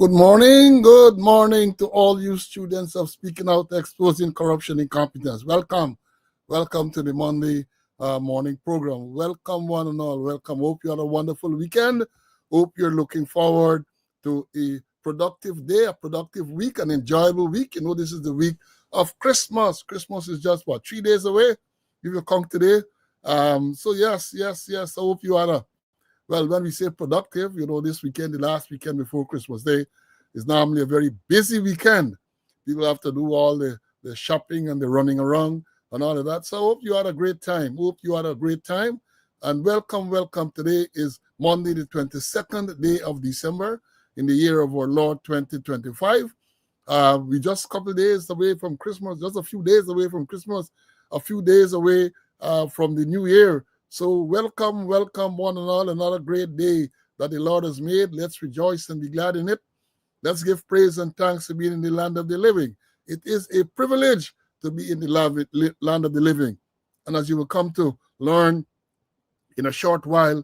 Good morning to all you students of Speaking Out, Exposing Corruption, Incompetence. Welcome to the Monday morning program. Welcome one and all, welcome. Hope you had a wonderful weekend. Hope you're looking forward to a productive day, a productive week, an enjoyable week. You know, this is the week of Christmas. Christmas is just, 3 days away? If you come today. So yes, I hope you had when we say productive, you know, this weekend, the last weekend before Christmas Day, is normally a very busy weekend. People have to do all the shopping and the running around and all of that. So I hope you had a great time. And welcome. Today is Monday, the 22nd day of December in the year of our Lord 2025. We just a couple of days away from Christmas, just a few days away from Christmas, a few days away from the new year. So welcome one and all, another great day that the Lord has made. Let's rejoice and be glad in it. Let's give praise and thanks for being in the land of the living. It is a privilege to be in the land of the living. And as you will come to learn in a short while,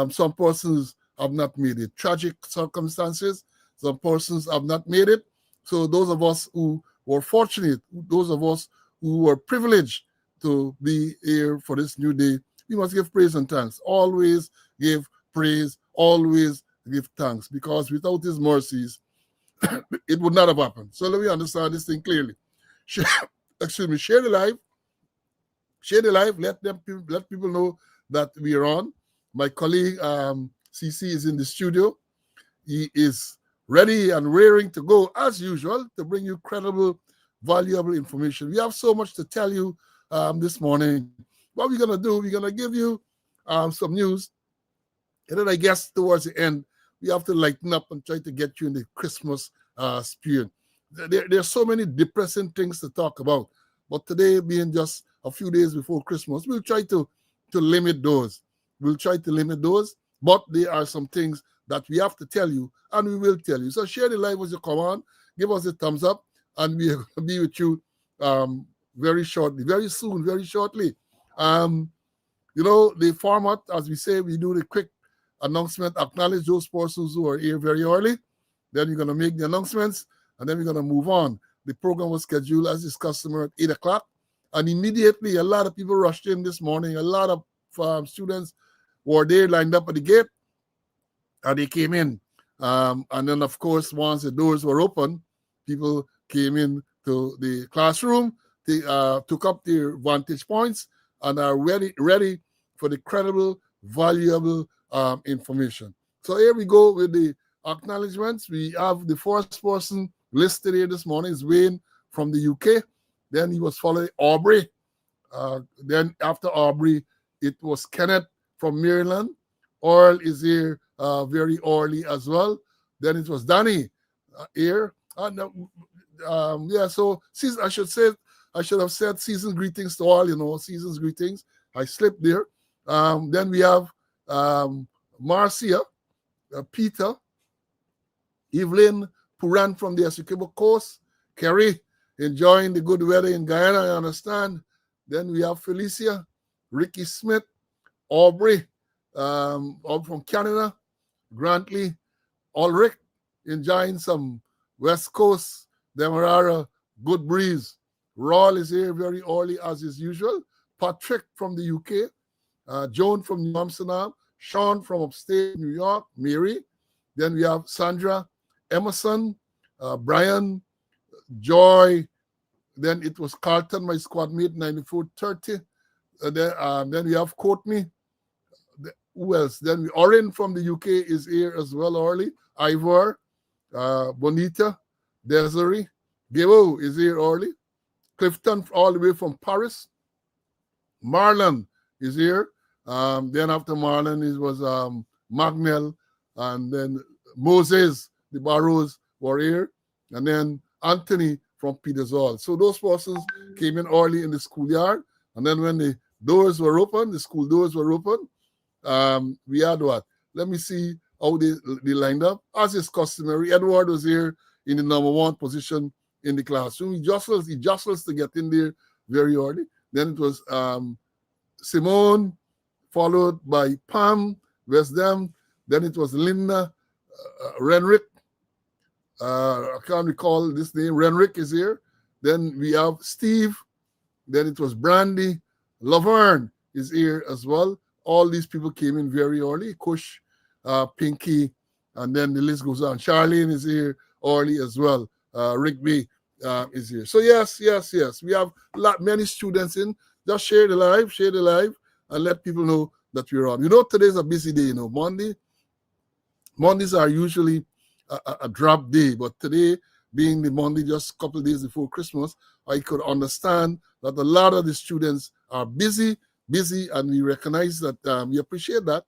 some persons have not made it. Tragic circumstances, some persons have not made it. So those of us who were fortunate, those of us who were privileged to be here for this new day, we must give praise and thanks. Always give praise, always give thanks, because without his mercies, it would not have happened. So let me understand this thing clearly. Share the live. Let people know that we are on. My colleague CC is in the studio. He is ready and raring to go as usual to bring you credible, valuable information. We have so much to tell you this morning. What we're gonna do? We're gonna give you some news, and then I guess towards the end we have to lighten up and try to get you in the Christmas spirit. There are so many depressing things to talk about, but today being just a few days before Christmas, we'll try to limit those. But there are some things that we have to tell you, and we will tell you. So share the live as you come on, give us a thumbs up, and we'll be with you very shortly. You know, the format, as we say, we do the quick announcement, acknowledge those persons who are here very early. Then we're going to make the announcements, and then we're going to move on. The program was scheduled as is customary at 8 o'clock, and immediately a lot of people rushed in this morning. A lot of students were there lined up at the gate, and they came in. And then, of course, once the doors were open, people came in to the classroom. They took up their vantage points and are ready for the credible, valuable information. So here we go with the acknowledgements. We have the first person listed here this morning is Wayne from the UK. Then he was followed Aubrey. Then after Aubrey, it was Kenneth from Maryland. Earl is here very early as well. Then it was Danny here. So I should have said season's greetings to all, season's greetings. I slipped there. Then we have Marcia, Peter, Evelyn Puran from the Essequibo Coast, Kerry, enjoying the good weather in Guyana, I understand. Then we have Felicia, Ricky Smith, Aubrey, all from Canada, Grantley, Ulrich, enjoying some West Coast, Demerara, good breeze. Raul is here very early as is usual. Patrick from the UK, Joan from New Amsterdam, Sean from upstate New York, Mary. Then we have Sandra, Emerson, Brian, Joy. Then it was Carlton, my squad mate, 9430. Then we have Courtney. Who else? Then Oren from the UK is here as well early. Ivor, Bonita, Desiree. Gabo is here early. Clifton all the way from Paris. Marlon is here. Then after Marlon, it was Magnell, and then Moses, the Barrows were here, and then Anthony from Petersall. So those persons came in early in the schoolyard, and then when the doors were open, the school doors were open, we had what? Let me see how they lined up. As is customary, Edward was here in the number 1 position in the classroom. He jostles to get in there very early. Then it was Simone, followed by Pam, Westdam. Then it was Linda, Renrick, I can't recall this name. Renrick is here. Then we have Steve. Then it was Brandy. Laverne is here as well. All these people came in very early. Kush, Pinky, and then the list goes on. Charlene is here early as well. Rigby is here. So yes. We have many students in. Just share the live, and let people know that we're on. Today's a busy day. Mondays are usually a drop day, but today, being the Monday just a couple of days before Christmas, I could understand that a lot of the students are busy, and we recognize that we appreciate that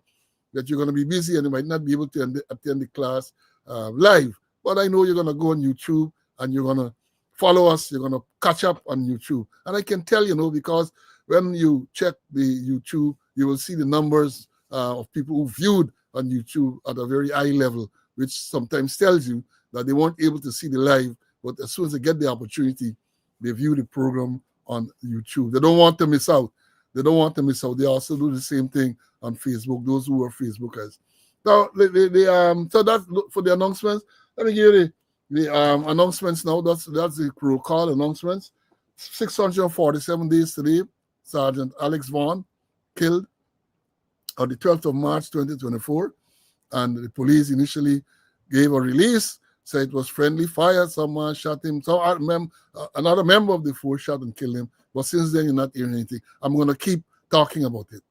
you're going to be busy and you might not be able to attend the class live. But I know you're going to go on YouTube and you're going to follow us. You're going to catch up on YouTube. And I can tell, because when you check the YouTube, you will see the numbers of people who viewed on YouTube at a very high level, which sometimes tells you that they weren't able to see the live, but as soon as they get the opportunity, they view the program on YouTube. They don't want to miss out. They also do the same thing on Facebook, those who are Facebookers. Now, so that's for the announcements. Let me give you the announcements now. That's the roll call announcements. 647 days today, Sergeant Alex Vaughn killed on the 12th of March, 2024. And the police initially gave a release, said it was friendly fire. Someone shot him. So another member of the force shot and killed him. But since then, you're not hearing anything. I'm going to keep talking about it.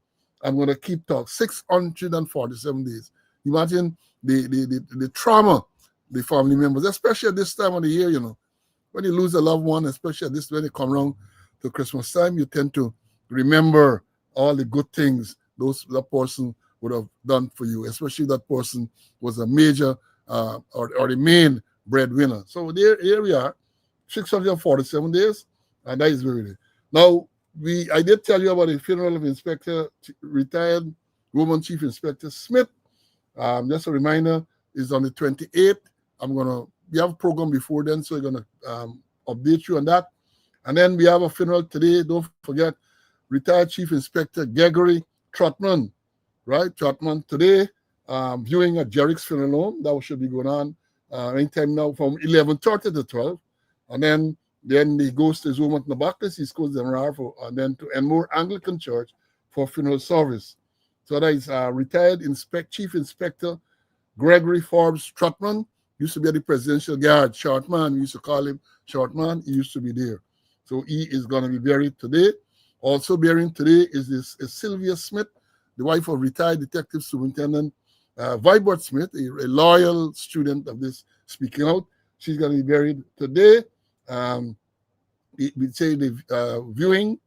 I'm going to keep talking. 647 days. Imagine the trauma the family members, especially at this time of the year, when you lose a loved one, especially at this when you come around to Christmas time, you tend to remember all the good things that person would have done for you, especially if that person was a major or the main breadwinner. So here we are, 647 days, and that is very good. Now, I did tell you about the funeral of retired Woman Chief Inspector Smith. Just a reminder, is on the 28th. We have a program before then, so we're going to update you on that. And then we have a funeral today. Don't forget, retired Chief Inspector Gregory Trotman, right? Trotman today, viewing at Jerrick's Funeral Home. That should be going on anytime now from 11:30 to 12. And then he goes to his home at Nabaklis, he goes to and then to Enmore Anglican Church for funeral service. So that is retired Chief Inspector Gregory Forbes Trotman. Used to be at the Presidential Guard, short man. We used to call him short man. He used to be there. So he is going to be buried today. Also burying today is Sylvia Smith, the wife of retired Detective Superintendent Vibert Smith, a loyal student of this Speaking Out. She's going to be buried today. We say the viewing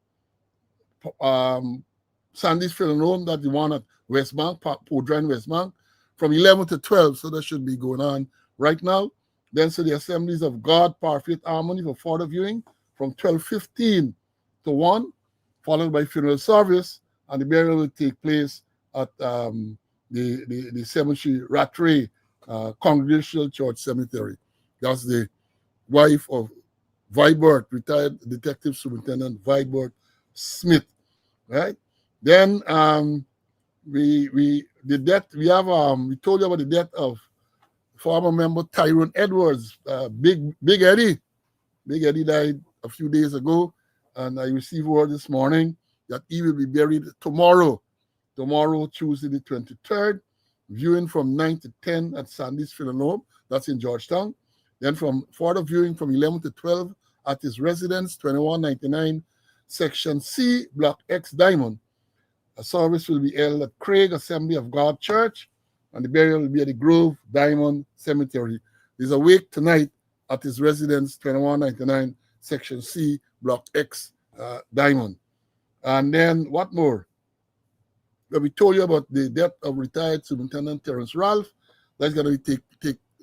Sandy's Funeral Home, that the one at West Bank, Port Dran West Bank, from 11 to 12. So that should be going on right now. Then so the Assemblies of God, Power, Faith, Harmony for further viewing from 12:15 to 1, followed by funeral service, and the burial will take place at the cemetery Rattray Congregational Church Cemetery. That's the wife of Vibert, retired Detective Superintendent Vibert Smith, right? Then we told you about the death of former member Tyrone Edwards, Big Eddie. Big Eddie died a few days ago, and I received word this morning that he will be buried tomorrow, Tuesday the 23rd, viewing from 9 to 10 at Sandy's Funeral Home, that's in Georgetown. Then from further viewing from 11 to 12 at his residence, 2199 Section C, Block X, Diamond. A service will be held at Craig Assembly of God Church, and the burial will be at the Grove Diamond Cemetery. There's a wake tonight at his residence, 2199 Section C, Block X, Diamond. And then what more? Well, we told you about the death of retired Superintendent Terence Ralph. That's going to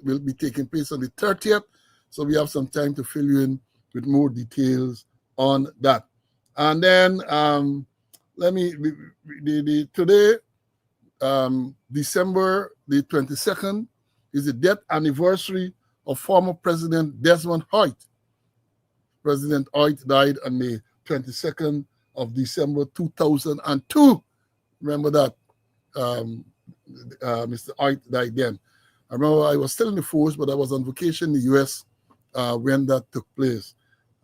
will be taking place on the 30th. So we have some time to fill you in with more details on that. And then today, December the 22nd, is the death anniversary of former President Desmond Hoyt. President Hoyt died on the 22nd of December 2002. Remember that Mr. Hoyt died then. I remember I was still in the force, but I was on vacation in the US when that took place.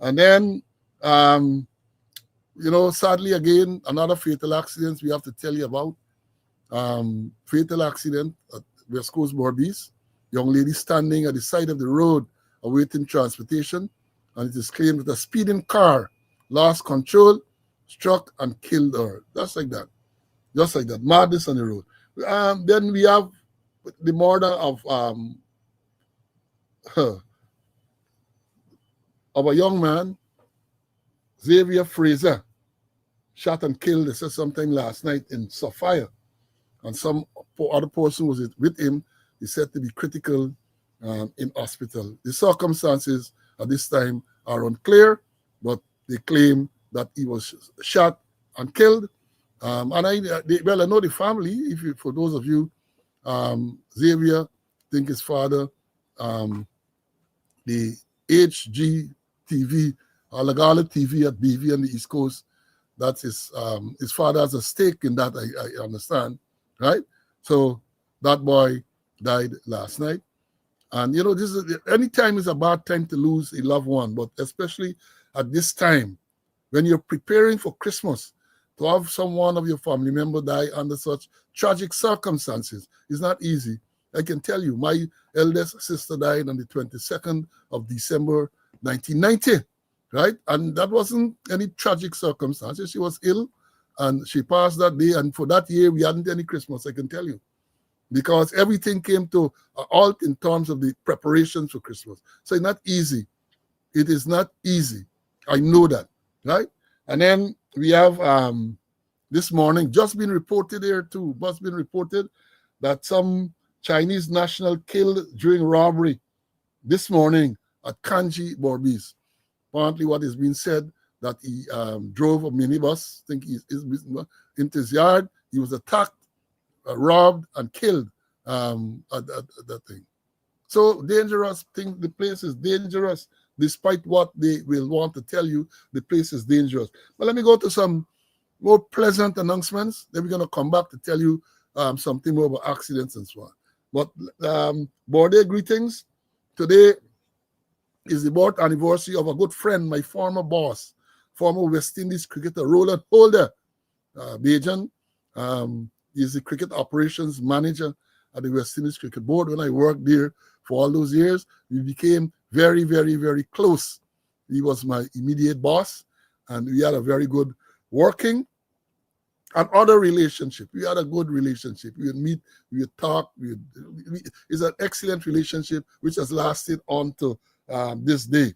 And then, sadly again, another fatal accident we have to tell you about. Fatal accident at West Coast Borbies. Young lady standing at the side of the road awaiting transportation, and it is claimed that a speeding car lost control, struck, and killed her. Just like that. Just like that. Madness on the road. Then we have the murder of a young man, Xavier Fraser, shot and killed, they said, sometime last night in Sophia. And some other person was with him, he said to be critical in hospital. The circumstances at this time are unclear, but they claim that he was shot and killed. And I know the family. For those of you, Xavier, I think his father, the HGTV, Lagala TV at BV on the East Coast, that's his father has a stake in that, I understand, right? So that boy died last night. And, this is any time is a bad time to lose a loved one, but especially at this time, when you're preparing for Christmas, to have someone of your family member die under such tragic circumstances is not easy. I can tell you, my eldest sister died on the 22nd of December, 1990, right? And that wasn't any tragic circumstances. She was ill, and she passed that day. And for that year, we hadn't any Christmas, I can tell you, because everything came to a halt in terms of the preparations for Christmas. So it's not easy. It is not easy. I know that, right? And then we have this morning, just been reported here too, that some Chinese national killed during robbery this morning at Kanji, Borbies. Apparently what is being said, that he drove a minibus, I think into his yard. He was attacked, robbed, and killed at that thing. So dangerous thing. The place is dangerous. Despite what they will want to tell you, the place is dangerous. But let me go to some more pleasant announcements. Then we're going to come back to tell you something more about accidents and so on. But birthday greetings. Today is the birth anniversary of a good friend, my former boss, former West Indies cricketer Roland Holder, Bajan. He's the cricket operations manager at the West Indies Cricket Board. When I worked there for all those years, we became very, very, very close. He was my immediate boss, and we had a very good working and other relationship. We had a good relationship. We would meet, we would talk. It's an excellent relationship which has lasted on to this day.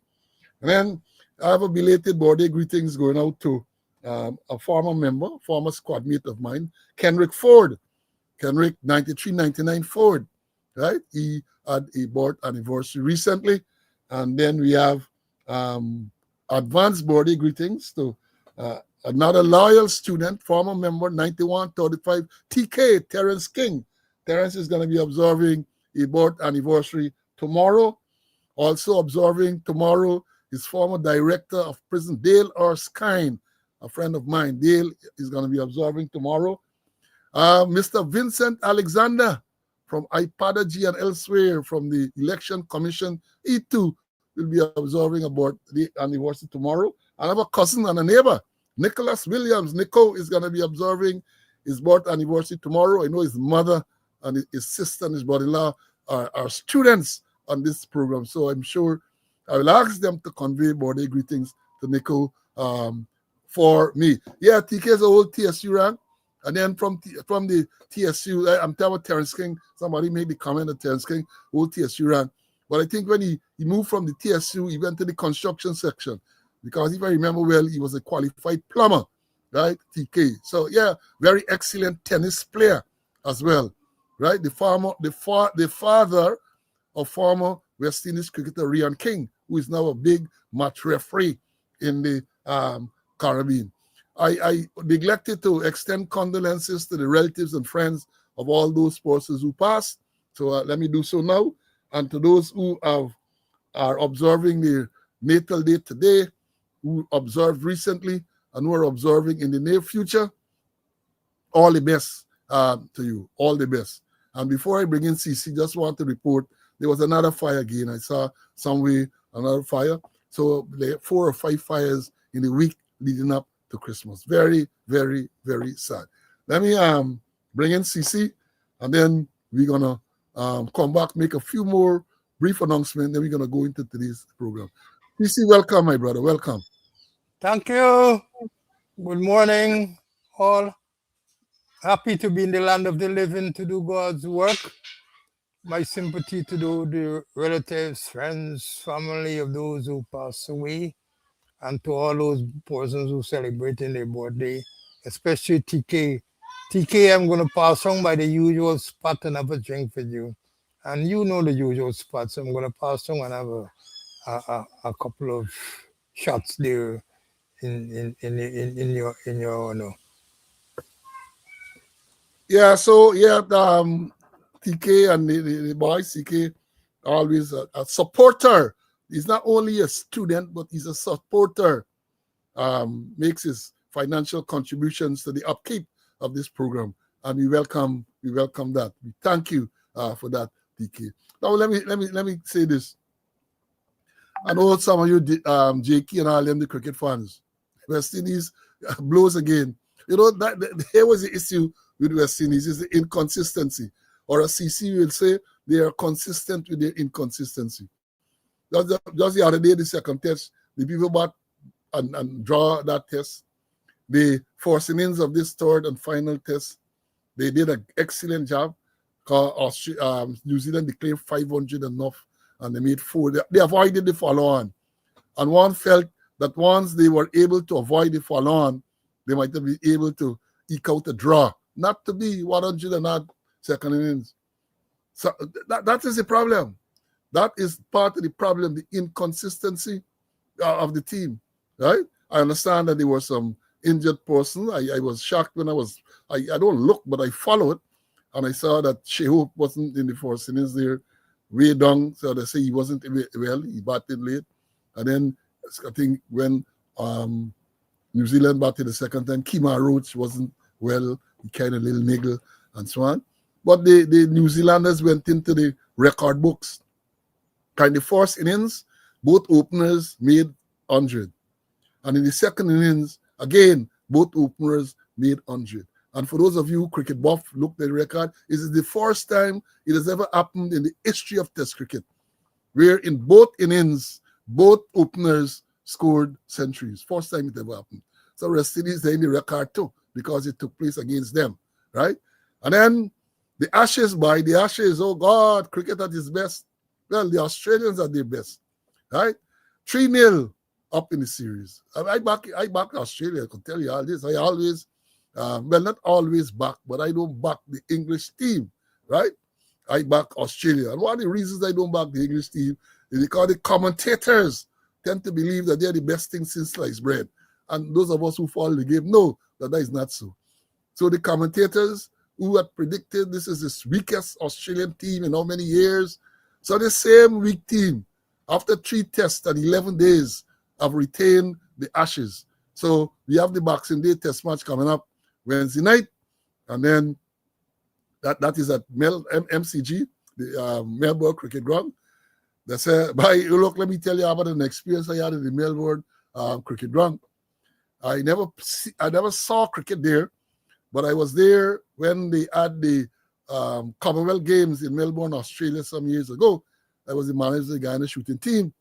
And then I have a belated birthday greetings going out to a former member, former squad mate of mine, Kenrick Ford. Kenrick 93-99 Ford, right? He had a birth anniversary recently. And then we have advanced birthday greetings to another loyal student, former member 9135 TK, Terrence King. Terrence is going to be observing a birth anniversary tomorrow. Also observing tomorrow is former director of prison, Dale Erskine, a friend of mine. Dale is going to be observing tomorrow. Mr. Vincent Alexander from IPADA-G and elsewhere from the Election Commission, he too will be observing about the anniversary tomorrow. I have a cousin and a neighbor, Nicholas Williams. Nico is going to be observing his birth anniversary tomorrow. I know his mother and his sister and his brother-in-law are students on this program, so I'm sure I will ask them to convey birthday greetings to Nico for me. Yeah, TK is a whole TSU rank. And then from the TSU, I'm telling Terrence King, somebody made the comment that Terrence King, old TSU rank. But I think when he moved from the TSU, he went to the construction section. Because if I remember well, he was a qualified plumber, right? TK. So yeah, very excellent tennis player as well, right? The father of former West Indies cricketer Rian King, who is now a big match referee in the Caribbean. I neglected to extend condolences to the relatives and friends of all those persons who passed. So let me do so now. And to those who are observing their natal day today, who observed recently, and who are observing in the near future, all the best to you. All the best. And before I bring in CC, just want to report there was another fire again. I saw somewhere another fire. So there 4 or 5 fires in the week leading up to Christmas. Very, very, very sad. Let me bring in CC, and then we're gonna come back, make a few more brief announcements. Then we're gonna go into today's program. CC, welcome, my brother. Welcome. Thank you. Good morning, all. Happy to be in the land of the living to do God's work. My sympathy to the relatives, friends, family of those who passed away, and to all those persons who celebrating their birthday, especially TK. TK, I'm going to pass on by the usual spot and have a drink with you. And you know the usual spots. I'm going to pass on and have a couple of shots there in your honor. Yeah, so yeah, TK and the boys, TK, always a supporter. He's not only a student, but he's a supporter. Makes his financial contributions to the upkeep of this program, and we welcome that. We thank you for that, TK. Now let me say this. I know some of you, JK and all them, the cricket fans, West Indies blows again. You know that here was the issue with West Indies is the inconsistency, or a CC will say they are consistent with their inconsistency. Just the other day, the second test, the people bat and draw that test. The 4 innings of this third and final test, they did an excellent job. New Zealand declared 500 enough, and they made 4. They avoided the follow-on. And one felt that once they were able to avoid the follow-on, they might have been able to eke out a draw, not to be 100 and odd second innings. So that is the problem. That is part of the problem, the inconsistency of the team, right? I understand that there were some injured person. I was shocked when I don't look, but I followed, and I saw that Shehope wasn't in the 4th innings there, way down, so they say he wasn't well, he batted late. And then I think when New Zealand batted the second time, Kemar Roach wasn't well, he kind of little niggle and so on. But the New Zealanders went into the record books. In the 1st innings, both openers made 100. And in the 2nd innings, again, both openers made 100. And for those of you cricket buff, look at the record, it is the first time it has ever happened in the history of Test cricket, where in both innings, both openers scored centuries. First time it ever happened. So West Indies, they're in the record too, because it took place against them, right? And then the Ashes, oh God, cricket at its best. Well, the Australians are their best, right? 3-0 up in the series. I back Australia, I can tell you all this. I always, not always back, but I don't back the English team, right? I back Australia. And one of the reasons I don't back the English team is because the commentators tend to believe that they're the best thing since sliced bread. And those of us who follow the game know that is not so. So the commentators who had predicted this is the weakest Australian team in how many years, so the same weak team, after 3 tests and 11 days, have retained the Ashes. So we have the Boxing Day test match coming up Wednesday night, and then that is at MCG, the Melbourne Cricket Ground. That's look, let me tell you about an experience I had in the Melbourne Cricket Ground. I never saw cricket there, but I was there when they had the Commonwealth Games in Melbourne, Australia some years ago. I was the manager of the Ghana shooting team.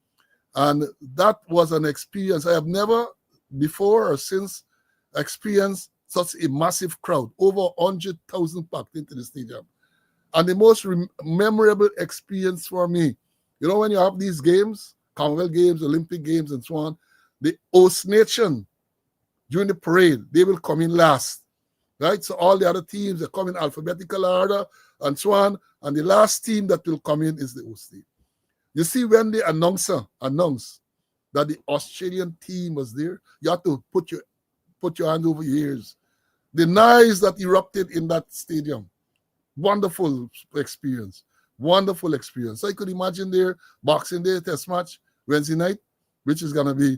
And that was an experience I have never before or since experienced such a massive crowd, over 100,000 packed into the stadium. And the most memorable experience for me, you know, when you have these games, Commonwealth Games, Olympic Games, and so on, the host nation, during the parade, they will come in last, right? So all the other teams, they come in alphabetical order and so on. And the last team that will come in is the host team. You see, when the announcer announced that the Australian team was there, you have to put your hands over your ears. The noise that erupted in that stadium, wonderful experience. Wonderful experience. So I could imagine their Boxing Day test match Wednesday night, which is going to be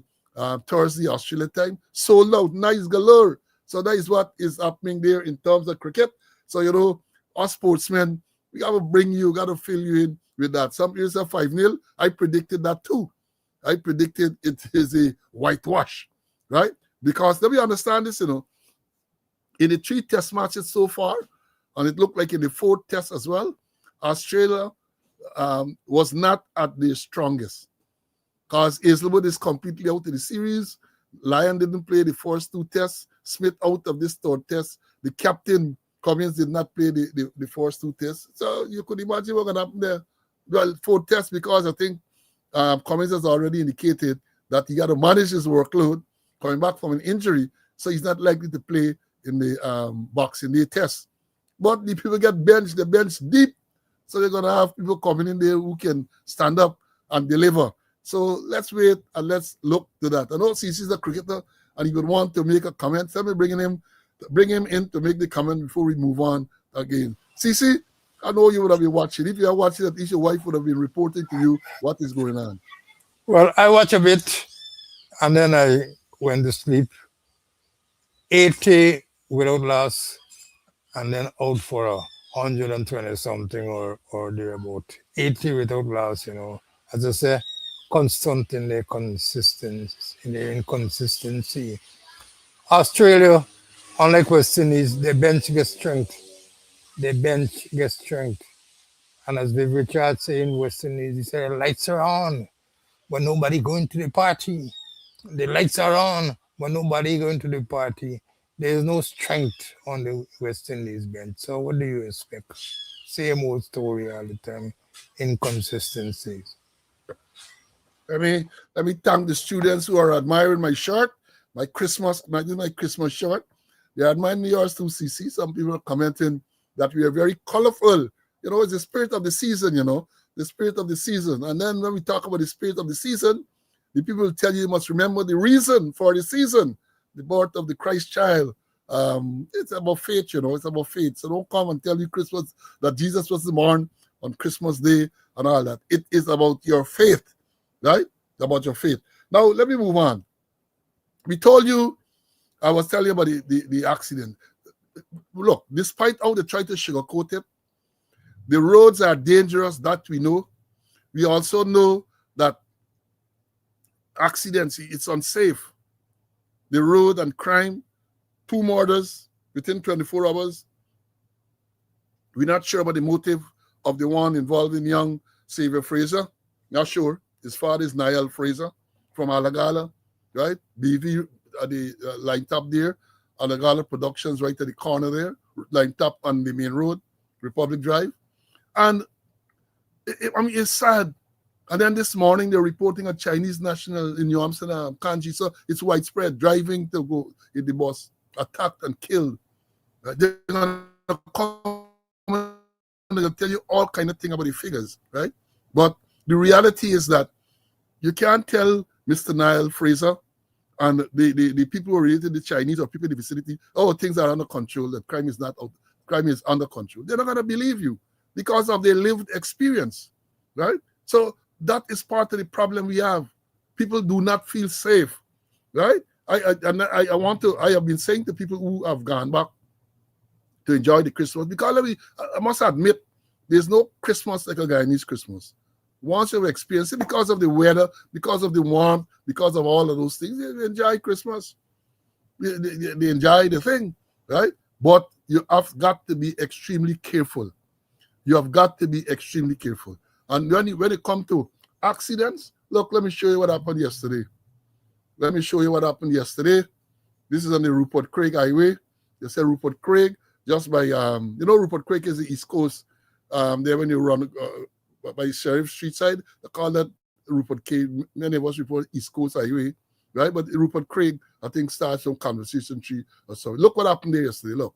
Thursday, Australia time. So loud, nice galore. So that is what is happening there in terms of cricket. So, you know, us sportsmen, We got to bring you, got to fill you in with that. Some people say 5-0. I predicted that too. I predicted it is a whitewash, right? Because let me understand this, in the 3 test matches so far, and it looked like in the 4th test as well, Australia was not at their strongest. Because Hazelwood is completely out of the series. Lyon didn't play the first 2 tests. Smith out of this 3rd test. The captain, Cummins, did not play the first 2 tests. So you could imagine what's going to happen there. Well, 4 tests, because I think Cummins has already indicated that he got to manage his workload coming back from an injury. So he's not likely to play in the Boxing Day test. But the people get benched, the bench deep. So they're going to have people coming in there who can stand up and deliver. So let's wait and let's look to that. I know CC is a cricketer and he would want to make a comment. So let me bring him in to make the comment before we move on again. CC, I know you would have been watching. If you are watching, at least your wife would have been reporting to you what is going on. Well, I watch a bit and then I went to sleep. 80 without loss and then out for 120 something or thereabout. 80 without loss, As I say, constant in the inconsistency. Australia, unlike West Indies, the bench gets strength. The bench gets strength. And as Viv Richard said in West Indies, he said, the lights are on, but nobody going to the party. The lights are on, but nobody going to the party. There is no strength on the West Indies bench. So what do you expect? Same old story all the time. Inconsistencies. Let me thank the students who are admiring my shirt, my Christmas shirt. They admire yours too, CC. Some people are commenting that we are very colorful. It's the spirit of the season, the spirit of the season. And then when we talk about the spirit of the season, the people will tell you must remember the reason for the season, the birth of the Christ child. It's about faith, it's about faith. So don't come and tell you Christmas that Jesus was born on Christmas Day and all that. It is about your faith, right? About your faith. Now, let me move on. I was telling you about the accident. Look, despite how they try to sugarcoat it, the roads are dangerous, that we know. We also know that accidents, it's unsafe. The road and crime, 2 murders within 24 hours. We're not sure about the motive of the one involving young Xavier Fraser. Not sure. His father is Niall Fraser from Alagala, right? BV at the line top there. Alagala Productions right at the corner there. Line top on the main road, Republic Drive. And it's sad. And then this morning, they're reporting a Chinese national in New Amsterdam, Kanji. So it's widespread, driving to go in the bus, attacked and killed. They're going to come and they'll tell you all kind of things about the figures, right? But the reality is that you can't tell Mr. Niall Fraser and the people who are related to the Chinese or people in the vicinity, things are under control, that crime is not out, crime is under control. They're not going to believe you because of their lived experience, right? So that is part of the problem we have. People do not feel safe, right? I have been saying to people who have gone back to enjoy the Christmas, because I must admit, there's no Christmas like a Guyanese Christmas. Once you experience it, because of the weather, because of the warmth, because of all of those things, they enjoy Christmas. They enjoy the thing, right? But you have got to be extremely careful. You have got to be extremely careful. And when it comes to accidents, look, let me show you what happened yesterday. This is on the Rupert Craig Highway. They say Rupert Craig, just by, Rupert Craig is the East Coast. There when you run by Sheriff Street side, they call that Rupert Craig. Many of us report East Coast Highway, right? But Rupert Craig, I think, starts from Conversation Tree or so. Look what happened there yesterday, look.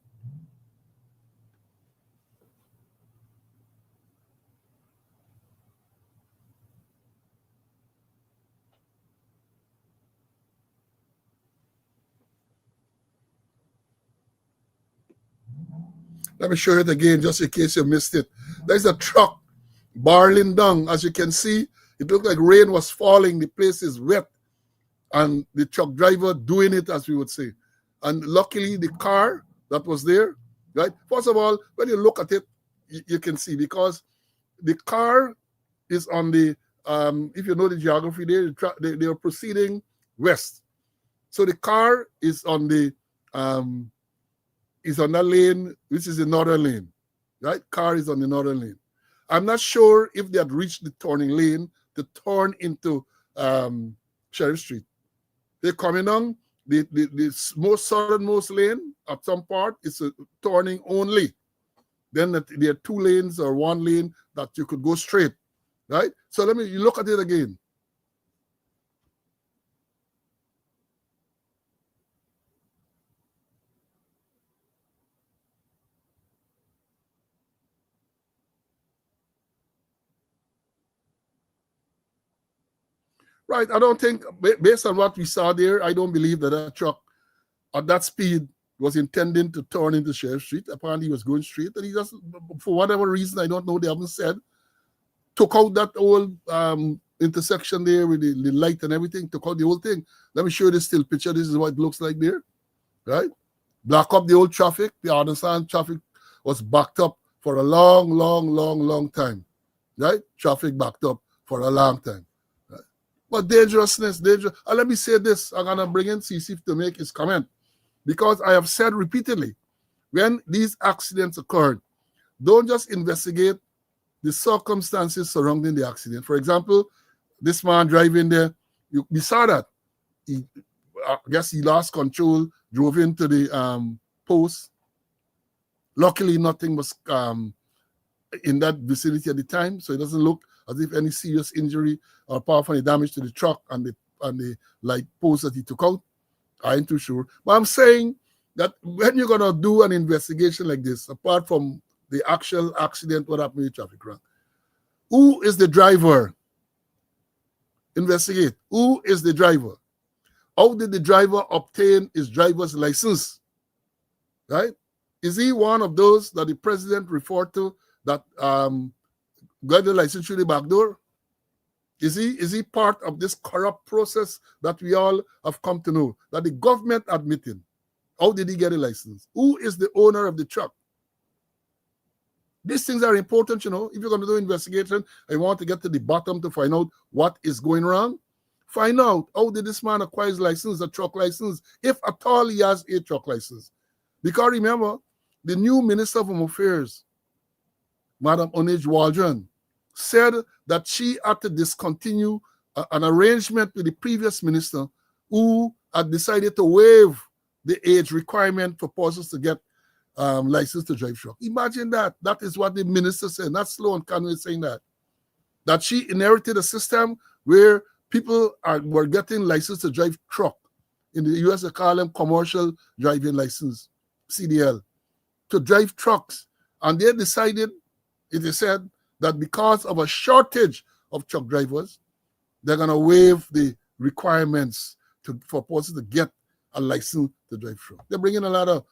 Let me show you it again, just in case you missed it. There's a truck barreling down. As you can see, it looked like rain was falling. The place is wet. And the truck driver doing it, as we would say. And luckily, the car that was there, right? First of all, when you look at it, you can see, because the car is on the, if you know the geography there, they are proceeding west. So the car is on the, is on that lane, which is the northern lane, right? Car is on the northern lane. I'm not sure if they had reached the turning lane to turn into Sheriff Street. They're coming on the most southernmost lane. At some part, it's a turning only. Then there are two lanes or one lane that you could go straight, right? So you look at it again. Right, I don't think, based on what we saw there, I don't believe that truck at that speed was intending to turn into Sheriff Street. Apparently, he was going straight, and he just, for whatever reason, I don't know, they haven't said, took out that whole intersection there with the light and everything, took out the whole thing. Let me show you this still picture. This is what it looks like there, right? Block up the old traffic. You understand, traffic was backed up for a long time, right? Traffic backed up for a long time. Right? But dangerous. And let me say this, I'm going to bring in CC to make his comment, because I have said repeatedly, when these accidents occurred, don't just investigate the circumstances surrounding the accident. For example, this man driving there, we saw that. I guess he lost control, drove into the post. Luckily, nothing was in that vicinity at the time, so it doesn't look as if any serious injury or powerful damage to the truck and the light post that he took out. I ain't too sure. But I'm saying that when you're going to do an investigation like this, apart from the actual accident, what happened with traffic wrong, who is the driver? Investigate. Who is the driver? How did the driver obtain his driver's license? Right? Is he one of those that the president referred to that got the license through the back door? Is he part of this corrupt process that we all have come to know, that the government admitted? How did he get a license? Who is the owner of the truck? These things are important, you know. If you're going to do investigation, I want to get to the bottom to find out what is going wrong. Find out, how did this man acquire his license, a truck license, if at all he has a truck license. Because remember, the new Minister of Home Affairs, Madam Onej Waldron, said that she had to discontinue an arrangement with the previous minister who had decided to waive the age requirement for persons to get license to drive truck. Imagine that. That is what the minister said. Not Sloan Conway saying that. That she inherited a system where people were getting license to drive truck. In the US, they call them commercial driving license, CDL, to drive trucks. And they decided, it is said, that because of a shortage of truck drivers, they're going to waive the requirements for persons to get a license to drive truck. They're bringing a lot of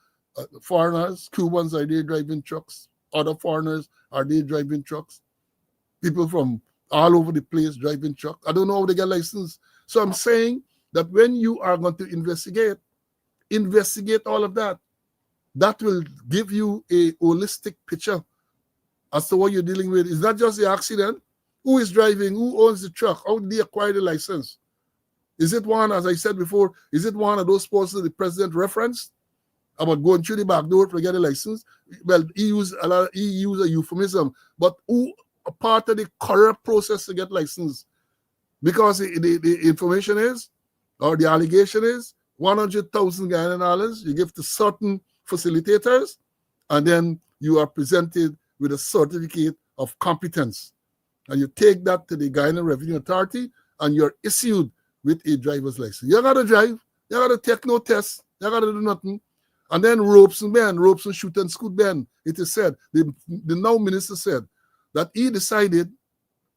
foreigners. Cubans are there driving trucks. Other foreigners are there driving trucks. People from all over the place driving truck. I don't know how they get license. So I'm saying that when you are going to investigate all of that. That will give you a holistic picture as to what you're dealing with. It's not just the accident. Who is driving? Who owns the truck? How did they acquire the license? Is it one, as I said before, is it one of those persons the president referenced about going through the back door to get a license? Well, he used a euphemism, but who a part of the corrupt process to get license? Because the information is, or the allegation is, 100,000 Ghanaian dollars you give to certain facilitators, and then you are presented with a certificate of competence. And you take that to the Guyana Revenue Authority, and you're issued with a driver's license. You gotta drive, you gotta take no tests, you gotta do nothing. And then ropes and shoot and scoot ban. It is said, the now minister said that he decided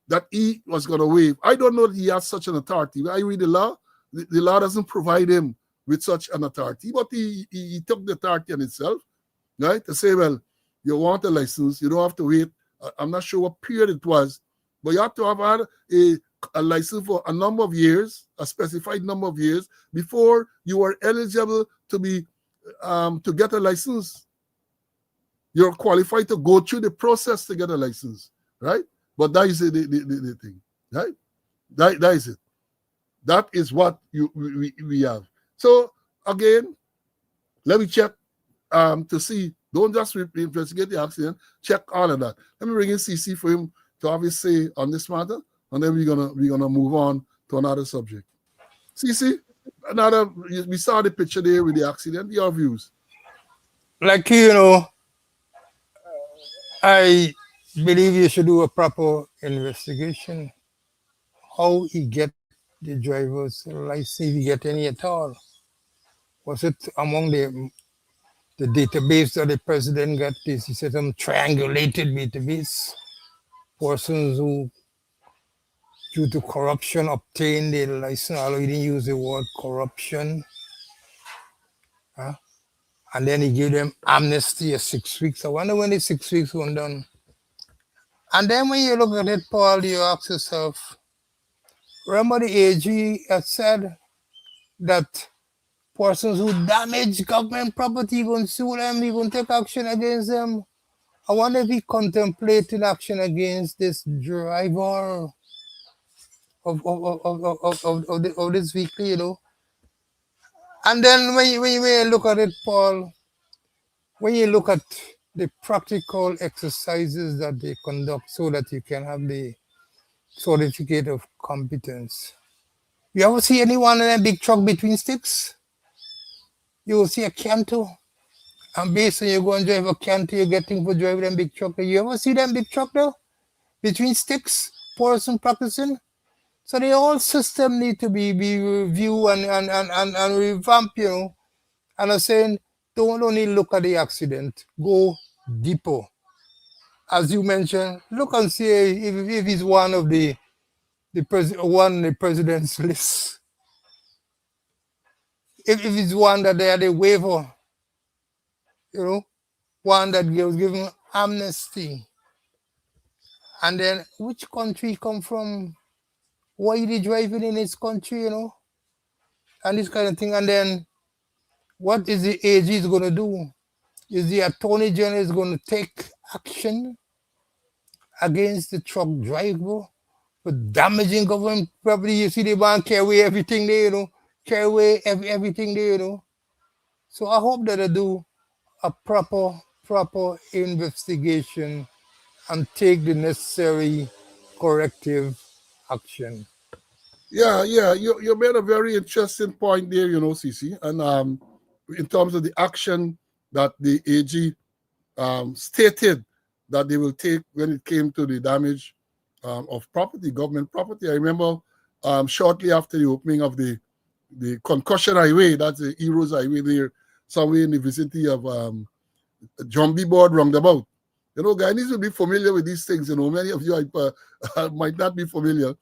that he was gonna waive. I don't know that he has such an authority. When I read the law doesn't provide him with such an authority, but he took the authority on itself, right? To say, well, you want a license, you don't have to wait. I'm not sure what period it was, but you have to have had a license for a number of years, a specified number of years, before you are eligible to be to get a license. You're qualified to go through the process to get a license, right? But that is the thing, right? That is it. That is what we have. So again, let me check to see. Don't just investigate the accident. Check all of that. Let me bring in CC for him to have his say on this matter, and then we're gonna move on to another subject. CC, another. We saw the picture there with the accident. Your views? Like I believe you should do a proper investigation. How he get the driver's license, if he get any at all. Was it among the database that the president got this? He said some triangulated database. Persons who, due to corruption, obtained the license, although he didn't use the word corruption. Huh? And then he gave them amnesty of 6 weeks. I wonder when the 6 weeks were done. And then when you look at it, Paul, you ask yourself, remember the AG had said that persons who damage government property, going to sue them, he going to take action against them. I wonder if he contemplated action against this driver of this vehicle, And then when you look at it, Paul, when you look at the practical exercises that they conduct so that you can have the certificate of competence. You ever see anyone in a big truck between sticks? You will see a Canto. And based on you go and drive a Canto, you're getting for driving them big truck. You ever see them big truck though? Between sticks, person practicing? So the whole system need to be reviewed and revamped, And I'm saying, don't only look at the accident, go deeper. As you mentioned, look and see if he's one of the president's list. If it's one that they had a waiver, one that was given amnesty. And then which country come from? Why is he driving in his country, And this kind of thing. And then what is the AG is going to do? Is the Attorney General is going to take action against the truck driver for damaging government property? You see the man carry away everything there, Carry away everything there, So I hope that they do a proper investigation and take the necessary corrective action. Yeah. You made a very interesting point there, CC. And in terms of the action that the AG stated that they will take when it came to the damage of property, government property. I remember shortly after the opening of the Concussion Highway, that's the Heroes Highway there, somewhere in the vicinity of Jumbie Board Roundabout. Guys will be familiar with these things. Many of you might not be familiar.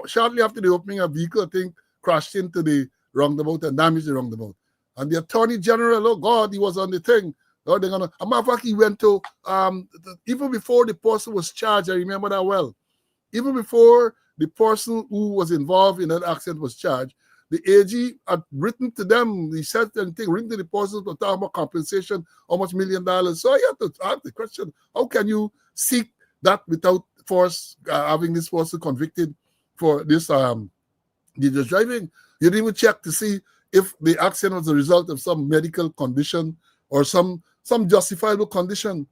Shortly after the opening, a vehicle, I think, crashed into the roundabout and damaged the roundabout. And the Attorney General, oh God, he was on the thing. Oh, they're gonna. A matter of fact, he went to even before the person was charged. I remember that well. Even before the person who was involved in that accident was charged, the AG had written to them. He said anything, written to the person to talk about compensation, how much $1 million. So I had to ask the question: how can you seek that without having this person convicted for this dangerous driving? You didn't even check to see if the accident was a result of some medical condition or some justifiable condition.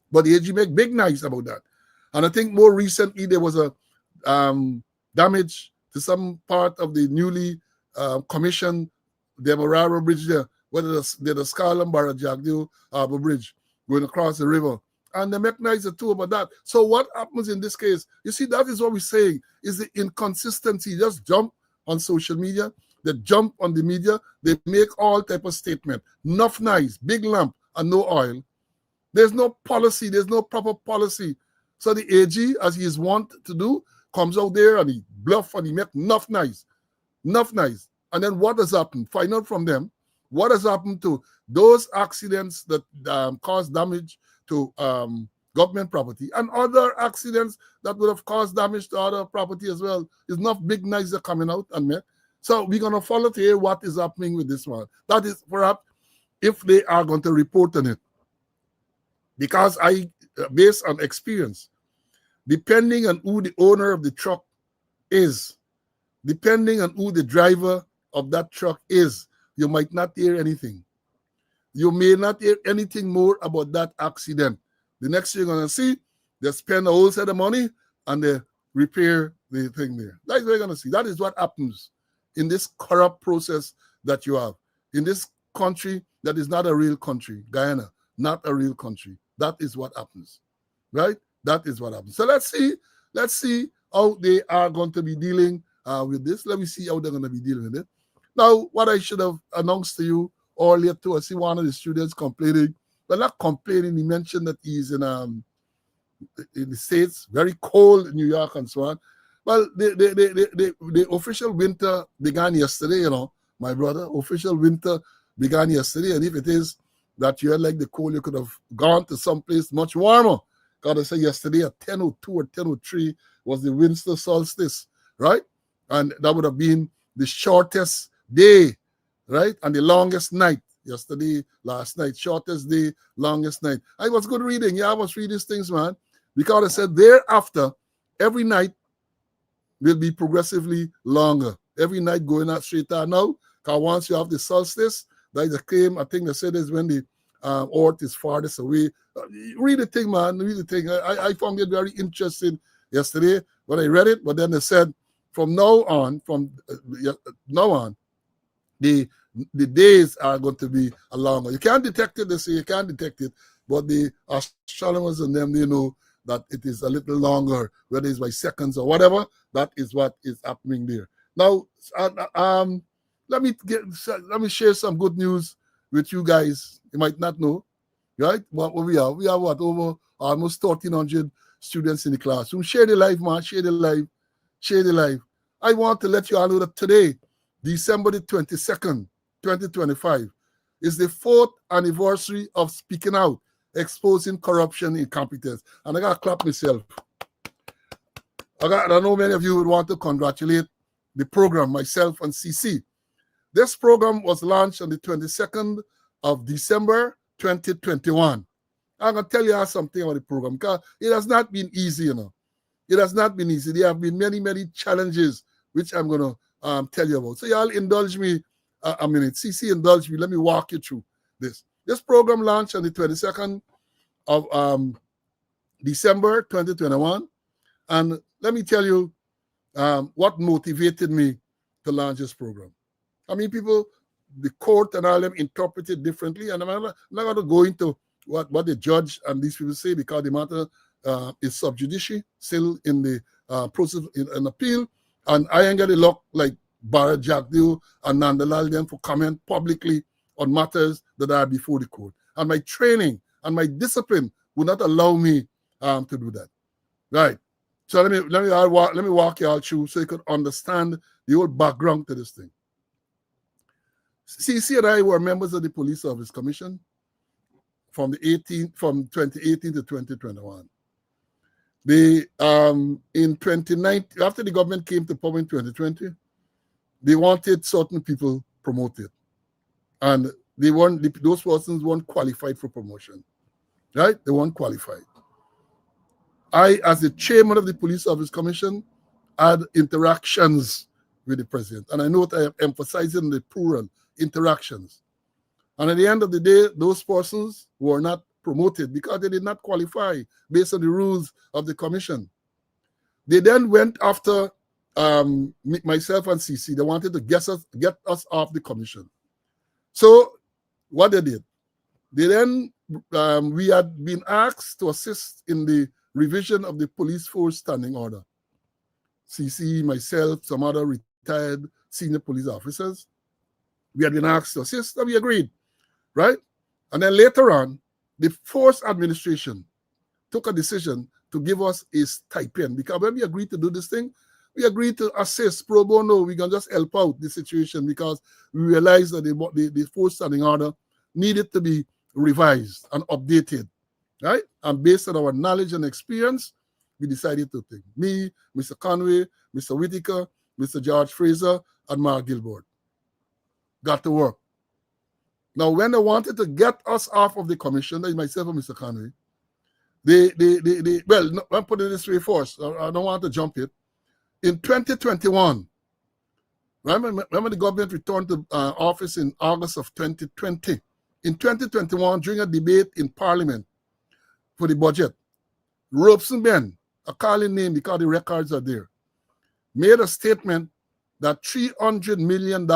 But the AG make big noise about that. And I think more recently there was a damage to some part of the newly commissioned Demerara Bridge there, whether the Scarlem Barajagdio Harbour Bridge going across the river. And they make noise too about that. So what happens in this case? You see, that is what we're saying, is the inconsistency. Just jump on social media, they jump on the media, they make all type of statement. Enough nice, big lamp, and no oil. There's no policy, there's no proper policy. So the AG, as he is wont to do, comes out there and he bluff and he make enough nice. And then what has happened? Find out from them what has happened to those accidents that cause damage to government property and other accidents that would have caused damage to other property as well. There's enough big knives are coming out and met. So we're going to follow here what is happening with this one. That is perhaps if they are going to report on it. Because based on experience, depending on who the owner of the truck is, depending on who the driver of that truck is, you might not hear anything. You may not hear anything more about that accident. The next thing you're going to see, they spend a whole set of money and they repair the thing there. That's what you're going to see. That is what happens in this corrupt process that you have. In this country that is not a real country, Guyana, not a real country. That is what happens, right? That is what happens. So let's see how they are going to be dealing with this. Let me see how they're going to be dealing with it. Now, what I should have announced to you earlier too, I see one of the students complaining, but not complaining. He mentioned that he's in the States, very cold in New York and so on. Well, the official winter began yesterday, you know, my brother. Official winter began yesterday, and if it is that you had like the cold, you could have gone to someplace much warmer. God, I said yesterday at 10:02 or 10:03 was the winter solstice, right? And that would have been the shortest day, right? And the longest night. Yesterday, last night, shortest day, longest night. I was good reading. Yeah, I was reading these things, man. Because I said thereafter, every night will be progressively longer. Every night going out straight out now. Because once you have the solstice, that is the claim, I think they said is when the earth is farthest away. Read the thing, man. Read the thing. I found it very interesting yesterday when I read it. But then they said from now on, the days are going to be longer. You can't detect it. They say you can't detect it. But the astronomers and them, they know that it is a little longer, whether it's by seconds or whatever. That is what is happening there. Now, let me share some good news with you guys. You might not know, right? What we have what, over almost 1,300 students in the classroom. Share the life, man. Share the life. Share the life. I want to let you all know that today, December the 22nd, 2025, is the 4th anniversary of Speaking Out, Exposing Corruption, Incompetence. And I got to clap myself. I know many of you would want to congratulate the program, myself and CC. This program was launched on the 22nd of December, 2021. I'm going to tell you something about the program because it has not been easy, you know. It has not been easy. There have been many, many challenges, which I'm going to tell you about. So y'all indulge me a minute. CC, indulge me. Let me walk you through this. This program launched on the 22nd of December 2021. And let me tell you what motivated me to launch this program. I mean, people, the court and all them interpret it differently. And I'm not going to go into what the judge and these people say because the matter is sub judice, still in the process in an appeal. And I ain't going to look like Barrett Jagdeo and Nandalal them for comment publicly on matters that are before the court. And my training and my discipline will not allow me to do that. Right. So let me walk you all through so you can understand the whole background to this thing. CC and I were members of the Police Service Commission from 2018 to 2021. In 2019, after the government came to power in 2020, they wanted certain people promoted, and those persons weren't qualified for promotion, right? They weren't qualified. I, as the chairman of the Police Service Commission, had interactions with the president, and I know that I am emphasizing the plural interactions. And at the end of the day, those persons were not promoted because they did not qualify based on the rules of the commission. They then went after myself and CC. They wanted to get us off the commission. So what they did, they then, we had been asked to assist in the revision of the police force standing order. CC, myself, some other retired senior police officers, we had been asked to assist, and we agreed, right? And then later on, the force administration took a decision to give us a stipend because when we agreed to do this thing, we agreed to assist pro bono. We can just help out the situation because we realized that the force standing order needed to be revised and updated, right? And based on our knowledge and experience, we decided to take me, Mr. Conway, Mr. Whitaker, Mr. George Fraser, and Mark Gilbert. Got to work. Now, when they wanted to get us off of the commission, that is myself and Mr. Conway, well, no, I'll put it this way first. I don't want to jump it. In 2021, remember the government returned to office in August of 2020. In 2021, during a debate in Parliament for the budget, Robeson Ben, I call his name because the records are there, made a statement that $300 million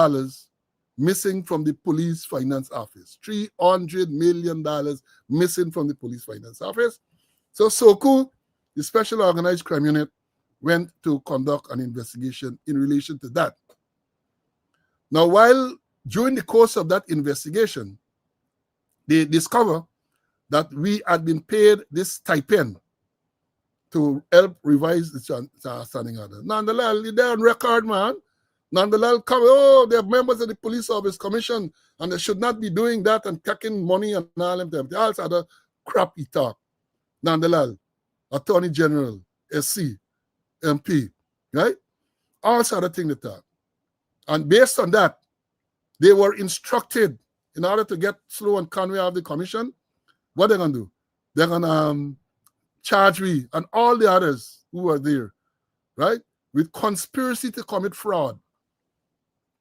missing from the police finance office. $300 million missing from the police finance office. So SOCU, the Special Organized Crime Unit, went to conduct an investigation in relation to that. Now, while during the course of that investigation, they discover that we had been paid this stipend to help revise the standing order. Nonetheless, they're on record, man. Nonetheless, they're members of the Police Service Commission and they should not be doing that and taking money and all of them. They also had a crappy talk. Nonetheless, Attorney General, SC, MP, right? All sort of thing to talk. And based on that, they were instructed in order to get Slow and Conway out of the commission, what they're going to do? They're going to charge me and all the others who were there, right, with conspiracy to commit fraud.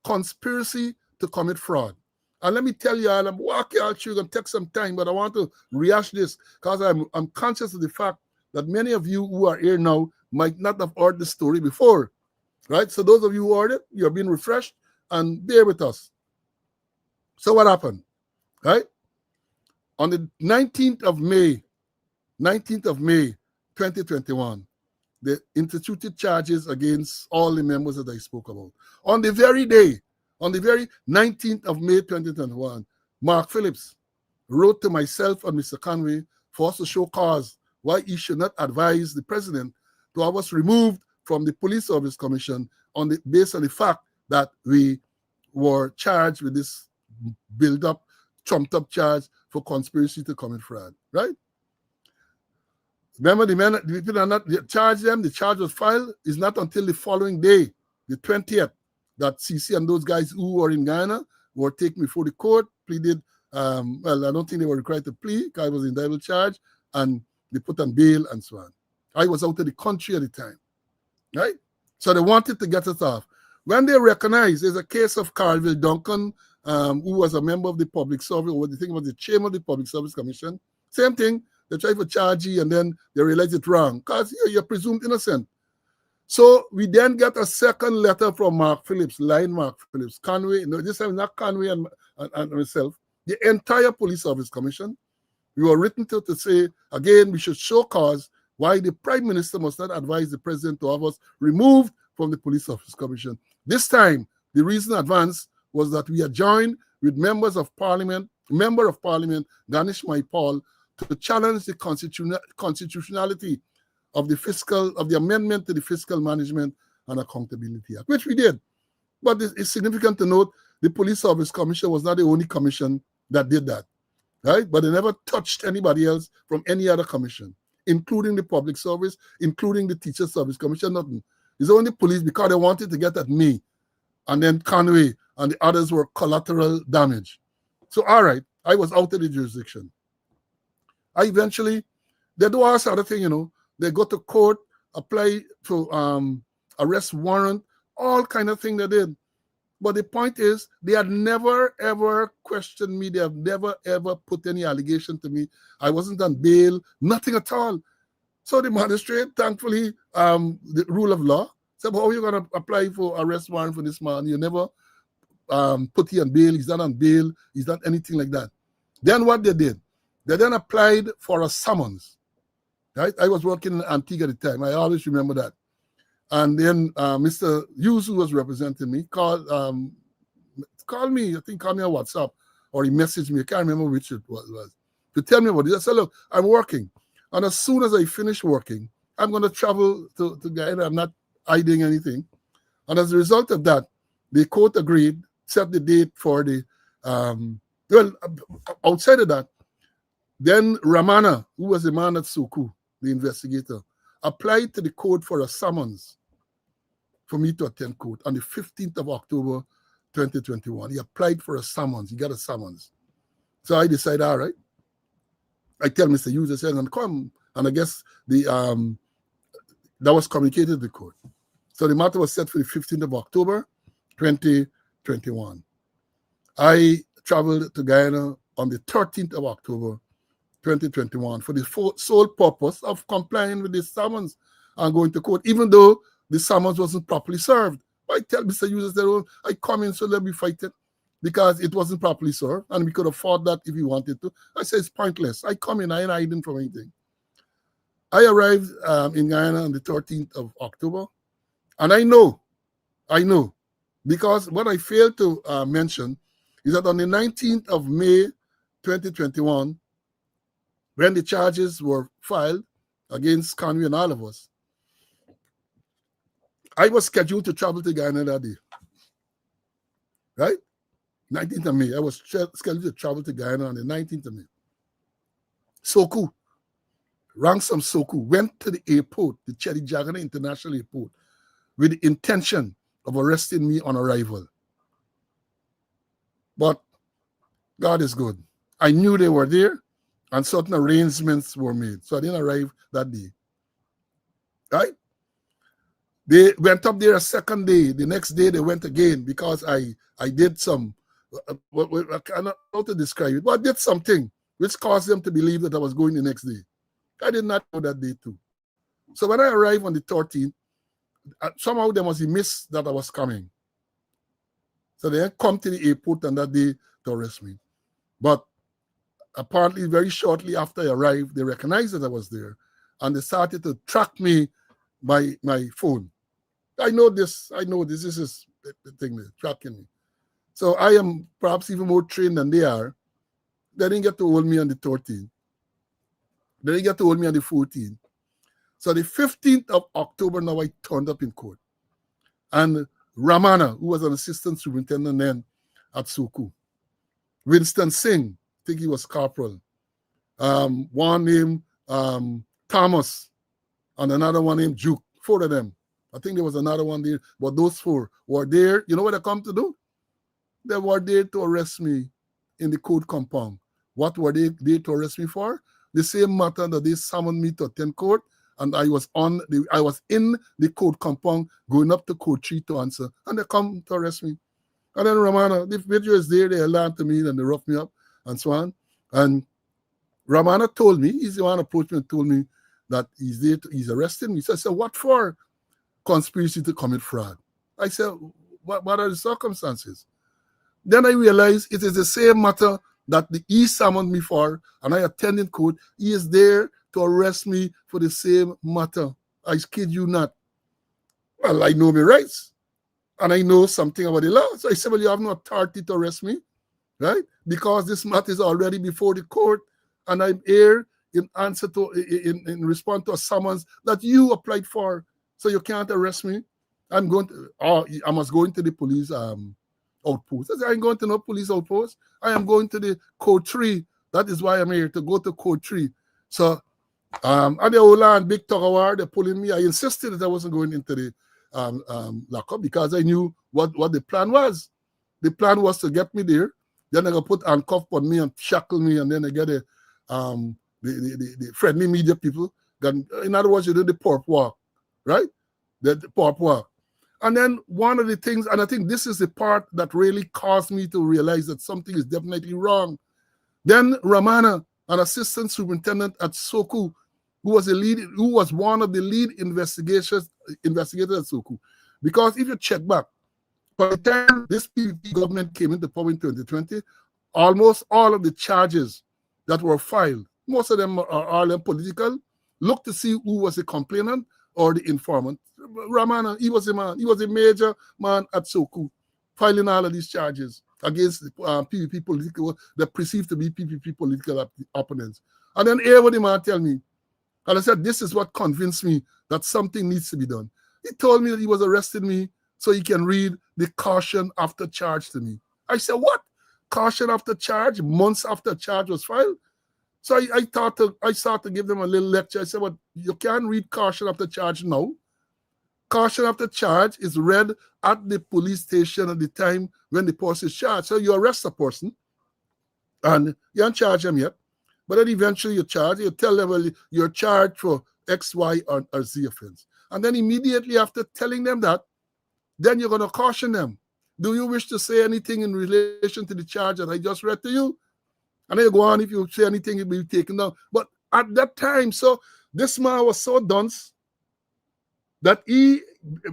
Conspiracy to commit fraud. And let me tell you, I'm walking out, you're going to take some time, but I want to rehash this because I'm conscious of the fact that many of you who are here now might not have heard the story before, right? So those of you who heard it, you're being refreshed and bear with us. So what happened, right? On the 19th of May, 2021, they instituted charges against all the members that I spoke about. On the very day, on the very 19th of May 2021, Mark Phillips wrote to myself and Mr. Conway for us to show cause why he should not advise the president to have us removed from the Police Service Commission based on the fact that we were charged with this build-up, trumped-up charge for conspiracy to commit fraud, right? Remember, the people are not charged them. The charge was filed. It's not until the following day, the 20th, that CC and those guys who were in Ghana were taken before the court, pleaded. Well, I don't think they were required to plead because I was in indictable charge, and they put on bail and so on. I was out of the country at the time, right? So they wanted to get us off. When they recognized there's a case of Carville Duncan, who was a member of the public service, or the thing was the chairman of the Public Service Commission, same thing. They try to charge you and then they realize it's wrong because you're presumed innocent. So we then get a second letter from Mark Phillips, Mark Phillips, Conway, no, this time not Conway and myself, the entire Police Service Commission. We were written to say, again, we should show cause why the Prime Minister must not advise the President to have us removed from the Police Service Commission. This time, the reason advanced was that we had joined with Member of Parliament, Ganesh Maipal, to challenge the constitutionality of the amendment to the Fiscal Management and Accountability Act, which we did. But it's significant to note the Police Service Commission was not the only commission that did that, right? But they never touched anybody else from any other commission, including the Public Service, including the Teacher Service Commission, nothing. It's only police because they wanted to get at me. And then Conway and the others were collateral damage. So, all right, I was out of the jurisdiction. They do all sort of thing, they go to court, apply for arrest warrant, all kind of thing they did. But the point is, they had never, ever questioned me. They have never, ever put any allegation to me. I wasn't on bail, nothing at all. So the magistrate, thankfully, the rule of law, said, how are you going to apply for arrest warrant for this man? You never put him on bail. He's not on bail. He's not anything like that. Then what they did, they then applied for a summons. Right? I was working in Antigua at the time. I always remember that. And then Mr. Hughes, who was representing me, called me, I think called me on WhatsApp, or he messaged me, I can't remember which it was, to tell me about it. I said, look, I'm working. And as soon as I finish working, I'm going to travel to Guyana. I'm not hiding anything. And as a result of that, the court agreed, set the date for the, outside of that, then Ramana, who was the man at Suku, the investigator, applied to the court for a summons for me to attend court on the 15th of October, 2021. He applied for a summons. He got a summons. So I decided, all right. I tell Mr. Hughes, I said, I'm going to come And I guess that was communicated to the court. So the matter was set for the 15th of October, 2021. I traveled to Guyana on the 13th of October, 2021 for the sole purpose of complying with the summons and going to court, even though the summons wasn't properly served. I tell Mr. Users their own, I come in, so let me fight it because it wasn't properly served and we could afford that if we wanted to. I say it's pointless. I come in, I ain't hiding from anything. I arrived in Guyana on the 13th of October, and I know, because what I failed to mention is that on the 19th of May, 2021, when the charges were filed against Conway and all of us, I was scheduled to travel to Guyana that day. Right? 19th of May. I was scheduled to travel to Guyana on the 19th of May. Soku, Ransom Soku, went to the airport, the Chedi Jagana International Airport, with the intention of arresting me on arrival. But God is good. I knew they were there, and certain arrangements were made. So I didn't arrive that day. Right? They went up there a second day. The next day they went again because I did some, I cannot know how to describe it, but I did something which caused them to believe that I was going the next day. I did not know that day too. So when I arrived on the 13th, somehow there was a miss that I was coming. So they come to the airport on that day to arrest me. But apparently very shortly after I arrived, they recognized that I was there and they started to track me by my phone. I know this, this is the thing, they're tracking me. So I am perhaps even more trained than they are. They didn't get to hold me on the 13th. They didn't get to hold me on the 14th. So the 15th of October, now I turned up in court. And Ramana, who was an assistant superintendent then at Soku, Winston Singh, I think he was corporal, one named Thomas, and another one named Duke, 4 of them. I think there was another one there, but those 4 were there. You know what they come to do? They were there to arrest me in the court compound. What were they there to arrest me for? The same matter that they summoned me to attend court, and I was in the court compound going up to court 3 to answer, and they come to arrest me. And then Ramana, the video is there, they alarmed to me and they roughed me up and so on. And Ramana told me, he's the one who approached me and told me that he's arresting me. So I said, what for? Conspiracy to commit fraud. I said, what are the circumstances? Then I realized it is the same matter that he summoned me for, and I attended court. He is there to arrest me for the same matter. I kid you not. Well, I know my rights, and I know something about the law. So I said, well, you have no authority to arrest me, right? Because this matter is already before the court, and I'm here in answer to, in response to a summons that you applied for. So you can't arrest me. I must go into the police outpost. I said, I ain't going to no police outpost. I am going to the code 3. That is why I'm here, to go to code 3. So, and the old land, big tug of war, they're pulling me. I insisted that I wasn't going into the lockup because I knew what the plan was. The plan was to get me there. Then they're going to put handcuff on me and shackle me, and then they get the friendly media people. In other words, you do the pork walk, right? The pork walk. And then one of the things, and I think this is the part that really caused me to realize that something is definitely wrong. Then Ramana, an assistant superintendent at Soku, who was one of the lead investigators at Soku. Because if you check back, by the time this PPP government came into power in 2020, almost all of the charges that were filed, most of them are all political. Look to see who was the complainant or the informant. Ramana, he was a man. He was a major man at Soku, filing all of these charges against the PPP political, that perceived to be PPP political opponents. And then here what the man tell me, and I said, this is what convinced me that something needs to be done. He told me that he was arresting me so he can read the caution after charge to me. I said, what? Caution after charge, months after charge was filed? So I started to give them a little lecture. I said, well, you can't read caution after charge now. Caution after charge is read at the police station at the time when the person is charged. So you arrest a person and you haven't charged him yet. But then eventually you're charged. You tell them, well, you're charged for X, Y, or Z offense. And then immediately after telling them that, then you're going to caution them. Do you wish to say anything in relation to the charge that I just read to you? And then you go on, if you say anything, it will be taken down. But at that time, so this man was so dunce that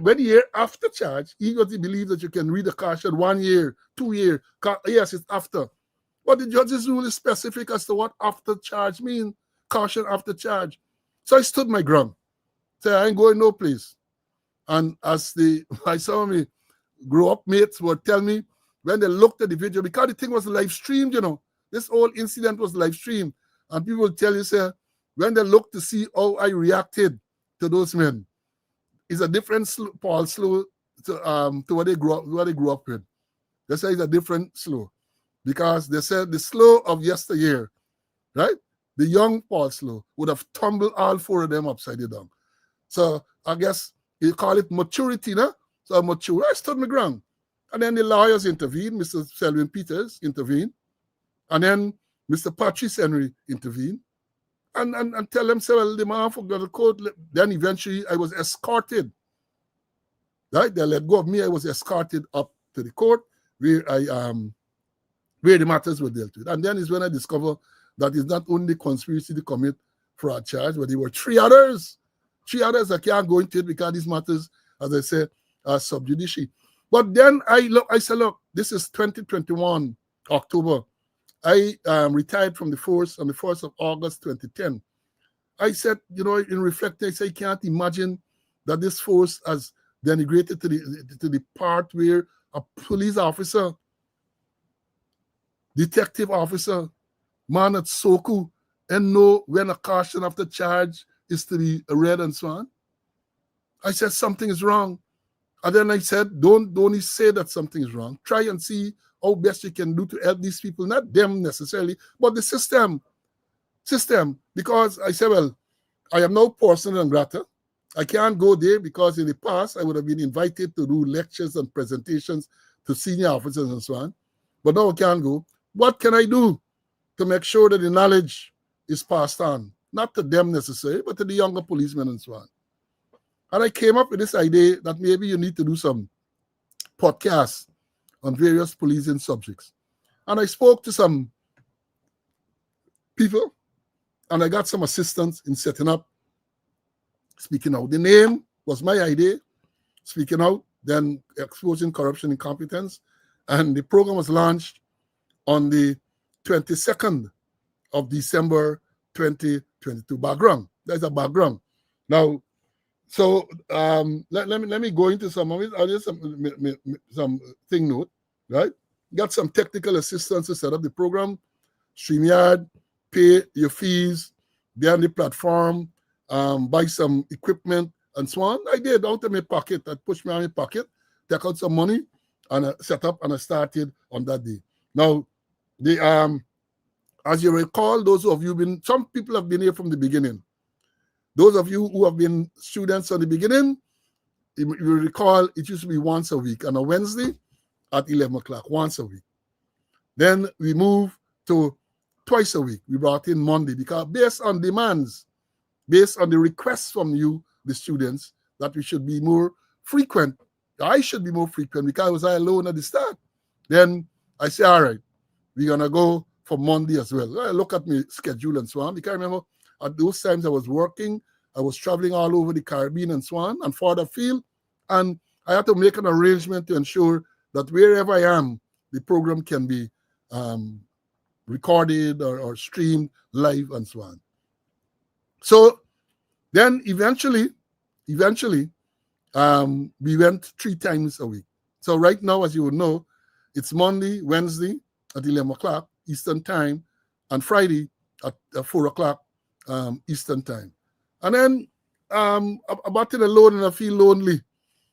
when he hear after charge, he got to believe that you can read the caution 1 year, 2 year. Yes, it's after. But the judge's rule is specific as to what after charge means. Caution after charge. So I stood my ground. Said, I ain't going no place. And as some of me grow up mates would tell me when they looked at the video, because the thing was live streamed, this whole incident was live streamed. And people will tell you, say, when they looked to see how I reacted to those men, it's a different Paul slow to what they grew up with. They say it's a different slow. Because they said the slow of yesteryear, right? The young Paul Slow would have tumbled all 4 of them upside down. So I guess you call it maturity, no? So I'm mature. I stood my ground. And then the lawyers intervened. Mr. Selwyn Peters intervened. And then Mr. Patrice Henry intervened. And tell them, say, well, the man forgot the court. Then eventually I was escorted. Right? They let go of me. I was escorted up to the court where the matters were dealt with. And then is when I discovered that it's not only conspiracy to commit fraud charge, but there were 3 others. 3 others that can't go into it because these matters, as I said, are sub judice. But then I said, look, this is 2021, October. I retired from the force on the 1st of August, 2010. I said, in reflecting, I said, I can't imagine that this force has denigrated to the part where a police officer, detective officer, man at Soku, and know when a caution after charge is to be read and so on. I said something is wrong. And then I said, don't only say that something is wrong. Try and see how best you can do to help these people, not them necessarily, but the system. Because I said, well, I am now persona non grata. I can't go there because in the past I would have been invited to do lectures and presentations to senior officers and so on. But now I can't go. What can I do to make sure that the knowledge is passed on? Not to them necessarily, but to the younger policemen and so on. And I came up with this idea that maybe you need to do some podcasts on various policing subjects. And I spoke to some people, and I got some assistance in setting up Speaking Out. The name was my idea, Speaking Out, then Exposing Corruption and Incompetence. And the program was launched on the 22nd of December 2022. Background. There's a background. Now, so let me go into some of it. I'll just some thing note, right? Got some technical assistance to set up the program. StreamYard, pay your fees, be on the platform, buy some equipment and so on. I did out of my pocket. I pushed me on my pocket, take out some money, and I set up and I started on that day. Now, the as you recall, those of you some people have been here from the beginning. Those of you who have been students from the beginning, you recall it used to be once a week, on a Wednesday at 11 o'clock, once a week. Then we moved to twice a week. We brought in Monday because based on demands, based on the requests from you, the students, that we should be more frequent. I should be more frequent because I was alone at the start. Then I say, all right, we're going to go for Monday as well. I look at my schedule and so on. Because I remember at those times I was working, I was traveling all over the Caribbean and so on, and further afield. And I had to make an arrangement to ensure that wherever I am, the program can be recorded or streamed live and so on. So then eventually, we went 3 times a week. So right now, as you would know, it's Monday, Wednesday at 11 o'clock Eastern time, and Friday at 4 o'clock Eastern time. And then about it alone and I feel lonely.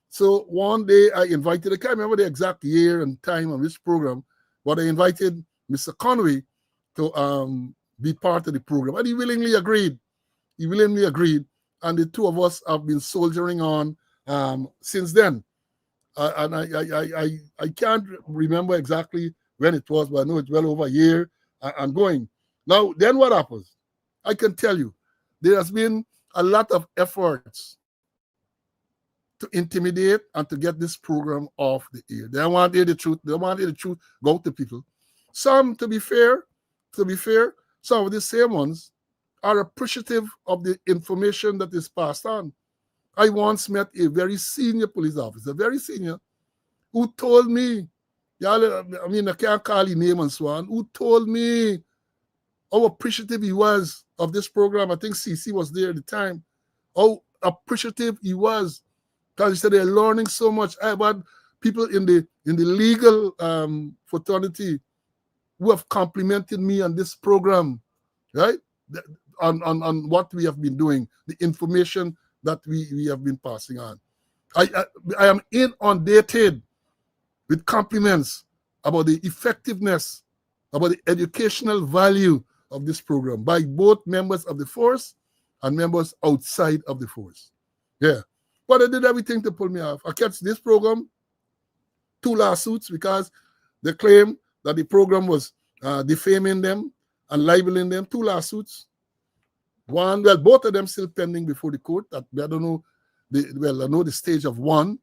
So one day I invited, I can't remember the exact year and time on which program, but I invited Mr. Conway to be part of the program. And he willingly agreed. And the 2 of us have been soldiering on since then. And I can't remember exactly when it was, but I know it's well over a year and going. Now, then what happens? I can tell you, there has been a lot of efforts to intimidate and to get this program off the air. They don't want to hear the truth. They don't want to hear the truth go to people. Some, to be fair, some of the same ones are appreciative of the information that is passed on. I once met a very senior police officer, very senior, who told me, yeah, I mean, I can't call his name and so on, who told me how appreciative he was of this program. I think CC was there at the time. How appreciative he was, because he said they're learning so much. I have had people in the legal fraternity who have complimented me on this program, right? On what we have been doing, the information that we have been passing on. I am inundated with compliments about the effectiveness, about the educational value of this program by both members of the force and members outside of the force. Yeah. But they did everything to pull me off. I catch this program, 2 lawsuits because they claim that the program was defaming them and libeling them. 2 lawsuits. One, well, both of them still pending before the court. I don't know. I know the stage of one,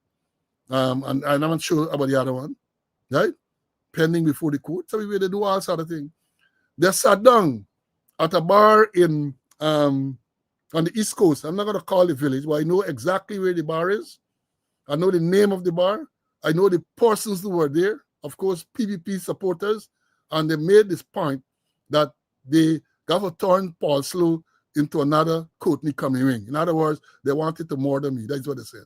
and I'm not sure about the other one, right? Pending before the court. So they do all sort of things. They sat down at a bar in on the East Coast. I'm not going to call the village, but I know exactly where the bar is. I know the name of the bar. I know the persons who were there. Of course, PPP supporters. And they made this point that they got to turn Paul Slow into another Courtney Crummy-Wing. In other words, they wanted to murder me. That's what they said.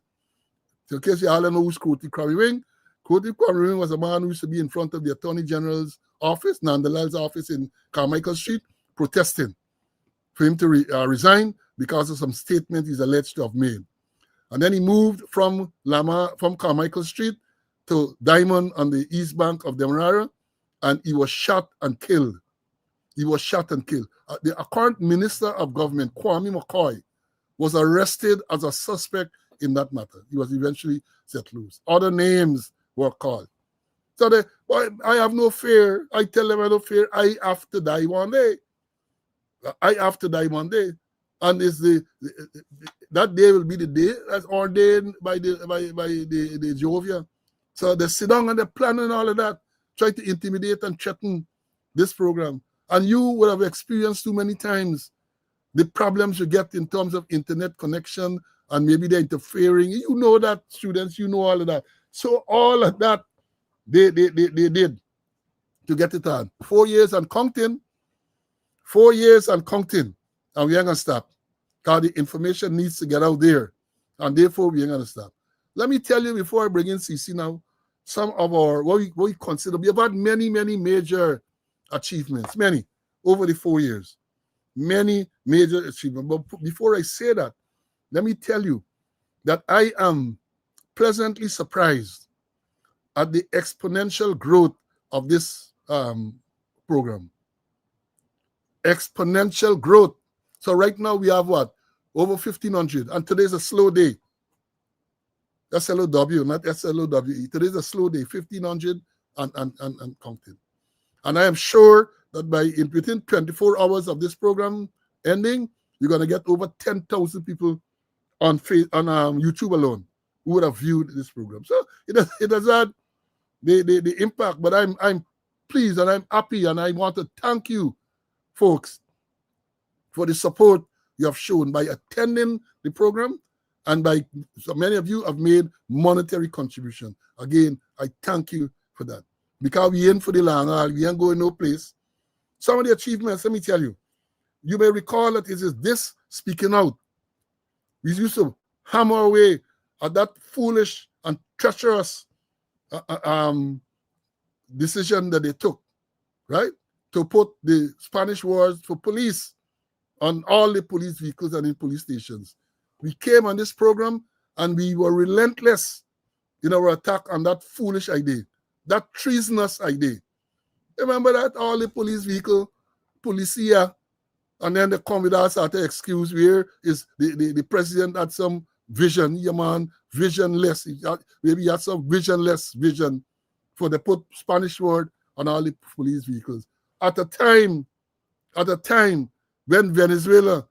So in case you all don't know who's Courtney Crummy-Wing, Courtney Crummy-Wing was a man who used to be in front of the Attorney General's office, Nandalal's office in Carmichael Street, protesting for him to resign because of some statement he's alleged to have made. And then he moved from Carmichael Street to Diamond on the east bank of Demerara, and he was shot and killed. He was shot and killed. The current Minister of Government, Kwame McCoy, was arrested as a suspect in that matter. He was eventually set loose. Other names were called. So I have no fear. I tell them I have no fear. I have to die one day. I have to die one day. And it's that day will be the day that's ordained by the Jehovah. So they sit down and they're planning all of that, try to intimidate and threaten this program. And you would have experienced too many times the problems you get in terms of internet connection and maybe they're interfering. You know that, students, you know all of that. So all of that they did to get it on. 4 years and counting. 4 years and counting. And we ain't going to stop. Because the information needs to get out there. And therefore, we ain't going to stop. Let me tell you before I bring in CC now, some of our, what we consider, we have had many, many major achievements, many, over the 4 years. Many major achievements. But before I say that, let me tell you that I am pleasantly surprised at the exponential growth of this program. Exponential growth. So right now we have what? Over 1,500. And today's a slow day. SLOW, not SLOWE. Today's a slow day, 1,500 and counting. And I am sure that within 24 hours of this program ending, you're going to get over 10,000 people on YouTube alone who would have viewed this program. So it has had the impact, but I'm pleased and I'm happy, and I want to thank you, folks, for the support you have shown by attending the program, and by so many of you have made monetary contribution. Again, I thank you for that. Because we ain't for the long haul, we ain't going no place. Some of the achievements, let me tell you, you may recall that it is this speaking out. We used to hammer away at that foolish and treacherous decision that they took, right? To put the Spanish words for police on all the police vehicles and in police stations. We came on this program and we were relentless in our attack on that foolish idea, that treasonous idea. Remember that? All the police vehicle, policia, and then they come with us at the excuse where is the president had some vision, yeah man, visionless. Maybe he had some visionless vision for the put Spanish word on all the police vehicles. At the time, at a time when Venezuela,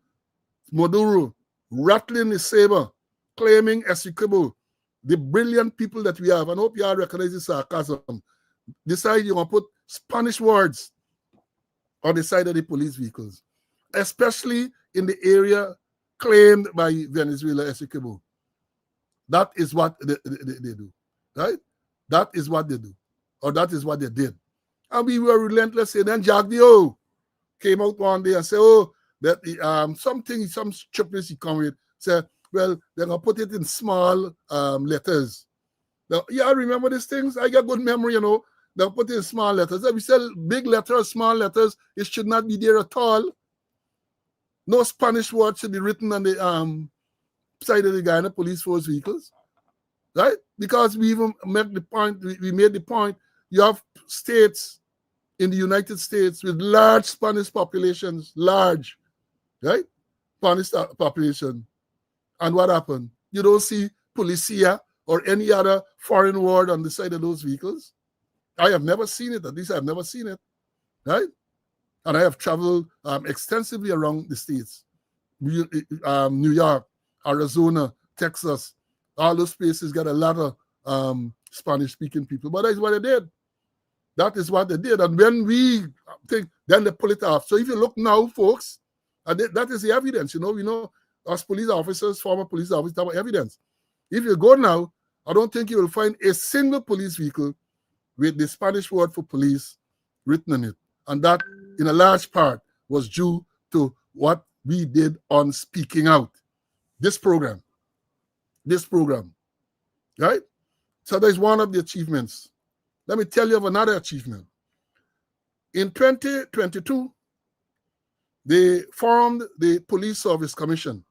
Maduro, rattling his saber, claiming Essequibo, the brilliant people that we have, and I hope you all recognize this sarcasm, decide you're going to put Spanish words on the side of the police vehicles, especially in the area claimed by Venezuela, Essequibo. That is what they do, right? That is what they do, or that is what they did. And we were relentless. And then Jack Dio came out one day and said, oh, that some stupidness he come with, said, well, they're going to put it in small letters. Now, yeah, I remember these things. I got good memory, you know. They'll put it in small letters. If we sell big letters, small letters, it should not be there at all. No Spanish word should be written on the side of the guy in the police force vehicles, right? Because we even made the point, we made the point, you have states in the United States with large Spanish populations, large, right? Spanish population. And what happened? You don't see policia or any other foreign word on the side of those vehicles. I have never seen it. At least I have never seen it, right? And I have traveled extensively around the states, New York, Arizona, Texas, all those places got a lot of Spanish-speaking people. But that's what they did. That is what they did. And when we think, then they pull it off. So if you look now, folks, that is the evidence. You know, we know as police officers, former police officers, have evidence. If you go now, I don't think you will find a single police vehicle with the Spanish word for police written on it. And that, in a large part, was due to what we did on Speaking Out. This program, right? So there's one of the achievements. Let me tell you of another achievement. In 2022, they formed the Police Service Commission.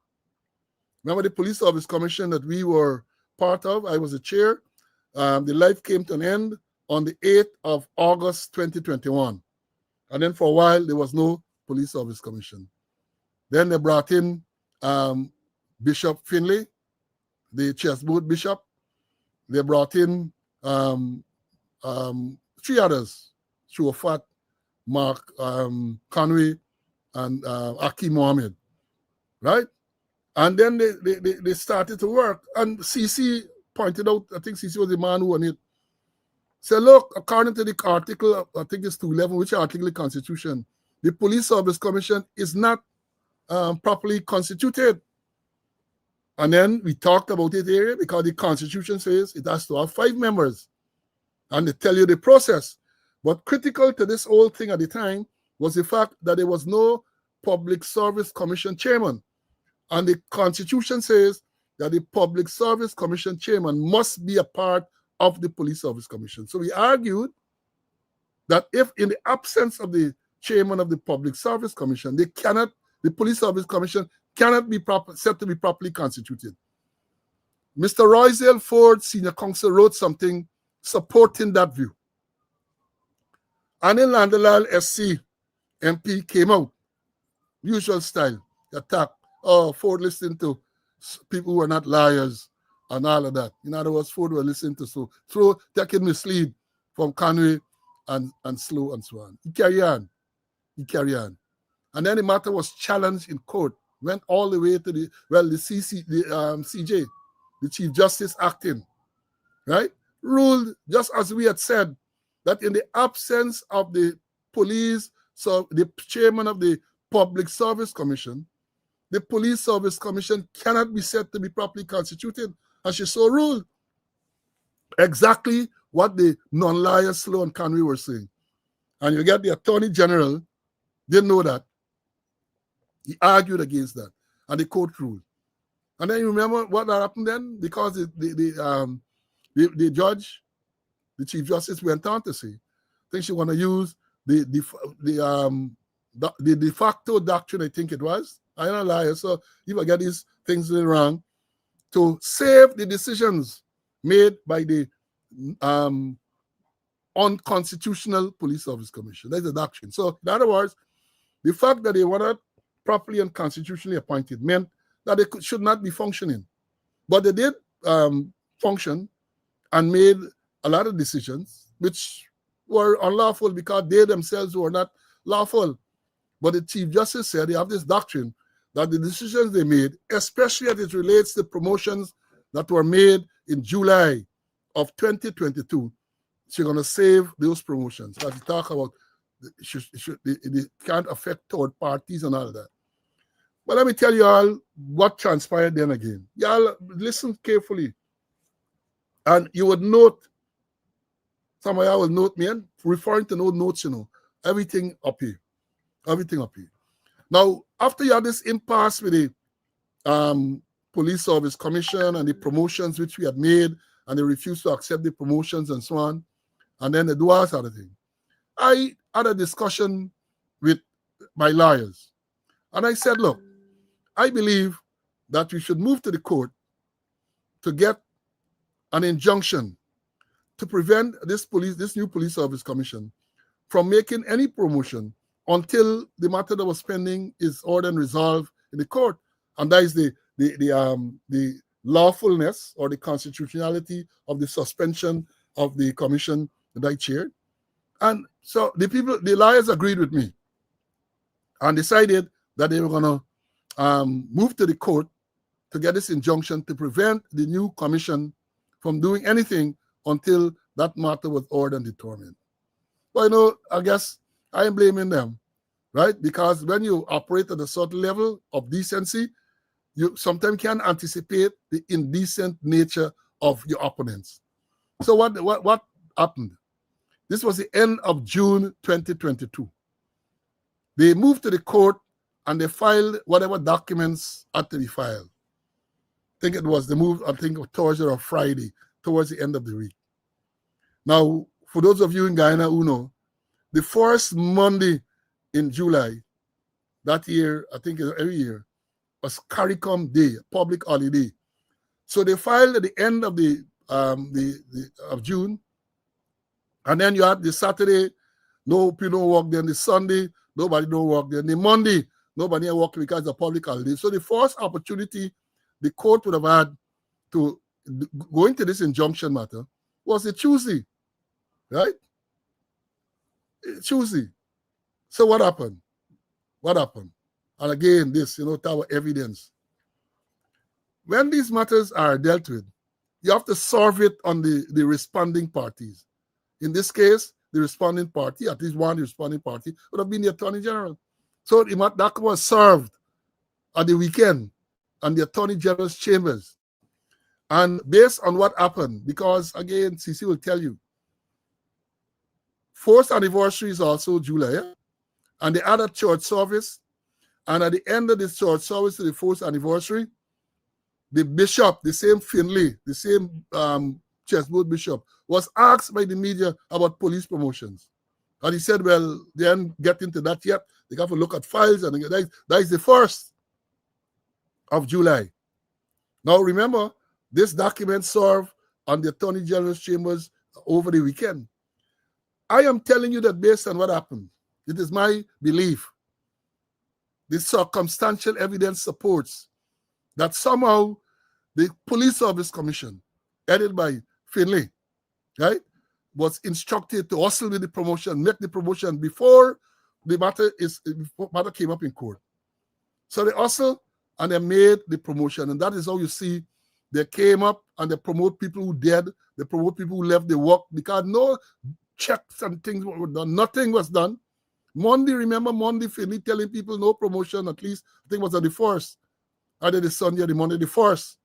Remember the Police Service Commission that we were part of? I was the chair. The life came to an end on the 8th of August, 2021. And then for a while, there was no Police Service Commission. Then they brought in Bishop Finlay, the chessboard bishop. They brought in 3 others, Shuafat, Mark Conway, and Aki Mohammed, right? And then they started to work. And CC pointed out, I think CC was the man who on it, said, look, according to the article, I think it's 211, which article of the Constitution, the Police Service Commission is not properly constituted. And then we talked about it here because the Constitution says it has to have 5 members. And they tell you the process. But critical to this whole thing at the time was the fact that there was no Public Service Commission chairman. And the Constitution says that the Public Service Commission chairman must be a part of the Police Service Commission. So we argued that if in the absence of the chairman of the Public Service Commission, the Police Service Commission cannot be said to be properly constituted. Mr. Roysdale Ford, senior counsel, wrote something supporting that view. Anil Nandalal SC MP came out, usual style, attack. Oh, Ford listening to people who are not liars and all of that. In other words, Ford were listening to taking mislead from Conway and Slow and so on. He carry on. And then the matter was challenged in court, went all the way to the CJ, the Chief Justice acting, right? Ruled, just as we had said, that in the absence of the police, so the chairman of the Public Service Commission, the Police Service Commission cannot be said to be properly constituted. And she so ruled exactly what the non-liars Slow and Conway were saying. And you get the Attorney General didn't know that. He argued against that. And the court ruled. And then you remember what happened then? Because the judge, the Chief Justice, went on to say, I think she want to use the de facto doctrine, I think it was. I'm not a liar, so if I get these things wrong, to save the decisions made by the unconstitutional Police Service Commission. That's the doctrine. So, in other words, the fact that they were not properly and constitutionally appointed meant that they should not be functioning. But they did function and made a lot of decisions which were unlawful because they themselves were not lawful. But the Chief Justice said they have this doctrine that the decisions they made, especially as it relates to promotions that were made in July of 2022, she's going to save those promotions. As we talk about, they can't affect third parties and all that. But let me tell you all what transpired then again. Y'all listen carefully. And you would note, some of y'all will note me, and referring to no notes, everything up here. Everything up here. Now, after you had this impasse with the Police Service Commission and the promotions which we had made, and they refused to accept the promotions and so on, and then the Duas other thing, I had a discussion with my lawyers. And I said, look, I believe that we should move to the court to get an injunction to prevent this new Police Service Commission from making any promotion until the matter that was pending is ordered and resolved in the court. And that is the lawfulness or the constitutionality of the suspension of the commission that I chaired. And so the lawyers agreed with me and decided that they were going to move to the court to get this injunction to prevent the new commission from doing anything until that matter was ordered and determined. Well, I guess I am blaming them, right? Because when you operate at a certain level of decency, you sometimes can anticipate the indecent nature of your opponents. So what happened? This was the end of June 2022. They moved to the court and they filed whatever documents had to be filed. I think it was the move, Thursday or Friday, towards the end of the week. Now, for those of you in Guyana who know, the first Monday in July that year, I think every year, was CARICOM Day, public holiday. So they filed at the end of of June, and then you had the Saturday, no people don't work. Then the Sunday, nobody don't work. Then the Monday, nobody work because it's a public holiday. So the first opportunity the court would have had to go into this injunction matter was a Tuesday, right? Tuesday. So what happened? What happened? And again, this, our evidence. When these matters are dealt with, you have to serve it on the responding parties. In this case, the responding party, at least one responding party, would have been the Attorney General. So that was served at the weekend on the Attorney General's chambers. And based on what happened, because again, CC will tell you, fourth anniversary is also July, yeah? And they had a church service. And at the end of this church service to the fourth anniversary, the bishop, the same Finley, the same Chessboard bishop, was asked by the media about police promotions. And he said, well, they haven't get into that yet. They have to look at files. And that is the 1st of July. Now, remember, this document served on the Attorney General's chambers over the weekend. I am telling you that based on what happened, it is my belief, the circumstantial evidence supports that somehow the Police Service Commission, headed by Finley, right, was instructed to hustle with the promotion, make the promotion before the matter came up in court. So they hustle and they made the promotion, and that is how you see they came up and they promote people who dead, they promote people who left the work because no checks and things were done. Nothing was done. Monday, remember Monday, Finley telling people no promotion, at least I think it was on the 1st. Either the Sunday or the Monday, the 1st.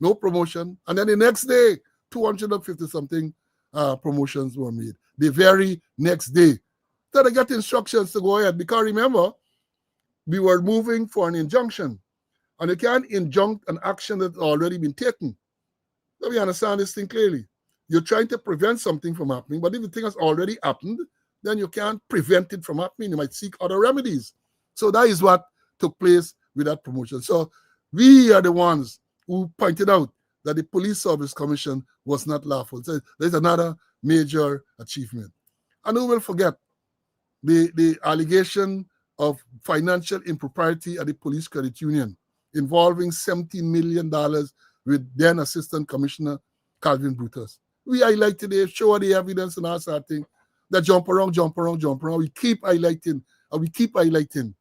No promotion. And then the next day, 250 something promotions were made. The very next day. So they got instructions to go ahead. Because remember, we were moving for an injunction. And you can't injunct an action that's already been taken. So we understand this thing clearly. You're trying to prevent something from happening, but if the thing has already happened, then you can't prevent it from happening. You might seek other remedies. So that is what took place with that promotion. So we are the ones who pointed out that the Police Service Commission was not lawful. So there's another major achievement. And who will forget the allegation of financial impropriety at the Police Credit Union involving $17 million with then Assistant Commissioner Calvin Brutus. We highlighted it, show the evidence and all that thing. That jump around. We keep highlighting, and we keep highlighting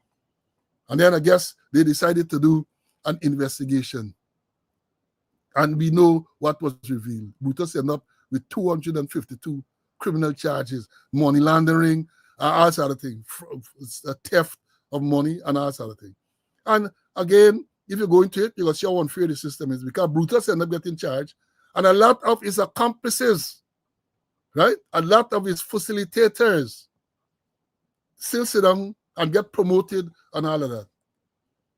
And then I guess they decided to do an investigation. And we know what was revealed. Brutus ended up with 252 criminal charges, money laundering, all sort of things, theft of money, and all sort of things. And again, if you go into it, you will see how unfair the system is, because Brutus ended up getting charged, and a lot of his accomplices, right? A lot of his facilitators still sit down and get promoted and all of that.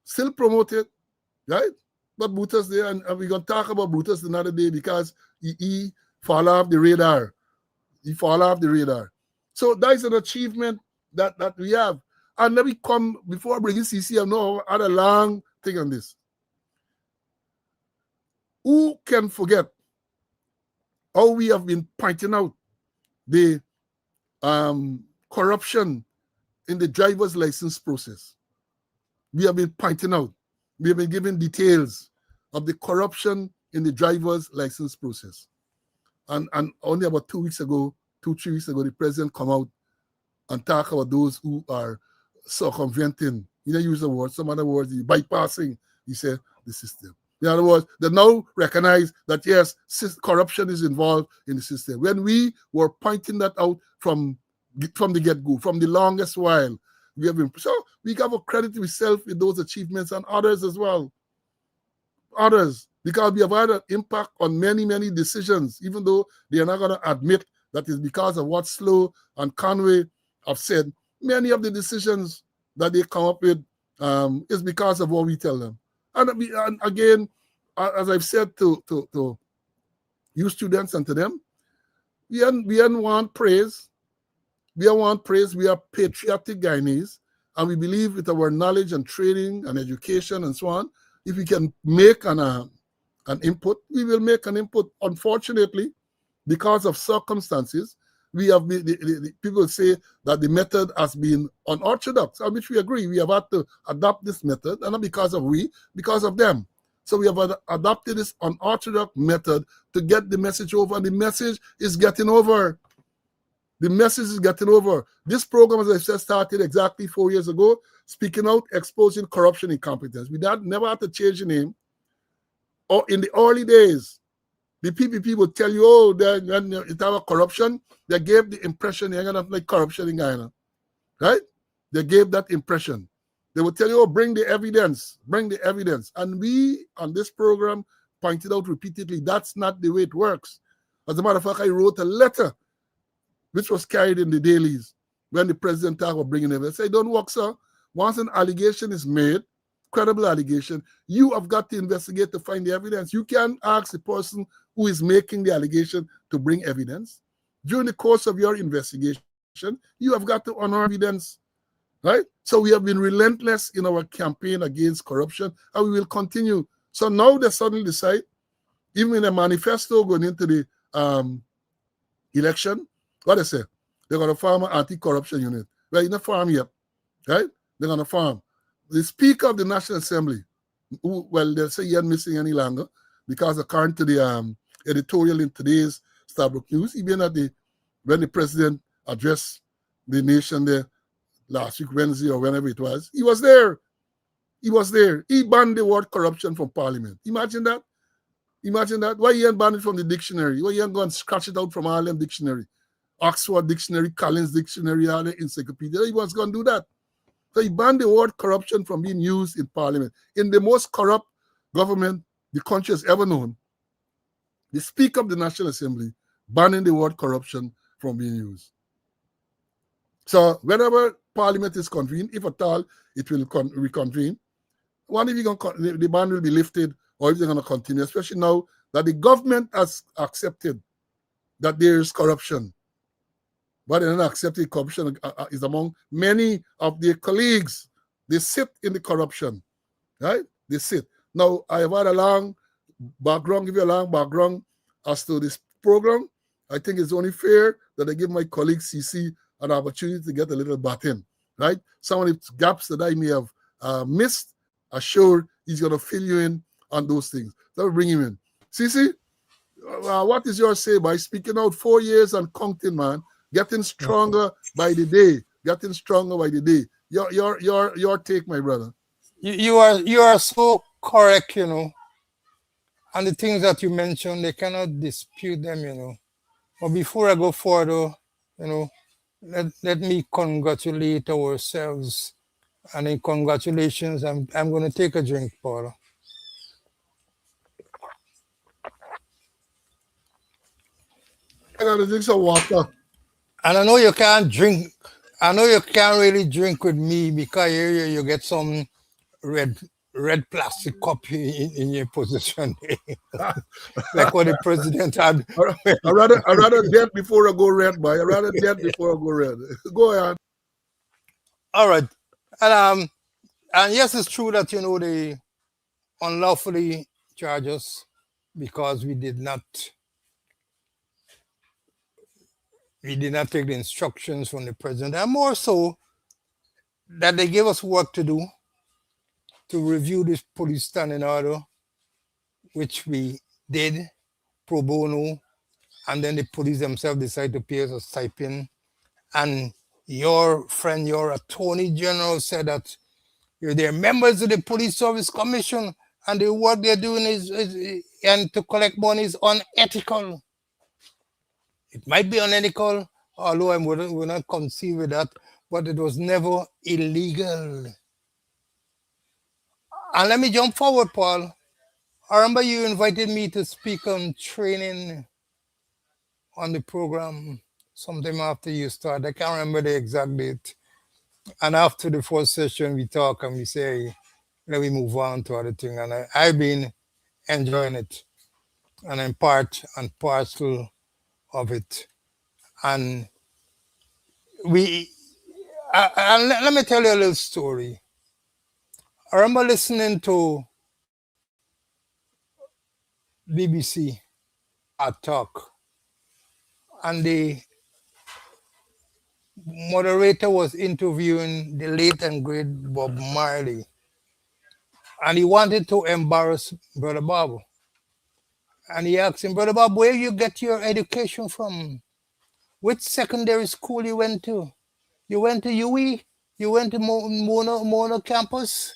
Still promoted, right? But Brutus there, and we're going to talk about Brutus another day, because he fall off the radar. He fall off the radar. So that is an achievement that we have. And let me come, before I bring in CC, I know I had a long thing on this. Who can forget how we have been pointing out the corruption in the driver's license process? We have been pointing out, we have been giving details of the corruption in the driver's license process. And only about 3 weeks ago, the president come out and talk about those who are circumventing. He didn't use the word, some other words, bypassing, he said, the system. In other words, they now recognize that, yes, corruption is involved in the system. When we were pointing that out from the get-go, from the longest while, we have been, so we give a credit to ourselves with those achievements, and others as well. Others, because we have had an impact on many, many decisions, even though they are not going to admit that it's because of what Slow and Conway have said. Many of the decisions that they come up with is because of what we tell them. And again, as I've said to you students and to them, we don't want praise. We don't want praise. We are patriotic Guyanese, and we believe with our knowledge and training and education and so on, if we can make an input, we will make an input. Unfortunately, because of circumstances, we have been, the people say that the method has been unorthodox, and which we agree. We have had to adopt this method, and not because of we, because of them. So we have adopted this unorthodox method to get the message over, and the message is getting over. The message is getting over. This program, as I said, started exactly 4 years ago, speaking out, exposing corruption, incompetence. We never had to change the name. Or in the early days, the PPP would tell you, oh, it's our corruption. They gave the impression you're going to like corruption in Guyana, right? They gave that impression. They would tell you, oh, bring the evidence, bring the evidence. And we, on this program, pointed out repeatedly, that's not the way it works. As a matter of fact, I wrote a letter which was carried in the dailies when the president talked about bringing evidence. I say, don't work, sir. Once an allegation is made, credible allegation, you have got to investigate to find the evidence. You can't ask the person who is making the allegation to bring evidence. During the course of your investigation, you have got to honor evidence, right? So we have been relentless in our campaign against corruption, and we will continue. So now they suddenly decide, even in a manifesto going into the election, what they say? They're going to form an anti-corruption unit. Well, it's not farm yet, right? They're going to farm. The Speaker of the National Assembly, well, they'll say he ain't missing any longer, because according to the editorial in today's Starbuck News, even when the president addressed the nation there last week, Wednesday or whenever it was, he was there. He was there. He banned the word corruption from Parliament. Imagine that. Imagine that. Why he ain't banned it from the dictionary? Why he ain't go and scratch it out from Harlem Dictionary, Oxford Dictionary, Collins Dictionary, all the encyclopedia? He was going to do that. So he banned the word corruption from being used in Parliament. In the most corrupt government the country has ever known, the Speaker of the National Assembly banning the word corruption from being used. So whenever Parliament is convened, if at all it will reconvene, one if the ban will be lifted, or if they're going to continue, especially now that the government has accepted that there is corruption. But they're not accepting corruption is among many of their colleagues. They sit in the corruption, right? They sit. Now, I have had a long background, give you a long background as to this program. I think it's only fair that I give my colleague CC an opportunity to get a little baton, right? Some of the gaps that I may have missed, assured he's going to fill you in on those things. So we'll bring him in. CC, what is your say by speaking out 4 years and counting, man? Getting stronger by the day. Getting stronger by the day. Your take, my brother. you are so correct, and the things that you mentioned, they cannot dispute them. But before I go further, you know, let me congratulate ourselves. And in congratulations, I'm going to take a drink, Paul. I gotta drink some water. And I know you can't drink. I know you can't really drink with me because you get some red red plastic cup in your position, like what the president had. I rather dead before I go red, boy. I rather dead before I go red. Go ahead. All right, and yes, it's true that they unlawfully charge us because we did not take the instructions from the president, and more so that they gave us work to do to review this police standing order, which we did pro bono, and then the police themselves decided to pay us a stipend. And your friend, your attorney general, said that they're members of the Police Service Commission, and the work they're doing is and to collect money is unethical. It might be unethical, although I would not conceive with that, but it was never illegal. And let me jump forward, Paul. I remember you invited me to speak on training on the program sometime after you started. I can't remember the exact date. And after the first session, we talk and we say, let me move on to other things. And I've been enjoying it, and I'm part and parcel of it. And we, and let me tell you a little story. I remember listening to BBC Talk, and the moderator was interviewing the late and great Bob Marley, and he wanted to embarrass Brother Bob. And he asked him, Brother Bob, where you get your education from? Which secondary school you went to? You went to UE? You went to Mono campus?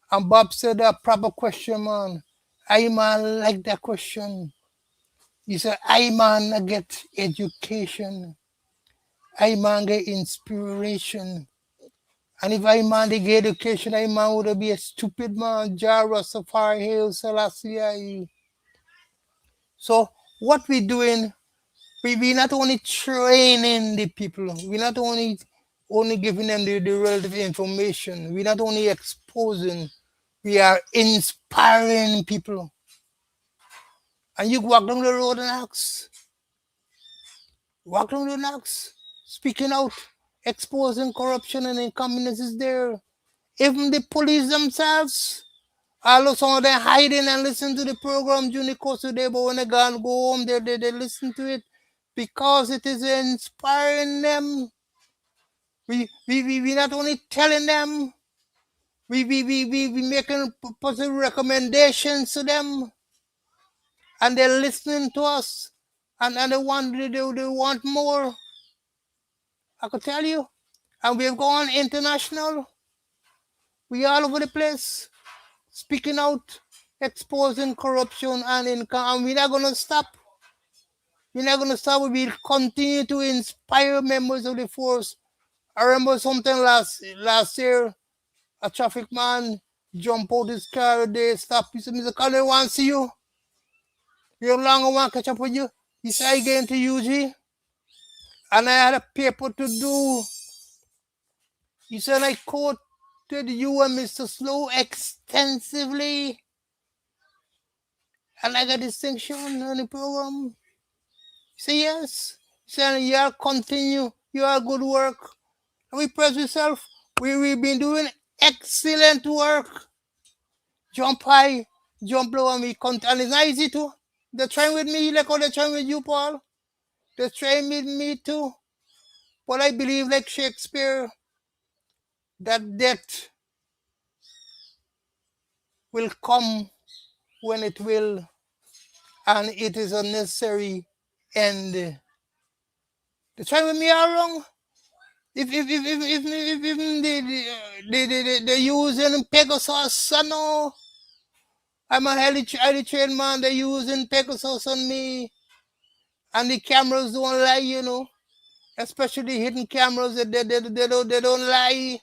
And Bob said, a proper question, man. I man like that question. He said, I man I get education. I man get inspiration. And if I man they get education, I man would be a stupid man. Jara Safari Hill Selassie. So what we doing, we not only training the people, we not only giving them the relative information, we not only exposing, we are inspiring people. And you walk down the road and ask, speaking out, exposing corruption and incompetence is there. Even the police themselves, although some of them hiding and listen to the program during the course of the day, but when they go home, they listen to it because it is inspiring them. We not only telling them, we making positive recommendations to them, and they're listening to us, and they want more. I could tell you, and we've gone international. We all over the place, speaking out, exposing corruption and income, and we're not gonna stop. We're not gonna stop. We'll continue to inspire members of the force. I remember something last year. A traffic man jump out his car, they stop. He said, Mr. Conner, want to see you. You longer want to catch up with you. He said, I get into UG and I had a paper to do. He said, I quoted you and Mr. Slow extensively. And I got distinction on the program. He said, yes. He said, you are continue. You are good work. And we praise yourself. We've been doing excellent work. Jump high, jump low, and and it's not easy too. They're trying with me, like how they're trying with you, Paul. They're trying with me too. But I believe, like Shakespeare, that death will come when it will, and it is a necessary end. They're trying with me all wrong. they using Pegasus, I know. I'm a highly trained man. They're using Pegasus on me, and the cameras don't lie, you know. Especially hidden cameras, they don't lie.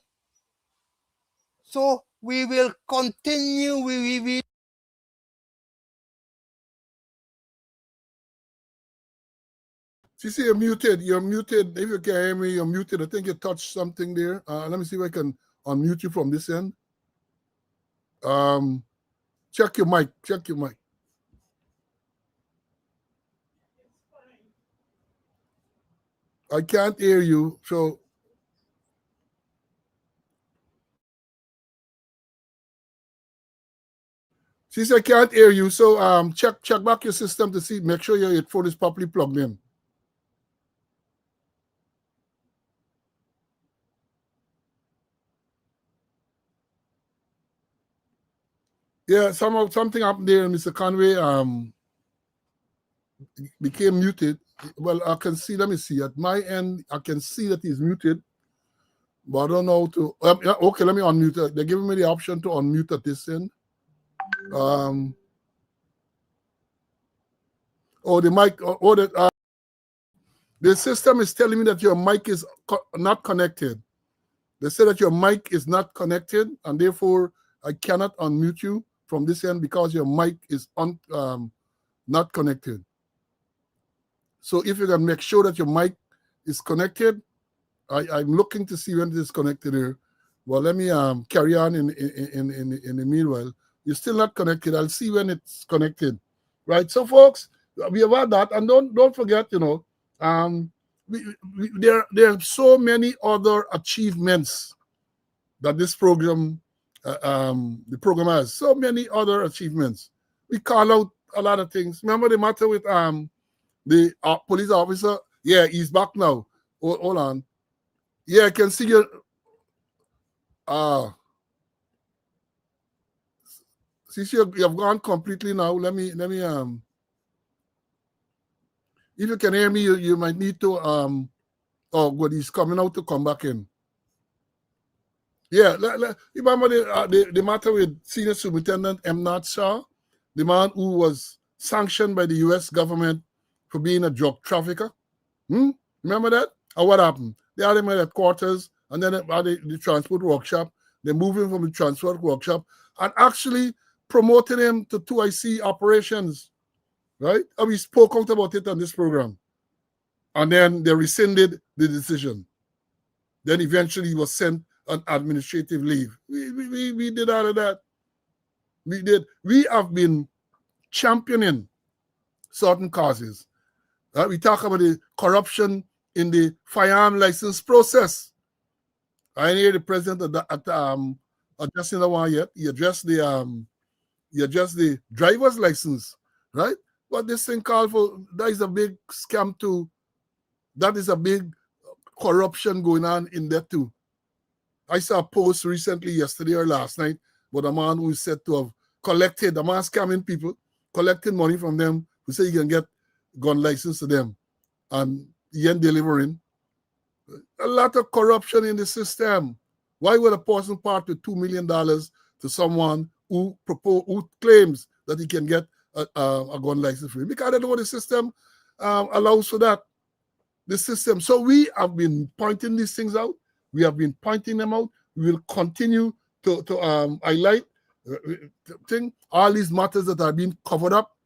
So we will continue. We CC, you're muted. You're muted. If you can hear me, you're muted. I think you touched something there. Let me see if I can unmute you from this end. Check your mic. Check your mic. I can't hear you. So she said I can't hear you. So check back your system to see, make sure your headphone is properly plugged in. Yeah, something happened there, Mr. Conway. Became muted. Well, I can see. Let me see. At my end, I can see that he's muted, but I don't know how to. Yeah, okay, let me unmute. They're giving me the option to unmute at this end. The mic. The system is telling me that your mic is not connected. They say that your mic is not connected, and therefore I cannot unmute you from this end because your mic is not connected. So if you can make sure that your mic is connected, I'm looking to see when it is connected here. Well, let me carry on in the meanwhile. You're still not connected. I'll see when it's connected, right? So, folks, we have had that, and don't forget, there are so many other achievements that this program, the program has. So many other achievements. We call out a lot of things. Remember the matter with the police officer? Yeah, he's back now. Hold on. Yeah, I can see your. Since you have gone completely now, let me if you can hear me, you might need to oh good, he's coming out to come back in. Yeah, remember the matter with Senior Superintendent M. Nat Shah, the man who was sanctioned by the US government for being a drug trafficker? Remember that? Or what happened? They had him at headquarters, and then at the transport workshop. They moved him from the transport workshop and actually promoted him to 2IC operations, right? And we spoke out about it on this program. And then they rescinded the decision. Then eventually he was sent on administrative leave. We did all of that. We did. We have been championing certain causes. We talk about the corruption in the firearm license process. I didn't hear the president addressing that one yet. He addressed the driver's license, right? But this thing called for, that is a big scam too. That is a big corruption going on in there too. I saw a post recently, yesterday or last night, about a man who is said to have collected, a man scamming people, collecting money from them who say you can get gun license to them, and he ain't delivering. A lot of corruption in the system. Why would a person part with $2 million to someone who claims that he can get a gun license for him? Because I don't know what the system allows for that. The system. So we have been pointing these things out. We have been pointing them out. We will continue to highlight all these matters that are being covered up,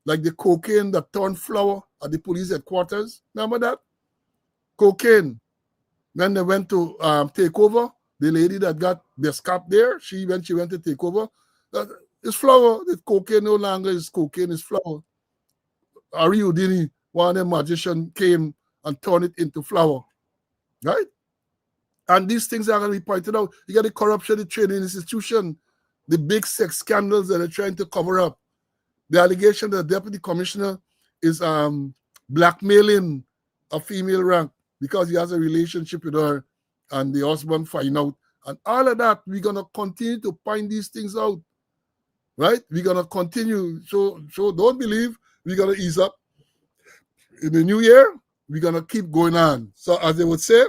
like the cocaine that turned flour at the police headquarters. Remember that? Cocaine. When they went to take over, the lady that got the scalp there, when she went to take over, it's flour. The cocaine no longer is cocaine, it's flour. Ari Houdini, one of them magicians, came and turned it into flour. Right? And these things are going to be pointed out. You got the corruption in the training institution, the big sex scandals that they're trying to cover up. The allegation that the deputy commissioner is blackmailing a female rank because he has a relationship with her and the husband find out. And all of that, we're going to continue to point these things out, right? We're going to continue. So don't believe we're going to ease up. In the new year, we're going to keep going on. So as they would say,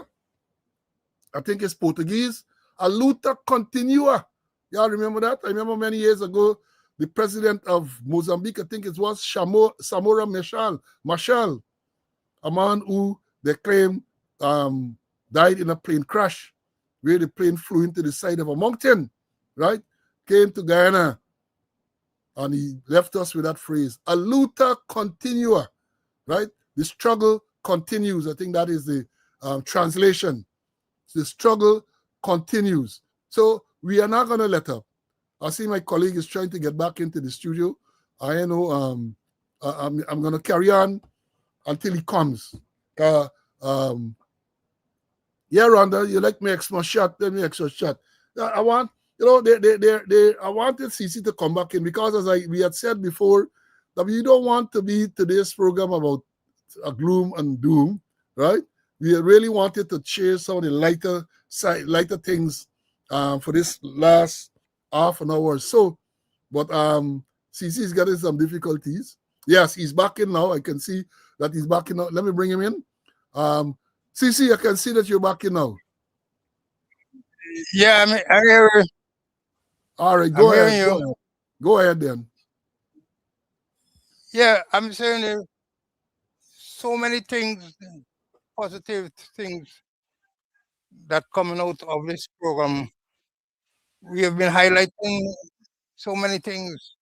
I think it's Portuguese, a luta continua. Y'all remember that? I remember many years ago, the president of Mozambique, I think it was Samora Machel, a man who they claim died in a plane crash, where the plane flew into the side of a mountain, right? Came to Guyana, and he left us with that phrase, a luta continua, right? The struggle continues. I think that is the translation. The struggle continues. So we are not going to let up. I see my colleague is trying to get back into the studio. I know I'm going to carry on until he comes. Yeah, Rhonda, you like me extra shot, then me extra shot. I want, I wanted CC to come back in because as we had said before, that we don't want to be today's program about gloom and doom, right? We really wanted to share some of the lighter things for this last half an hour or so. But CC is getting some difficulties. Yes, he's back in now. I can see that he's back in now. Let me bring him in. CC, I can see that you're back in now. Yeah, I hear you. All right, I'm go hearing ahead. you. Go ahead then. Yeah, I'm saying there so many things, positive things that coming out of this program. We have been highlighting so many things.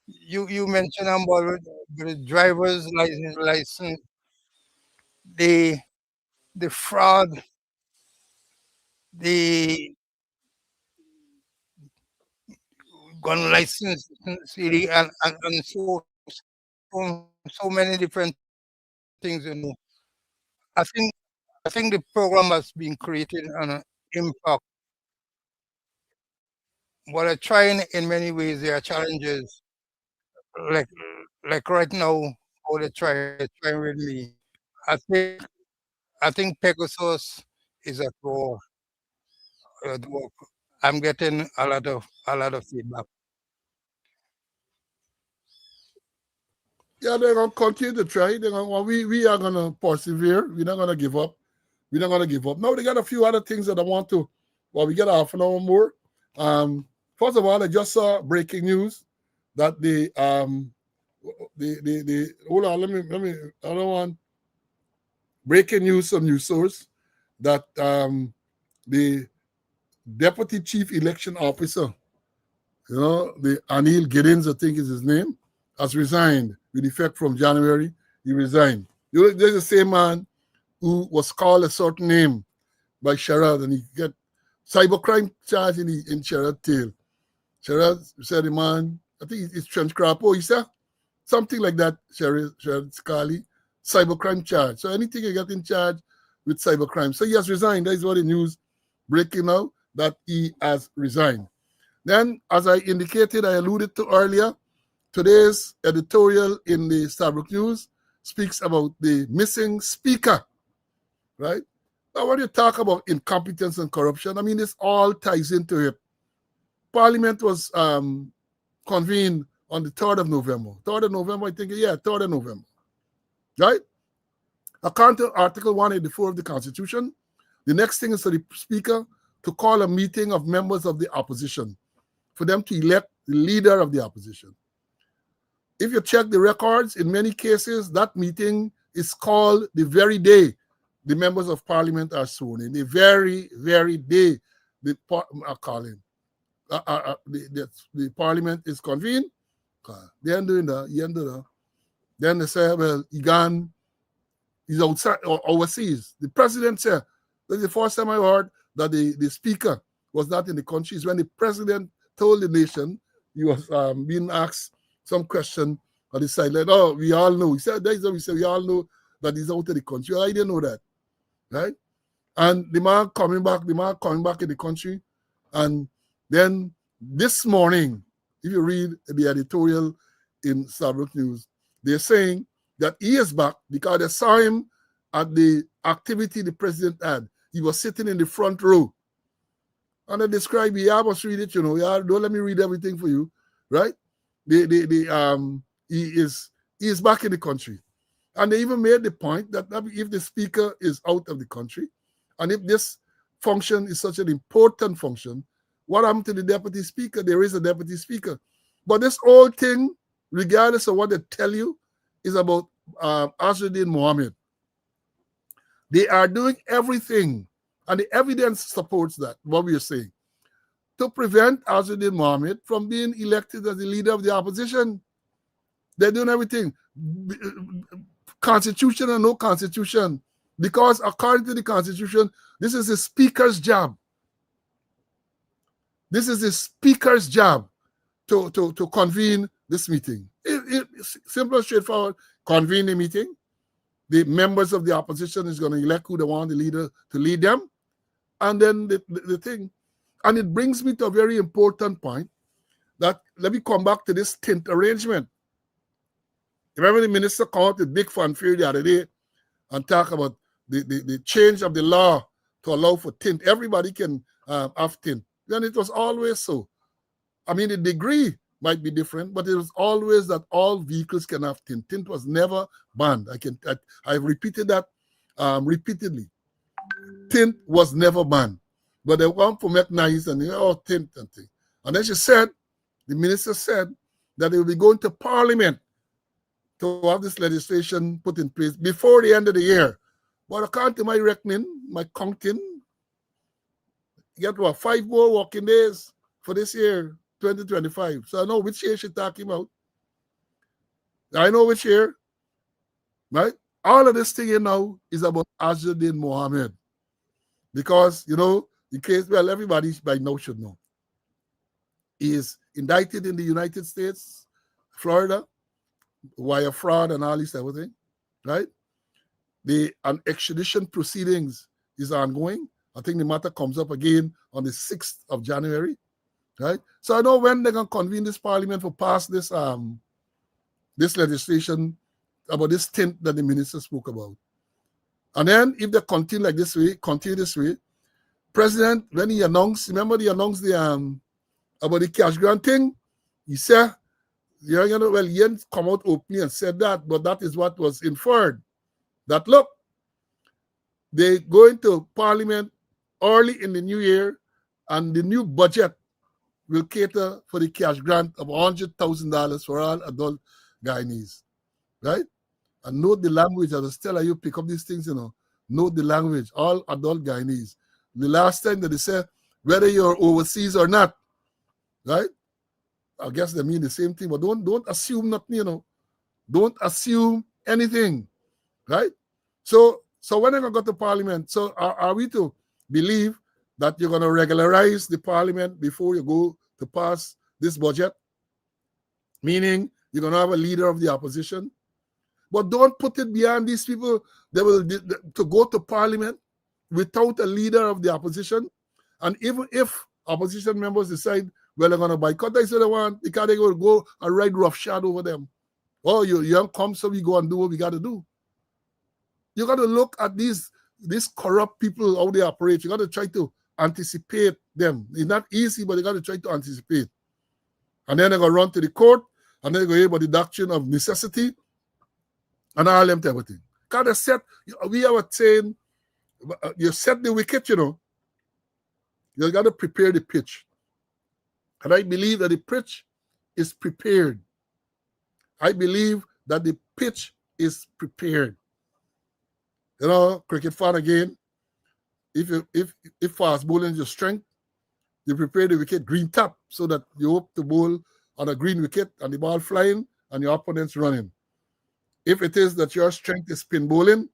You mentioned about the driver's license, the the fraud, the gun license, CD, and so many different things. I think I think the program has been created an impact. But I trying in many ways there are challenges like right now how they're trying with me. I think I think Pegasus is at war. At work. I'm getting a lot of feedback. Yeah, they're gonna continue to try. We are gonna persevere. We're not gonna give up. We're not gonna give up. Now they got a few other things that I want to. Well, we got half an hour more. First of all, I just saw breaking news that the hold on. Let me. I don't want breaking news from news source that the deputy chief election officer, the Anil Giddens, I think is his name, has resigned with effect from January. He resigned. There's the same man who was called a certain name by Sherrod, and he get cybercrime charge in Sherrod tail. Sherrod said the man, I think it's Trench Crapo, he said something like that. Sherrod Scully, cybercrime charge. So anything you get in charge with cybercrime. So he has resigned. That is what the news breaking now, that he has resigned. Then, as I indicated, I alluded to earlier, today's editorial in the Stabrook News speaks about the missing speaker, right? Now, when you talk about incompetence and corruption, I mean, this all ties into it. Parliament was convened on the 3rd of November. 3rd of November, I think, yeah, 3rd of November, right? According to Article 184 of the Constitution, the next thing is for the Speaker to call a meeting of members of the opposition for them to elect the leader of the opposition. If you check the records, in many cases, that meeting is called the very day the members of parliament are sworn in, the very, very day the calling. The parliament is convened. Then doing that, then they say, well, Igan is outside or overseas. The president said, that's the first time I heard that the speaker was not in the country. Is when the president told the nation he was being asked some question on the side, like, oh, we all know. He said, that's what we said, we all know that he's out of the country. I didn't know that, right? And the man coming back in the country. And then this morning, if you read the editorial in Stabrook News, they're saying that he is back because they saw him at the activity the president had. He was sitting in the front row. And I describe it, I must read it, Yeah, don't let me read everything for you, right? He is back in the country. And they even made the point that if the speaker is out of the country, and if this function is such an important function. What happened to the deputy speaker? There is a deputy speaker. But this whole thing, regardless of what they tell you, is about Azzuddin Mohammed. They are doing everything, and the evidence supports that, what we are saying, to prevent Azzuddin Mohammed from being elected as the leader of the opposition. They're doing everything. Constitution or no constitution. Because according to the constitution, this is the speaker's job. This is the speaker's job to convene this meeting. It's simple and straightforward. Convene the meeting. The members of the opposition is going to elect who they want the leader to lead them. And then the thing. And it brings me to a very important point that, let me come back to this tint arrangement. Remember the minister came out with big fanfare the other day and talk about the change of the law to allow for tint. Everybody can have tint. Then it was always so. I mean, the degree might be different, but it was always that all vehicles can have tint. Tint was never banned. I've repeated that repeatedly. Tint was never banned. But they want to make nice and tint and thing. And then the minister said that they will be going to Parliament to have this legislation put in place before the end of the year. But according to my reckoning, my counting, you get 5 more working days for this year, 2025. So I know which year she's talking about. I know which year, right? All of this thing here now is about Azzuddin Mohammed. Because, in case, everybody by now should know. He is indicted in the United States, Florida, wire fraud and all this type of thing, right? The extradition proceedings is ongoing. I think the matter comes up again on the 6th of January, right? So I know when they're going to convene this parliament for pass this this legislation about this tint that the minister spoke about. And then if they continue this way, President, when he announced, remember he announced about the cash grant thing, he said, he didn't come out openly and said that, but that is what was inferred. That look, they go into Parliament early in the new year, and the new budget will cater for the cash grant of $100,000 for all adult Guyanese, right? And note the language. I was telling you, pick up these things, Note the language, all adult Guyanese. The last time that they said, whether you're overseas or not, right? I guess they mean the same thing, but don't assume nothing, Don't assume anything, right? So when they're going to go to Parliament, so are we to believe that you're going to regularize the Parliament before you go to pass this budget? Meaning you're going to have a leader of the opposition? But don't put it beyond these people to go to Parliament without a leader of the opposition. And even if opposition members decide, they're going to boycott, they say they want, because they will go and ride roughshod over them. Oh, you young come, so we go and do what we got to do. You got to look at these corrupt people, how they operate. You got to try to anticipate them. It's not easy, but you got to try to anticipate. And then they're going to run to the court, and then they're going to hear about the doctrine of necessity and all them type of thing. Because we have a saying, you set the wicket, you got to prepare the pitch. And I believe that the pitch is prepared. I believe that the pitch is prepared. Cricket fan again, if fast bowling is your strength, you prepare the wicket green top so that you hope to bowl on a green wicket and the ball flying and your opponent's running. If it is that your strength is spin bowling,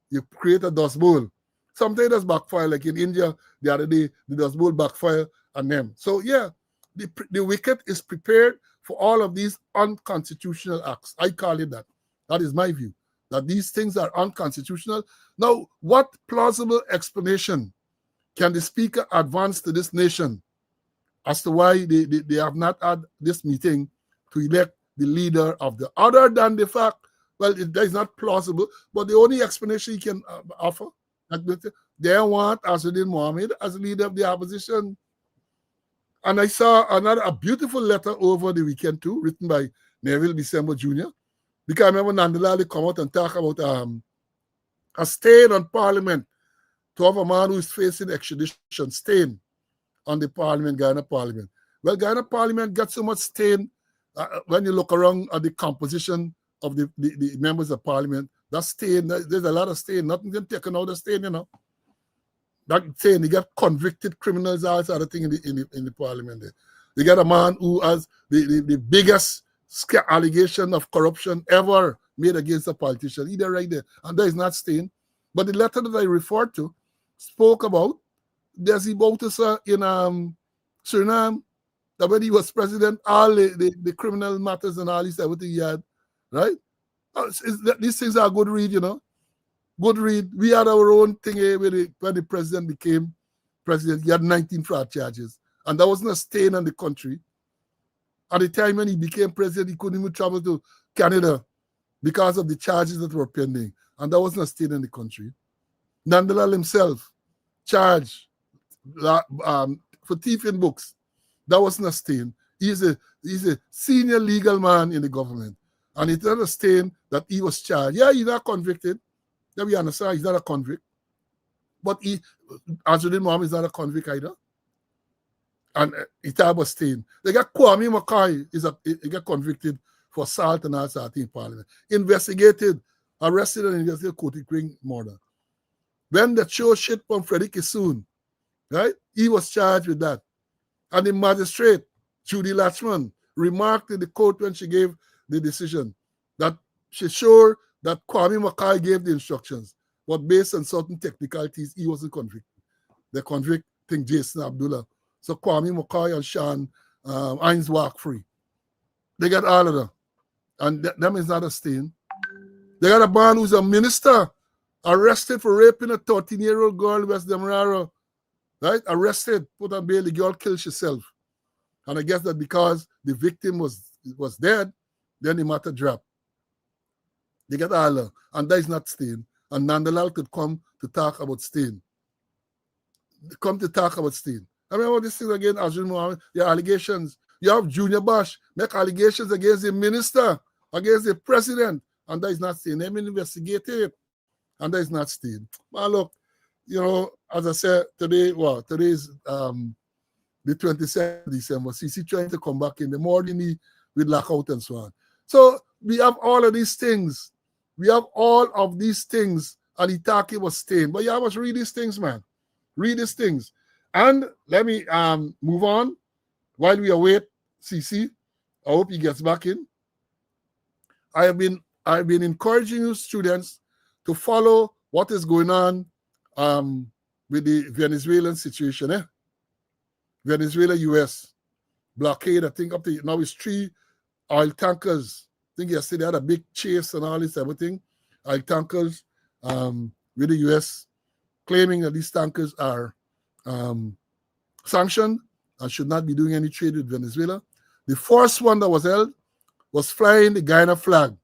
you create a dust bowl. Sometimes it does backfire, like in India the other day, the dust bowl backfire on them. So yeah, the wicket is prepared for all of these unconstitutional acts. I call it that. That is my view, that these things are unconstitutional. Now, what plausible explanation can the speaker advance to this nation as to why they have not had this meeting to elect the leader of the, other than the fact, that is not plausible, but the only explanation he can offer, they want Azzuddin Mohammed as leader of the opposition. And I saw a beautiful letter over the weekend too, written by Neville Bisembo Jr. Because I remember Nandalali come out and talk about a stay on Parliament to have a man who is facing extradition stain on the parliament, Guyana parliament. Well, Guyana parliament gets so much stain when you look around at the composition of the members of parliament. That stain, there's a lot of stain. Nothing can take out the stain, you know. That stain, you get convicted criminals, all sort of thing in the parliament there. You get a man who has the biggest allegation of corruption ever made against a politician. Either right there. And that is not stain. But the letter that I referred to spoke about Desi Bouterse in Suriname, that when he was president, all the criminal matters and all this, everything he had, right? These things are good read, you know. Good read. We had our own thing when the president became president. He had 19 fraud charges. And that wasn't a stain on the country. At the time when he became president, he couldn't even travel to Canada because of the charges that were pending. And that wasn't a stain in the country. Nandalal himself charged for thieving books. That wasn't a stain. He's a senior legal man in the government. And it's not a stain that he was charged. Yeah, he's not convicted. Yeah, we understand he's not a convict. But Azudin Mohammed is not a convict either. And it have a stain. They got Kwame Mackay, he got convicted for assault and all sorts in parliament. Investigated, arrested and investigated Koti Kring murder. When the show shit from Freddie Kissoon, right? He was charged with that. And the magistrate, Judy Latchman, remarked in the court when she gave the decision that she's sure that Kwame Mackay gave the instructions, but based on certain technicalities, he wasn't convicted. They convicting Jason Abdullah. So Kwame Mackay and Sean Hines walk free. They got all of them. And them is not a stain. They got a man who's a minister arrested for raping a 13-year-old girl in West Demerara. Right? Arrested, put on bail, the girl killed herself. And I guess that because the victim was dead, then the matter dropped. They get all of them. And that is not stain. And Nandalal could come to talk about stain. Come to talk about stain. I mean, this thing again, Azul Mohammed, your allegations. You have Junior Bosch make allegations against the minister, against the president, and that is not stain. They investigated it, and that is not stain. But look, you know, as I said, today is the 22nd of December. CC trying to come back in the morning with lockout and so on. So we have all of these things. We have all of these things, and Itaki was stain. But you must read these things, man. Read these things. And let me move on while we await CC. I hope he gets back in. I've been encouraging you students to follow what is going on with the Venezuelan situation. Venezuela, US blockade. I think up to now it's 3 oil tankers. I think yesterday they had a big chase and all this everything. Oil tankers with the US claiming that these tankers are sanctioned and should not be doing any trade with Venezuela. The first one that was held was flying the Guyana flag.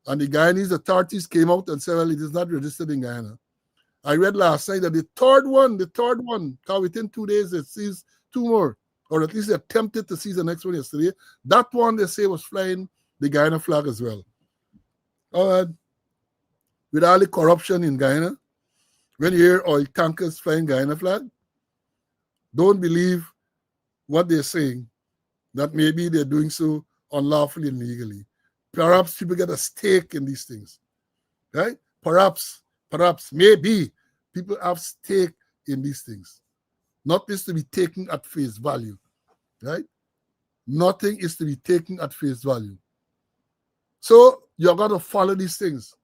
And the Guyanese authorities came out and said, well, it is not registered in Guyana. I read last night that the third one, because within 2 days they seized 2 more, or at least they attempted to seize the next one yesterday. That one they say was flying the Guyana flag as well. With all the corruption in Guyana, when you hear oil tankers flying Guyana flag, don't believe what they're saying, that maybe they're doing so unlawfully and illegally. Perhaps people get a stake in these things, right? Perhaps, maybe people have stake in these things. Not this to be taken at face value, right? Nothing is to be taken at face value. So you're going to follow these things,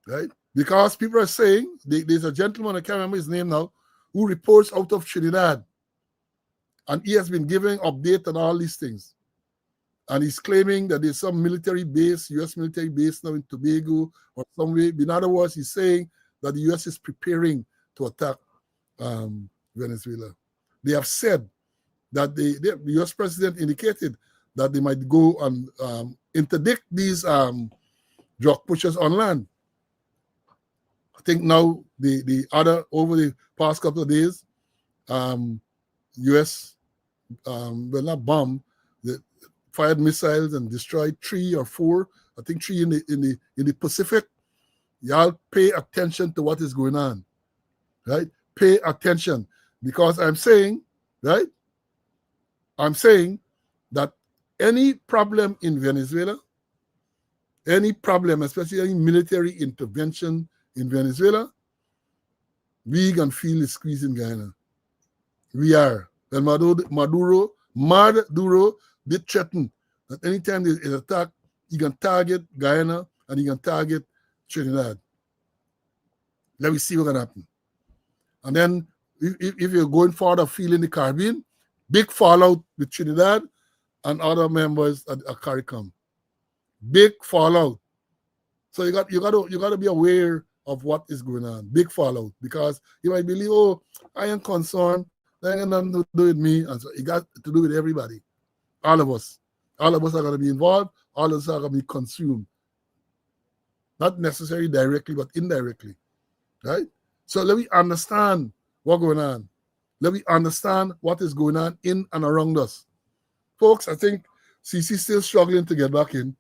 right? Because people are saying, there's a gentleman, I can't remember his name now, who reports out of Trinidad. And he has been giving update on all these things. And he's claiming that there's some military base, U.S. military base now in Tobago or somewhere. In other words, he's saying that the U.S. is preparing to attack Venezuela. They have said that the U.S. president indicated that they might go and interdict these drug pushers on land. I think now over the past couple of days, U.S. Well, not bomb, they fired missiles and destroyed 3 or 4, I think 3 in the Pacific. Y'all pay attention to what is going on. right? Pay attention, because I'm saying, right? I'm saying that any problem in Venezuela, any problem, especially any military intervention in Venezuela, we can feel the squeeze in Guyana. We are. When Maduro did threaten that anytime there is attack, he can target Guyana and he can target Trinidad. Let me see what's going to happen. And then if you're going further afield in the Caribbean, big fallout with Trinidad and other members at CARICOM. Big fallout. So you got to be aware of what is going on. Big fallout, because you might believe, oh, I am concerned. That ain't nothing to do with me, and so it got to do with everybody. All of us. All of us are going to be involved. All of us are going to be consumed. Not necessarily directly, but indirectly, right? So let me understand what's going on. Let me understand what is going on in and around us. Folks, I think CC still struggling to get back in.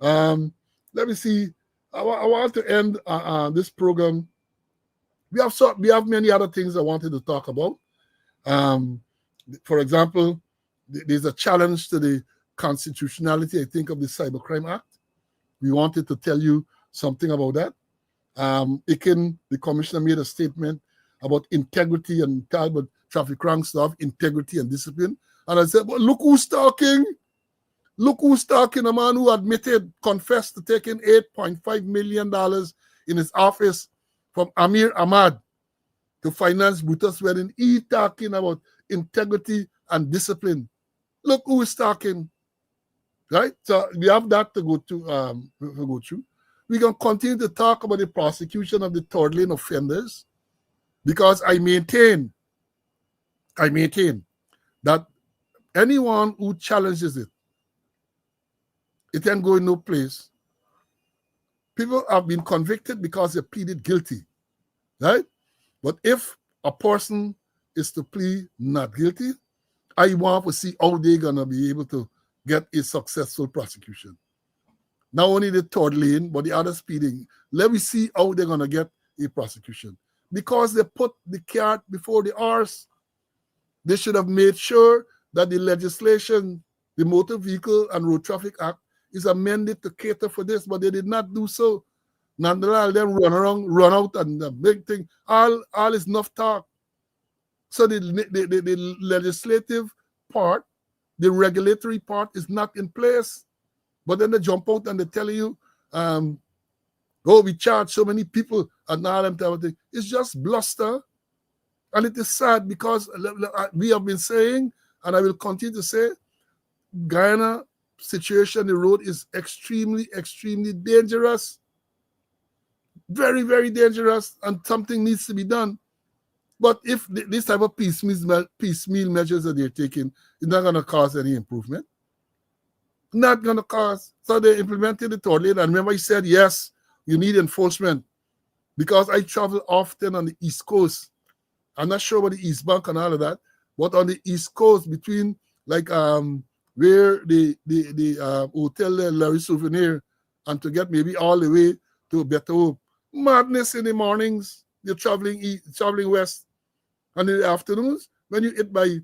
Let me see. I want to end this program. We have many other things I wanted to talk about. For example, there's a challenge to the constitutionality, I think, of the Cybercrime Act. We wanted to tell you something about that. The commissioner made a statement about integrity and talk about traffic rank stuff, integrity and discipline. And I said, well, look who's talking. Look who's talking, a man who confessed to taking $8.5 million in his office from Amir Ahmad to finance Bhutto's wedding. He talking about integrity and discipline. Look who is talking, right? So we have that to go through. We can continue to talk about the prosecution of the third lane offenders, because I maintain that anyone who challenges it ain't going no place. People have been convicted because they pleaded guilty, right? But if a person is to plead not guilty, I want to see how they're going to be able to get a successful prosecution. Not only the third lane, but the other speeding. Let me see how they're going to get a prosecution. Because they put the cart before the horse. They should have made sure that the legislation, the Motor Vehicle and Road Traffic Act, is amended to cater for this, but they did not do so. Nonetheless, them run out, and the big thing, all is enough talk. So the legislative part, the regulatory part is not in place. But then they jump out and they tell you, we charge so many people and all them type of thing. It's just bluster. And it is sad, because we have been saying, and I will continue to say, Guyana situation, the road is extremely, extremely dangerous. Very, very dangerous, and something needs to be done. But if this type of piecemeal measures that they're taking is not going to cause any improvement, not going to cause. So they implemented the third lane. And remember, I said, yes, you need enforcement, because I travel often on the East Coast. I'm not sure about the East Bank and all of that, but on the East Coast, between where the hotel Larry Souvenir, and to get maybe all the way to Better Hope. Madness in the mornings. You're traveling west. And in the afternoons, when you hit by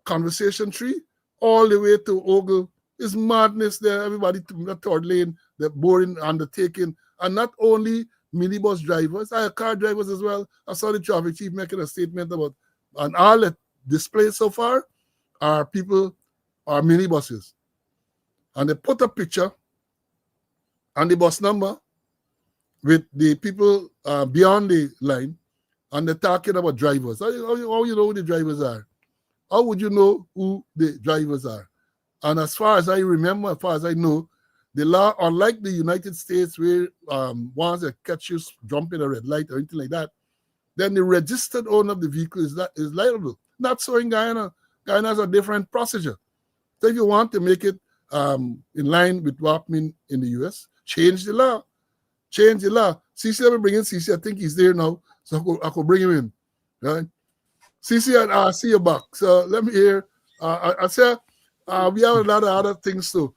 Conversation Tree, all the way to Ogle, is madness there. Everybody to the third lane, the boring undertaking. And not only minibus drivers, I have car drivers as well. I saw the traffic chief making a statement about, and all that displayed so far are minibuses. And they put a picture and the bus number with the people beyond the line, and they're talking about drivers. How you know who the drivers are? How would you know who the drivers are? And as far as I remember, as far as I know, the law, unlike the United States, where once they catch you jumping a red light or anything like that, then the registered owner of the vehicle is liable. Not so in Guyana. Guyana has a different procedure. So if you want to make it in line with what happened in the US, change the law. Change the law. CC, let me bring in CC. I think he's there now, so I could bring him in. Right? CC, I see you back. So let me hear. I said we have a lot of other things to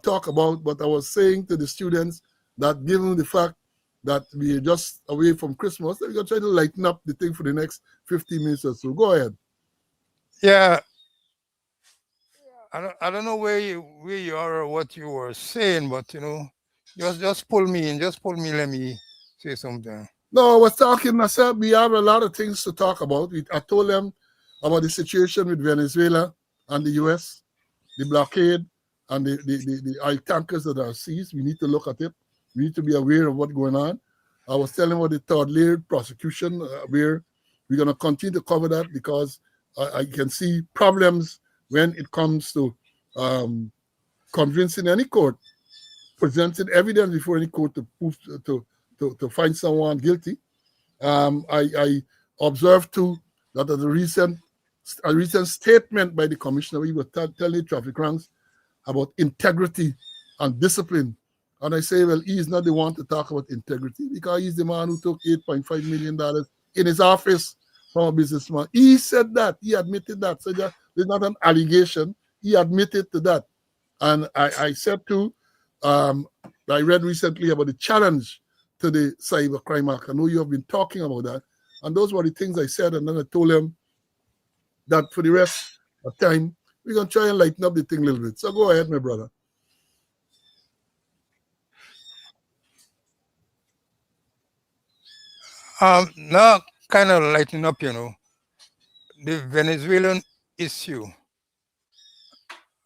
talk about, but I was saying to the students that given the fact that we're just away from Christmas. We're going to try to lighten up the thing for the next 15 minutes or so. Go ahead. Yeah, I don't know where you are or what you were saying, but just pull me in, just pull me. Let me say something. No, I was talking. I said we have a lot of things to talk about. I told them about the situation with Venezuela and the U.S., the blockade, and the oil tankers that are seized. We need to look at it. We need to be aware of what's going on. I was telling about the third layered prosecution, where we're going to continue to cover that because I can see problems when it comes to um, convincing any court, presenting evidence before any court to prove to find someone guilty. I observed too that at a recent statement by the commissioner, we were telling traffic ranks about integrity and discipline. And I say, well, he's not the one to talk about integrity because he's the man who took $8.5 million in his office from a businessman. He said that. He admitted that. So there's not an allegation. He admitted to that. And I said too, um, I read recently about the challenge to the Cyber Crime Act. I know you have been talking about that. And those were the things I said. And then I told him that for the rest of time, we're going to try and lighten up the thing a little bit. So go ahead, my brother. Now kind of lighten up, the Venezuelan issue.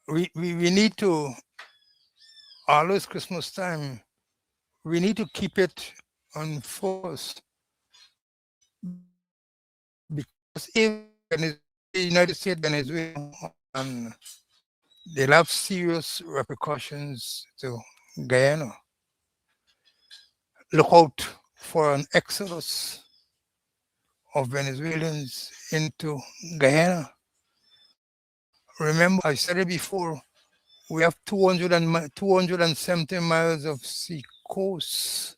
We need to always Christmas time. We need to keep it on focus because if the United States Venezuela and they'll have serious repercussions to Guyana. Look out for an exodus of Venezuelans into Guyana. Remember, I said it before, we have 270 miles of sea coast,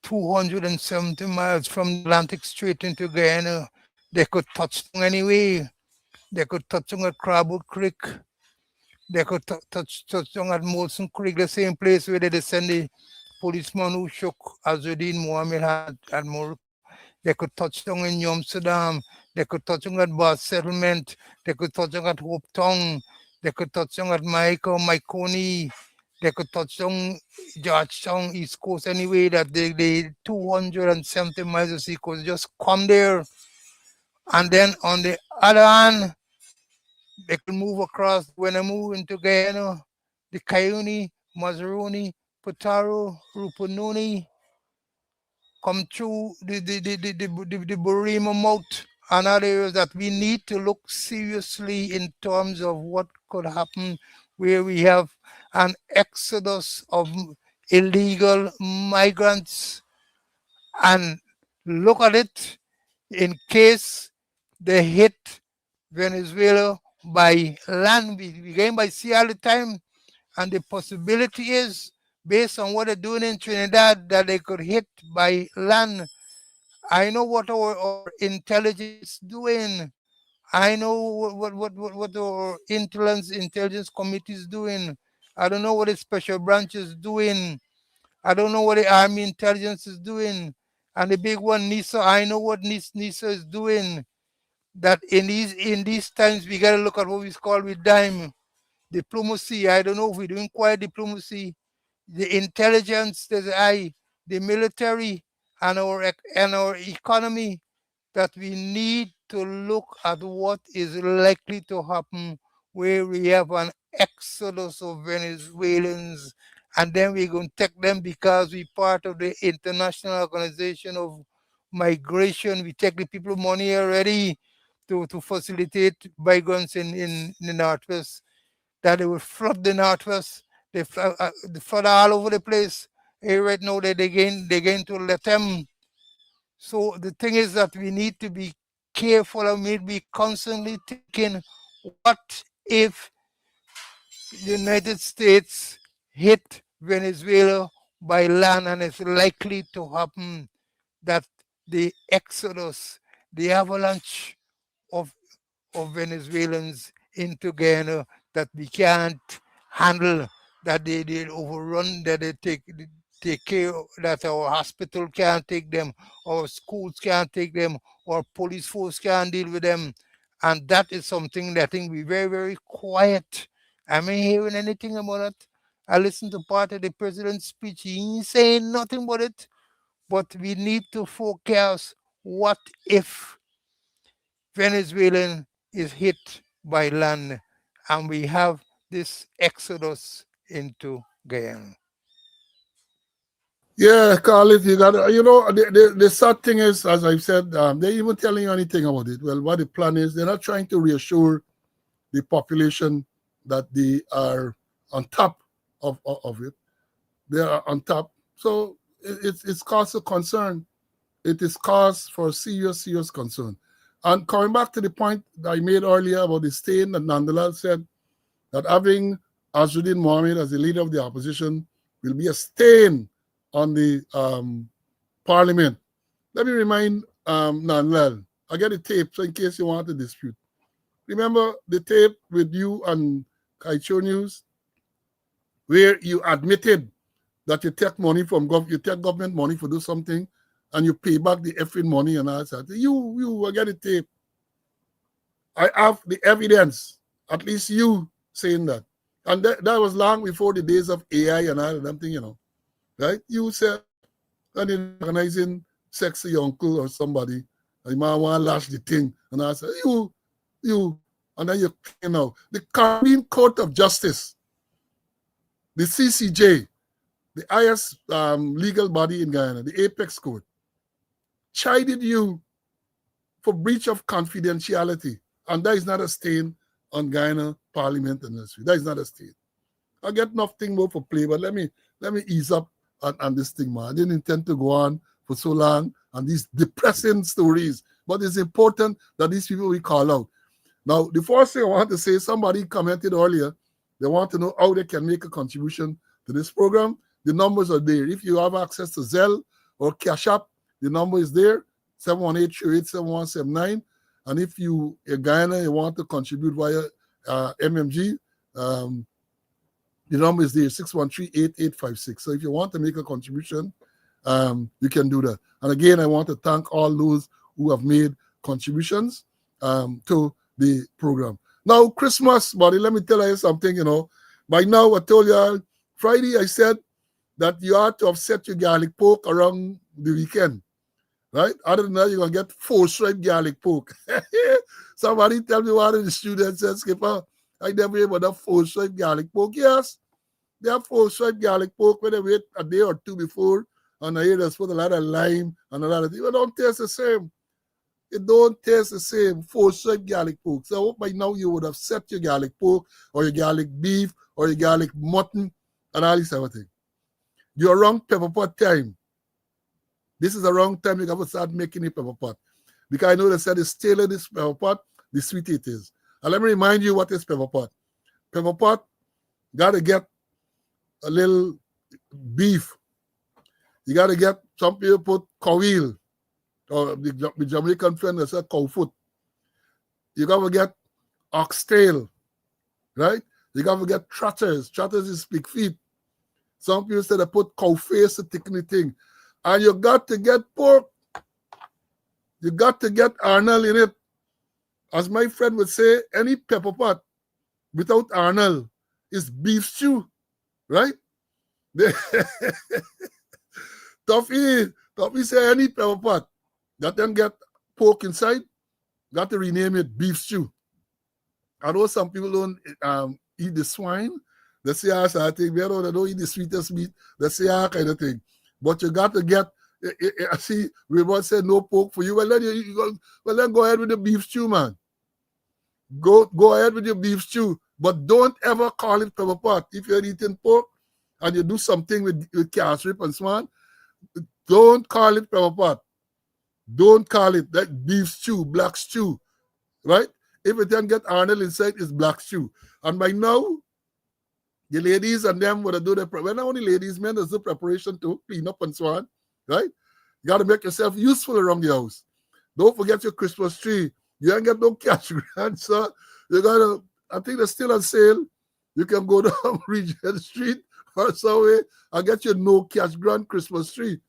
270 miles from the Atlantic straight into Guyana. They could touch anyway. They could touch on at Crabwood Creek. They could touch on at Molson Creek, the same place where they send the policeman who shook Azudine Mohammed at Morocco. They could touch down in Yom Sudan. They could touch on at Bar Settlement. They could touch on at Hope Town. They could touch on at Maiconi. They could touch on Georgetown, East Coast, anyway, that they 270 miles of sea coast just come there. And then on the other hand, they could move across when I move into Guyana, the Cayuni, Mazaruni, Putaro, Rupununi, come through the Burima mouth and other areas that we need to look seriously in terms of what could happen where we have an exodus of illegal migrants and look at it in case they hit Venezuela by land. We going by sea all the time, and the possibility is, based on what they're doing in Trinidad, that they could hit by land. I know what our intelligence doing. I know what our intelligence committee is doing. I don't know what the special branch is doing. I don't know what the army intelligence is doing. And the big one, NISA, I know what NISA is doing. That in these times we gotta look at what we call with dime diplomacy. I don't know if we're doing quiet diplomacy. The intelligence, the military, and our economy, that we need to look at what is likely to happen where we have an exodus of Venezuelans, and then we're going to take them because we're part of the International Organization of Migration. We take the people money already to facilitate migrants in the Northwest, that they will flood the Northwest. They flood all over the place. Right now, they're going to let them. So the thing is that we need to be careful and we need to be constantly thinking, what if the United States hit Venezuela by land, and it's likely to happen that the exodus, the avalanche of Venezuelans into Guyana, that we can't handle, that they overrun, that they take. take care that our hospital can't take them, our schools can't take them, our police force can't deal with them. And that is something that I think we very, very quiet. I ain't hearing anything about it. I listened to part of the president's speech. He ain't saying nothing about it. But we need to forecast what if Venezuelan is hit by land and we have this exodus into Guyana. Yeah, Khalid, you got the sad thing is, as I've said, they're even telling you anything about it. Well, what the plan is, they're not trying to reassure the population that they are on top of it. They are on top. So it's cause of concern. It is cause for serious, serious concern. And coming back to the point that I made earlier about the stain that Nandalal said, that having Azzuddin Mohammed as the leader of the opposition will be a stain on the parliament. Let me remind Nandalal, I get the tape, so in case you want to dispute. Remember the tape with you and Kaicho News, where you admitted that you take money from you take government money for do something, and you pay back the effing money and all that. You get the tape. I have the evidence, at least you saying that. And that was long before the days of AI and all that thing, right? You said, and you're organizing sex to your uncle or somebody, and you might want to lash the thing. And I said, and then the Caribbean Court of Justice, the CCJ, the highest legal body in Guyana, the Apex Court, chided you for breach of confidentiality. And that is not a stain on Guyana Parliament and history. That is not a stain. I get nothing more for play, but let me ease up on this thing, man. I didn't intend to go on for so long on these depressing stories. But it's important that these people we call out. Now, the first thing I want to say, somebody commented earlier, they want to know how they can make a contribution to this program. The numbers are there. If you have access to Zelle or Cash App, the number is there, 718-387-179. And if you in Guyana, you want to contribute via MMG, the number is there, 613-8856. So if you want to make a contribution, you can do that. And again, I want to thank all those who have made contributions to the program. Now, Christmas, buddy, let me tell you something, By now, I told you, Friday, I said that you ought to have set your garlic pork around the weekend, right? Other than that, you're going to get 4-stripe garlic pork. Somebody tell me one of the students said, Skipper, I never heard about that 4-stripe garlic pork. Yes, they have 4-stripe garlic pork when they wait a day or two before, and I hear they put a lot of lime and a lot of things. It don't taste the same. It don't taste the same, 4-stripe garlic pork. So I hope by now you would have set your garlic pork or your garlic beef or your garlic mutton and all this everything. You're wrong pepper pot time. This is the wrong time you got to start making a pepper pot. Because I know they said it's stale this pepper pot, the sweeter it is. And let me remind you what is pepper pot. Pepper pot, got to get a little beef. You got to get, some people put cow-heel, or the Jamaican friend that said cow foot. You got to get oxtail, right? You got to get trotters. Trotters is pig feet. Some people say they put cow face to thicken the thing. And you got to get pork. You got to get Arnold in it. As my friend would say, any pepper pot without Arnold is beef stew, right? Toffee say any pepper pot that then get pork inside, got to rename it beef stew. I know some people don't eat the swine. They say, I think, they don't eat the sweetest meat. They say, kind of thing. But you got to get, I see, Raymond said no pork for you. Well, then go ahead with the beef stew, man. Go ahead with your beef stew. But don't ever call it pepper pot. If you're eating pork and you do something with calf rib and so on, don't call it pepper pot. Don't call it that beef stew, black stew, right? If it then get Arnold inside, it's black stew. And by now, the ladies and them would do the, well, not only ladies, men, there's the preparation to clean up and so on, right? You got to make yourself useful around the house. Don't forget your Christmas tree. You ain't got no cash grant, so you got to, I think they're still on sale. You can go down Regent Street or some way, I get your no cash grant Christmas tree.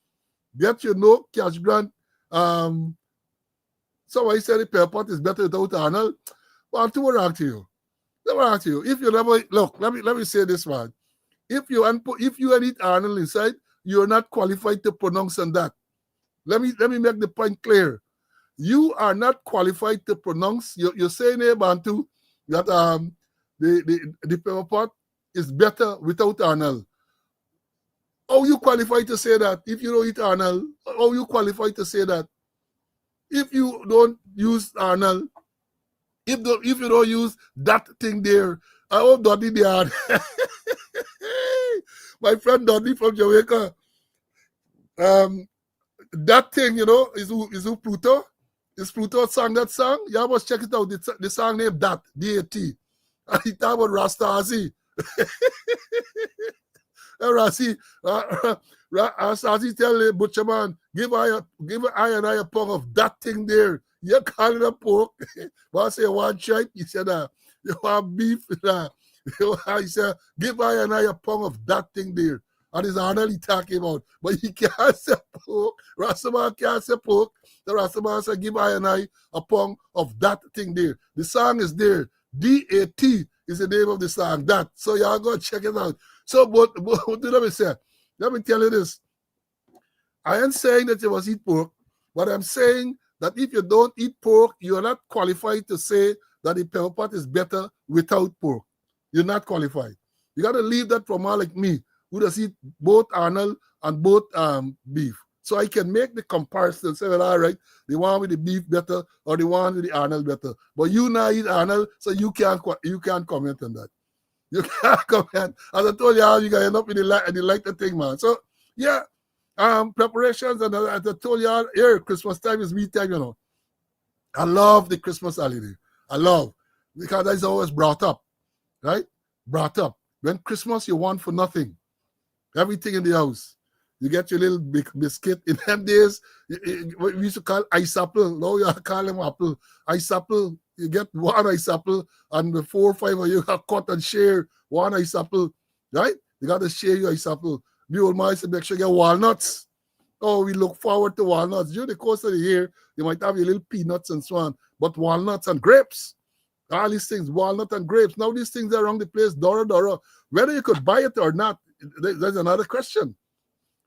Get your no cash grant. Somebody said the pepper pot is better without Arnold. Well, to wrong to you. Wrong to you. If you never look, let me say this one. If you eat Arnold inside, you're not qualified to pronounce on that. Let me make the point clear. You are not qualified to pronounce. You're saying here, Bantu, that the pepper pot is better without Arnold. How you qualified to say that if you don't eat Arnold? How you qualified to say that? If you don't use Arnold, if you don't use that thing there, I hope Doddy there. My friend Doddy from Jamaica. That thing, is who Pluto? Is Pluto sang that song? You must check it out. The song named That, D-A-T. And he talk about Rastazi. Rasi, Rastazi tell the butcher man, give I and I a pound of that thing there. You call it a pork. But I say one tripe, he said, you want beef? He said, give I and I a pound of that thing there. And it's Arnold he talking about. But he can't say pork. Rastaman can't say pork. The Rastaman said, give I and I a pound of that thing there. The song is there. D-A-T is the name of the song, that. So y'all go check it out. So, but let me say, let me tell you this. I ain't saying that you must eat pork, but I'm saying that if you don't eat pork, you're not qualified to say that the pepper pot is better without pork. You're not qualified. You got to leave that for more like me, who does eat both Arnold and both beef. So I can make the comparison, say, well, all right, the one with the beef better or the one with the Arnold better. But you now eat Arnold, so you can't comment on that. You can't comment. As I told you, you can end up in the light thing, man. So, yeah, preparations, and as I told you, here, Christmas time is me time, I love the Christmas holiday. I love, because that's always brought up, right? Brought up. When Christmas, you want for nothing. Everything in the house. You get your little biscuit. In them days, what we used to call ice apple. Now you call them apple. Ice apple. You get one ice apple, and the 4 or 5 of you have cut and share one ice apple, right? You got to share your ice apple. The old man said, make sure you get walnuts. Oh, we look forward to walnuts. During the course of the year, you might have your little peanuts and so on, but walnuts and grapes, all these things, walnut and grapes. Now these things are around the place, Dora. Whether you could buy it or not, there's another question.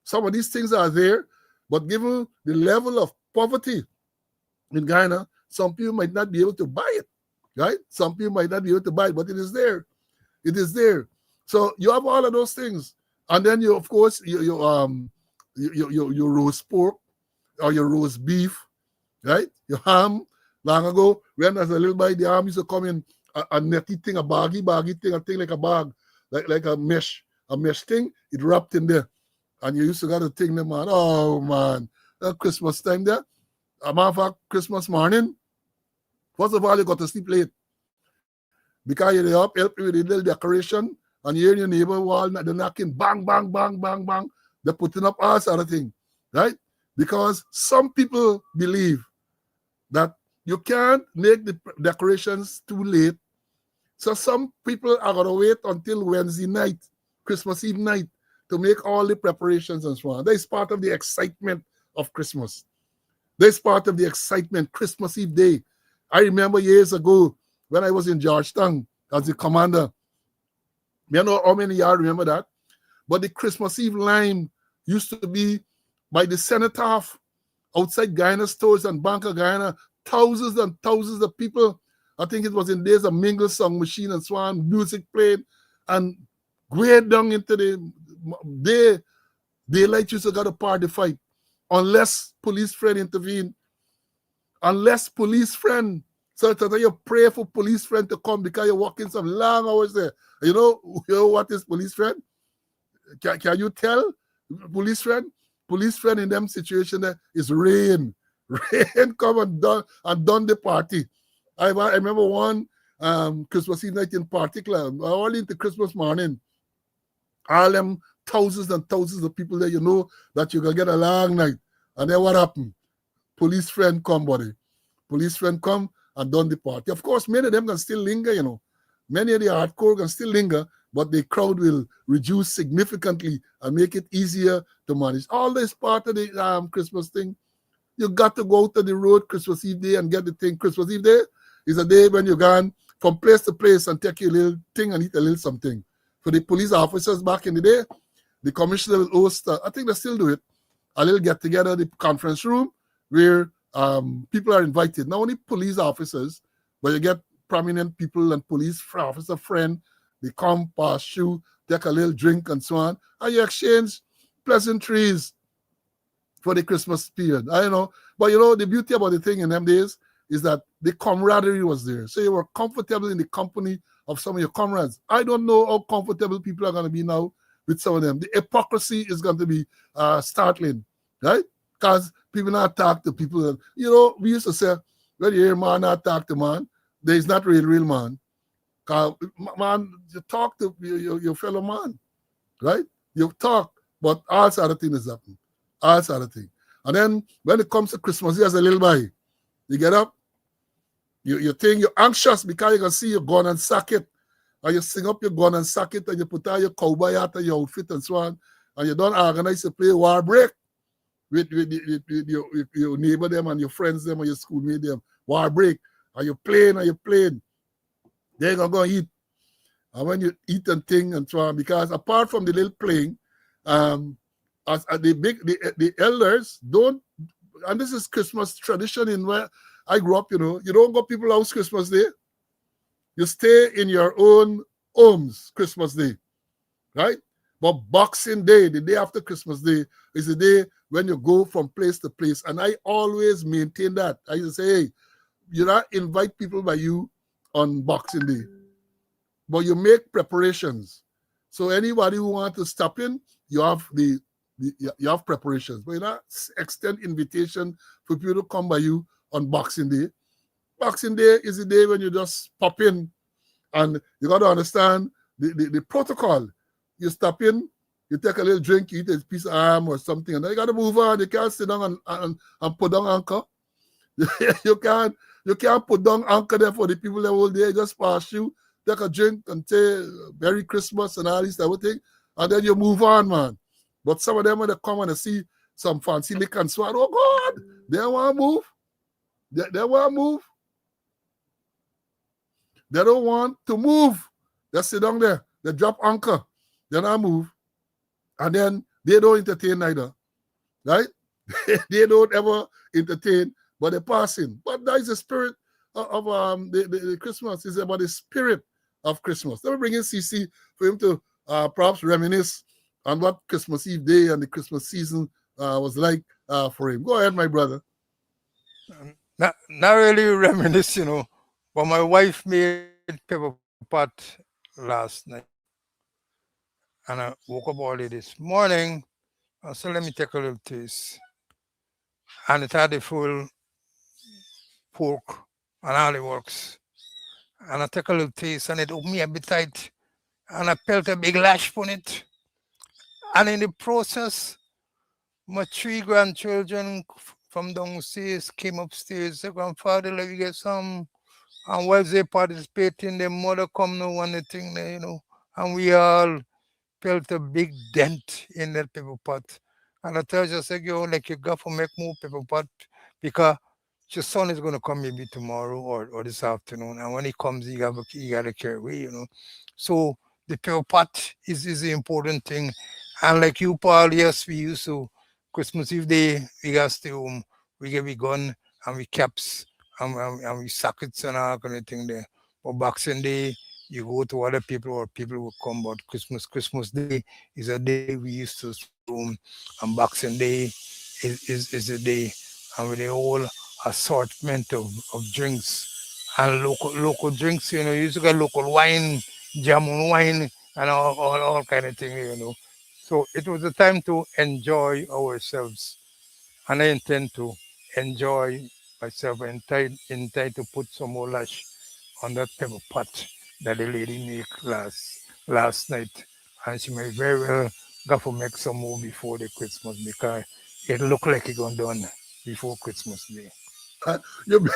Some of these things are there, but given the level of poverty in Ghana, some people might not be able to buy it, right? Some people might not be able to buy it, but it is there. It is there. So you have all of those things. And then you, of course, you roast pork or your roast beef, right? Your ham. Long ago, when as a little boy, the ham used to come in a netty thing, a baggy thing, a thing like a bag, like a mesh thing, it wrapped in there. And you used to got to think them, man, oh man, Christmas time there. A matter of fact, Christmas morning, first of all, you got to sleep late. Because you're up, help you with the little decoration, and you hear your neighbor wall, they're knocking, bang, bang, bang, bang, bang. They're putting up all sort of thing, right? Because some people believe that you can't make the decorations too late. So some people are going to wait until Wednesday night, Christmas Eve night, to make all the preparations and so on. That is part of the excitement of Christmas. That's part of the excitement, Christmas Eve day. I remember years ago when I was in Georgetown as the commander. I don't know how many of y'all remember that. But the Christmas Eve line used to be by the cenotaph outside Guyana stores and Bank of Guyana. Thousands and thousands of people. I think it was in days of mingle song machine and so on, music played, and way down into the daylight used to got a party fight. Unless police friend intervene. Unless police friend. So you pray for police friend to come because you're working some long hours there. You know what is police friend? Can you tell police friend? Police friend in them situation there is rain. Rain come and done the party. I remember one Christmas Eve night in particular, all into Christmas morning. All them thousands and thousands of people there, you know that you're going to get a long night. And then what happened? Police friend come, buddy. Police friend come and done the party. Of course, many of them can still linger, Many of the hardcore can still linger, but the crowd will reduce significantly and make it easier to manage. All this part of the Christmas thing. You got to go out to the road Christmas Eve day and get the thing. Christmas Eve day is a day when you gone from place to place and take your little thing and eat a little something. For the police officers back in the day, the commissioner will host, I think they still do it, a little get together in the conference room where people are invited. Not only police officers, but you get prominent people and police officer friend. They come past you, take a little drink and so on, and you exchange pleasantries for the Christmas period. I don't know. But the beauty about the thing in them days is that the camaraderie was there. So you were comfortable in the company of some of your comrades. I don't know how comfortable people are going to be now with some of them. The hypocrisy is going to be startling, right? Because people not talk to people. We used to say, when you hear man not talk to man, there is not real man. Because, man, you talk to your fellow man, right? You talk, but all sort of things is happening. All sort of things. And then when it comes to Christmas, as a little boy, you get up, you think you're anxious because you can see your gun and sack it. And you sing up your gun and sack it, and you put on your cowboy hat and your outfit and so on. And you don't organize to play war break with your neighbor them and your friends them and your schoolmate them. War break. And you're playing and you're playing. They're going to go eat. And when you eat and thing and so on, because apart from the little playing, the elders don't, and this is Christmas tradition in where I grew up, you don't go people's house Christmas Day. You stay in your own homes Christmas Day, right? But Boxing Day, the day after Christmas Day, is the day when you go from place to place. And I always maintain that. I used to say, hey, you not invite people by you on Boxing Day, but you make preparations. So anybody who wants to stop in, you have you have preparations, but you not extend invitation for people to come by you on Boxing Day. Boxing Day is the day when you just pop in, and you got to understand the protocol. You stop in, you take a little drink, you eat a piece of ham or something, and then you got to move on. You can't sit down and put down anchor. you can't put down anchor there for the people that all day just pass you, take a drink and say Merry Christmas and all this type of thing, and then you move on, man. But some of them when they come and they see some fancy liquor and so on, oh God, they want to move. They want to move. They don't want to move. They sit down there. They drop anchor. They not move. And then they don't entertain either. Right? They don't ever entertain, but they're passing. But that is the spirit of the Christmas. It's about the spirit of Christmas. Let me bring in CC for him to perhaps reminisce on what Christmas Eve day and the Christmas season was like for him. Go ahead, my brother. Not really reminisce, but my wife made pepper pot last night. And I woke up early this morning. So let me take a little taste. And it had the full pork and all the works. And I took a little taste and it opened me appetite. And I felt a big lash on it. And in the process, my three grandchildren from downstairs came upstairs. Said, Grandfather, let me get some. And while they participating, their mother come now and the thing there, And we all felt a big dent in that pepper pot. And I tell you, I said, like you got to make more pepper pot because your son is going to come maybe tomorrow or this afternoon. And when he comes, he got to carry away. So the pepper pot is the important thing. And like you, Paul, yes, we used to, Christmas Eve day, we got to stay home. We get we gun and we caps and we sockets and all kind of thing there. But Boxing Day, you go to other people or people will come. But Christmas Day is a day we used to stay home, and Boxing Day is a day, and with the whole assortment of drinks and local drinks. You used to get local wine, jamun wine, and all kind of thing. So it was a time to enjoy ourselves, and I intend to enjoy myself and try to put some more lash on that pepper pot that the lady make last night. And she may very well got to make some more before the Christmas because it look like it gone done before Christmas Day. you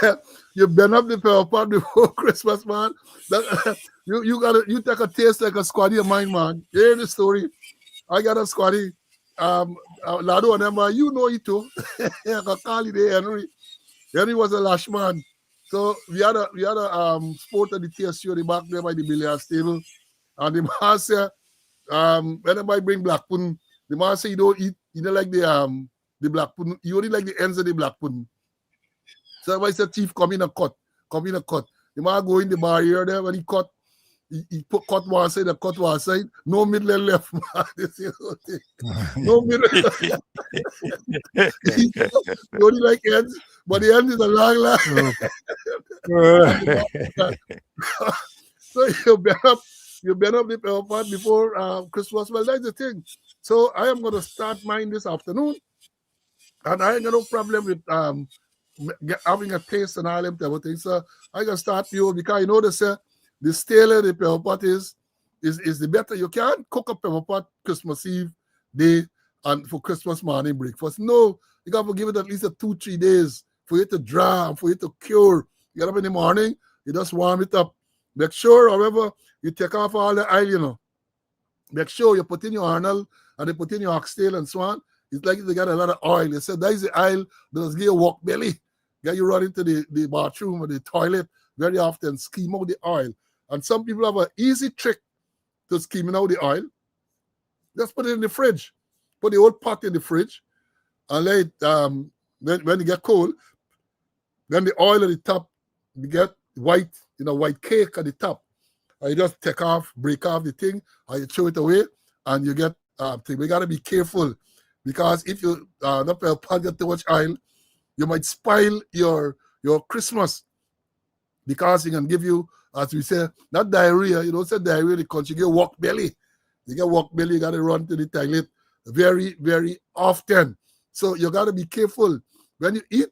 you bend up the pepper pot before Christmas, man. That, you take a taste like a squaddy of mine, man. You hear the story? I got a squaddy. Lado and them, you know it too. I can call it Henry. Henry was a lash man. So we had a sport at the TSU the back there by the billiards table. And the man said, when anybody bring black pudding, the man say you don't eat, you don't like the black pudding, you only like the ends of the black pudding. So everybody said, Chief, come in and cut. Come in and cut. The man go in the barrier there when he cut. He put cut one side and cut one side. No middle and left, man. This is the thing. No middle. You only like ends, but the end is a long line. So you bend up the pepper pot before Christmas. Well, that's the thing. So I am going to start mine this afternoon. And I ain't got no problem with having a taste and all them type of things. So I can start you because you know the staler the pepper pot is the better. You can't cook a pepper pot Christmas Eve day and for Christmas morning breakfast. No, you got to give it at least 2-3 days for it to dry, for it to cure. You get up in the morning, you just warm it up. Make sure, however, you take off all the oil, you know. Make sure you put in your Arnold and you put in your oxtail and so on. It's like they got a lot of oil. They said that is the oil that does give you walk belly. Get you run into the bathroom or the toilet very often, skim out the oil. And some people have an easy trick to skimming out the oil. Just put it in the fridge. Put the old pot in the fridge and let it, when it get cold, then the oil at the top, you get white, white cake at the top. And you just take off, break off the thing, and you throw it away, and you get thing. We got to be careful because if you not pot get too much oil, you might spoil your Christmas because it can give you, as we say, not diarrhea. You don't say diarrhea because you get walk belly. You get walk belly, you got to run to the toilet very, very often. So you got to be careful. When you eat,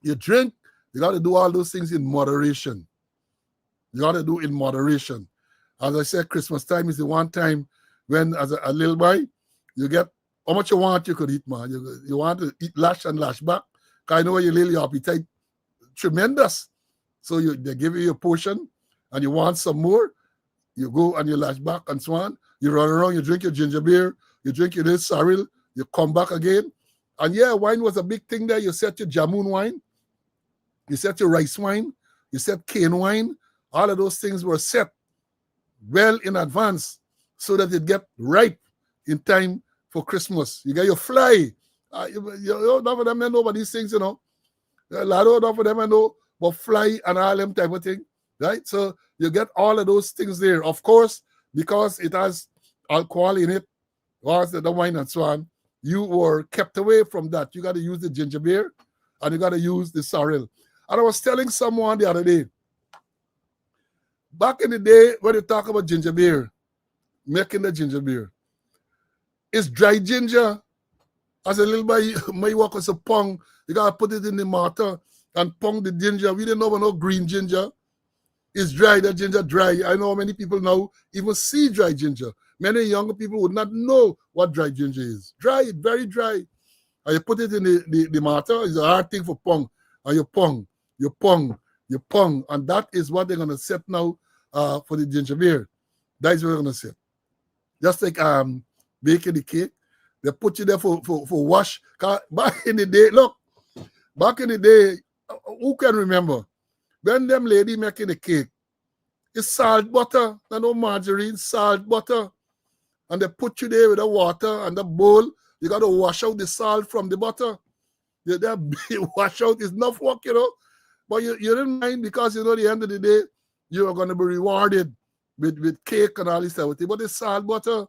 you drink, you got to do all those things in moderation. You got to do in moderation. As I said, Christmas time is the one time when, as a little boy, you get how much you want, you could eat, man. You want to eat lash and lash back. Because I know your little appetite tremendous. So they give you a portion and you want some more. You go and you lash back and so on. You run around, you drink your ginger beer, you drink your little sorrel, you come back again. And yeah, wine was a big thing there. You set your jamun wine, you set your rice wine, you set cane wine. All of those things were set well in advance so that it get ripe in time for Christmas. You get your fly. None of them know about these things, A lot of them know about fly and all them type of thing, right? So you get all of those things there. Of course, because it has alcohol in it, or the wine and so on, you were kept away from that. You got to use the ginger beer and you got to use the sorrel. And I was telling someone the other day, back in the day when you talk about ginger beer, making the ginger beer, it's dry ginger. As a little boy, my work was a pong. You got to put it in the mortar and pong the ginger. We didn't know about no green ginger. It's dry, the ginger dry. I know many people now even see dry ginger. Many younger people would not know what dry ginger is. Dry, very dry. And you put it in the mortar. It's a hard thing for pong. And you pong, you pong, you pong. And that is what they're going to set now for the ginger beer. That is what they're going to set. Just like baking the cake. They put you there for wash. Back in the day, look, back in the day, who can remember? When them lady making the cake, it's salt butter, no margarine, salt butter. And they put you there with the water and the bowl. You got to wash out the salt from the butter. That wash out is enough work, But you didn't mind because, at the end of the day, you are going to be rewarded with cake and all this type of thing. But the salt butter,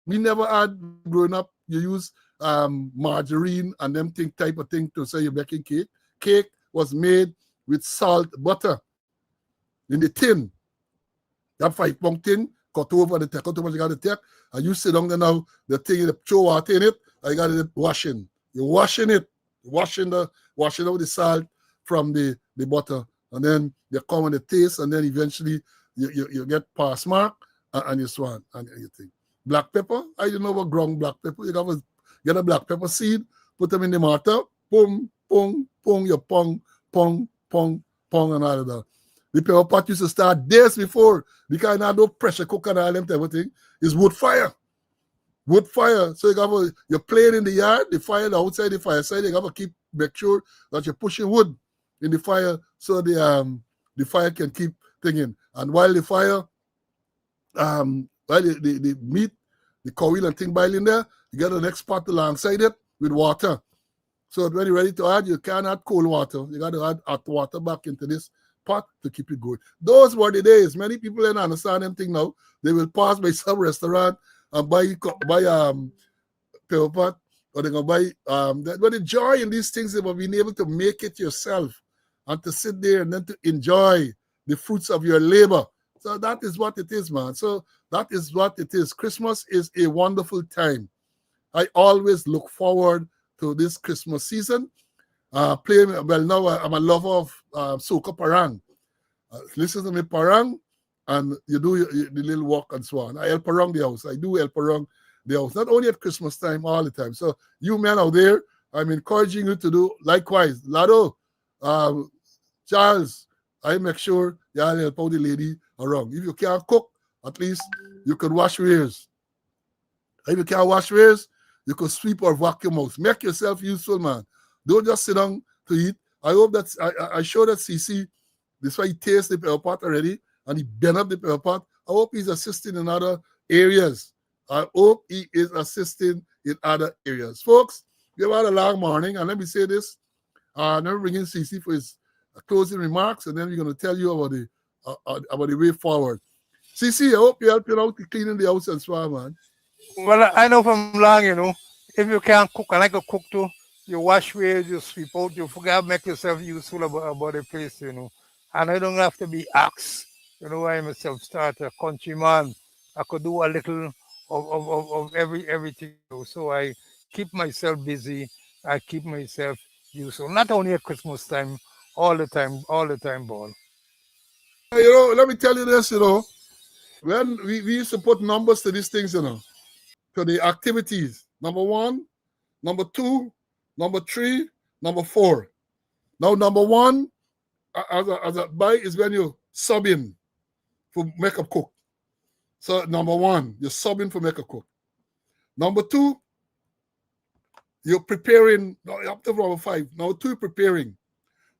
we never had growing up. You use margarine and them type of thing to say you're baking cake. Cake was made with salt butter in the tin. That 5-pound tin, cut over the take, you got to take, and you sit down there now, the thing, you throw water in it, and you got it washing. You're washing it, washing out the salt from the butter, and then they come on the taste, and then eventually you get pass mark, and you swan, and you think. Black pepper, I don't know about ground black pepper. You got to get a black pepper seed, put them in the mortar, boom, pong, pong, your pong, pong, pong, pong, and all of that. The pepper pot used to start days before because now no pressure cooker and all them type of thing. It's wood fire. Wood fire. So you're playing in the yard, the fire the outside the fireside, you gotta make sure that you're pushing wood in the fire so the fire can keep thinking. And while the fire while the meat, the coil and thing boiling there, you get the next pot alongside it with water. So when you're ready to add, you can't add cold water. You got to add hot water back into this pot to keep it going. Those were the days. Many people don't understand them thing now. They will pass by some restaurant and buy pepper pot, or they're gonna buy but the joy in these things is about being able to make it yourself and to sit there and then to enjoy the fruits of your labor. So that is what it is, man. So that is what it is. Christmas is a wonderful time. I always look forward to this Christmas season. Now I'm a lover of soca parang. Listen to me parang, and you do the little walk and so on. I help around the house. I do help around the house, not only at Christmas time, all the time. So you men out there, I'm encouraging you to do likewise. Lado, Charles, I make sure y'all help out the lady around. If you can't cook, at least you can wash wares. If you can't wash wares, you can sweep or vacuum house. Make yourself useful, man. Don't just sit down to eat. I hope that I show that CC. This why he tastes the pepper pot already, and he bent up the pepper pot. I hope he's assisting in other areas. I hope he is assisting in other areas. Folks, we've had a long morning, and let me say this. I'm never bringing CC for his closing remarks, and then we're going to tell you about the way forward. CC, I hope you're helping out cleaning the house and so on, man. Well, I know from long, if you can't cook, and I can cook too, you wash ways, you sweep out, you forget make yourself useful about the place, And I don't have to be asked. I myself start a countryman. I could do a little of everything. So I keep myself busy. I keep myself useful. Not only at Christmas time, all the time, ball. Let me tell you this, when we used to put numbers to these things, to the activities. Number 1, number 2, number 3, number 4. Now, number 1, as a buy is when you sub in for makeup cook. So number 1, you're subbing for makeup cook. Number 2, you're preparing. Up to number 5. Number 2, you're preparing.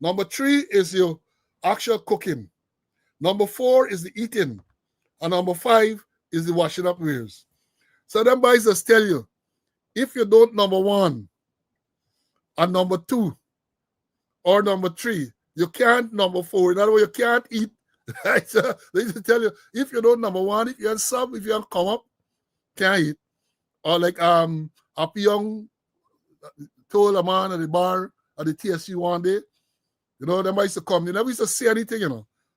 Number 3 is your actual cooking. Number 4 is the eating. And number 5 is the washing up wares. So them boys just tell you, if you don't number 1 and number 2 or number 3, you can't number 4. In other words, you can't eat. Right? So they just tell you, if you don't number 1, if you're sub, if you don't come up, can't eat. Or like Happy Young told a man at the bar at the TSU one day, them boys used to come. They never used to say anything,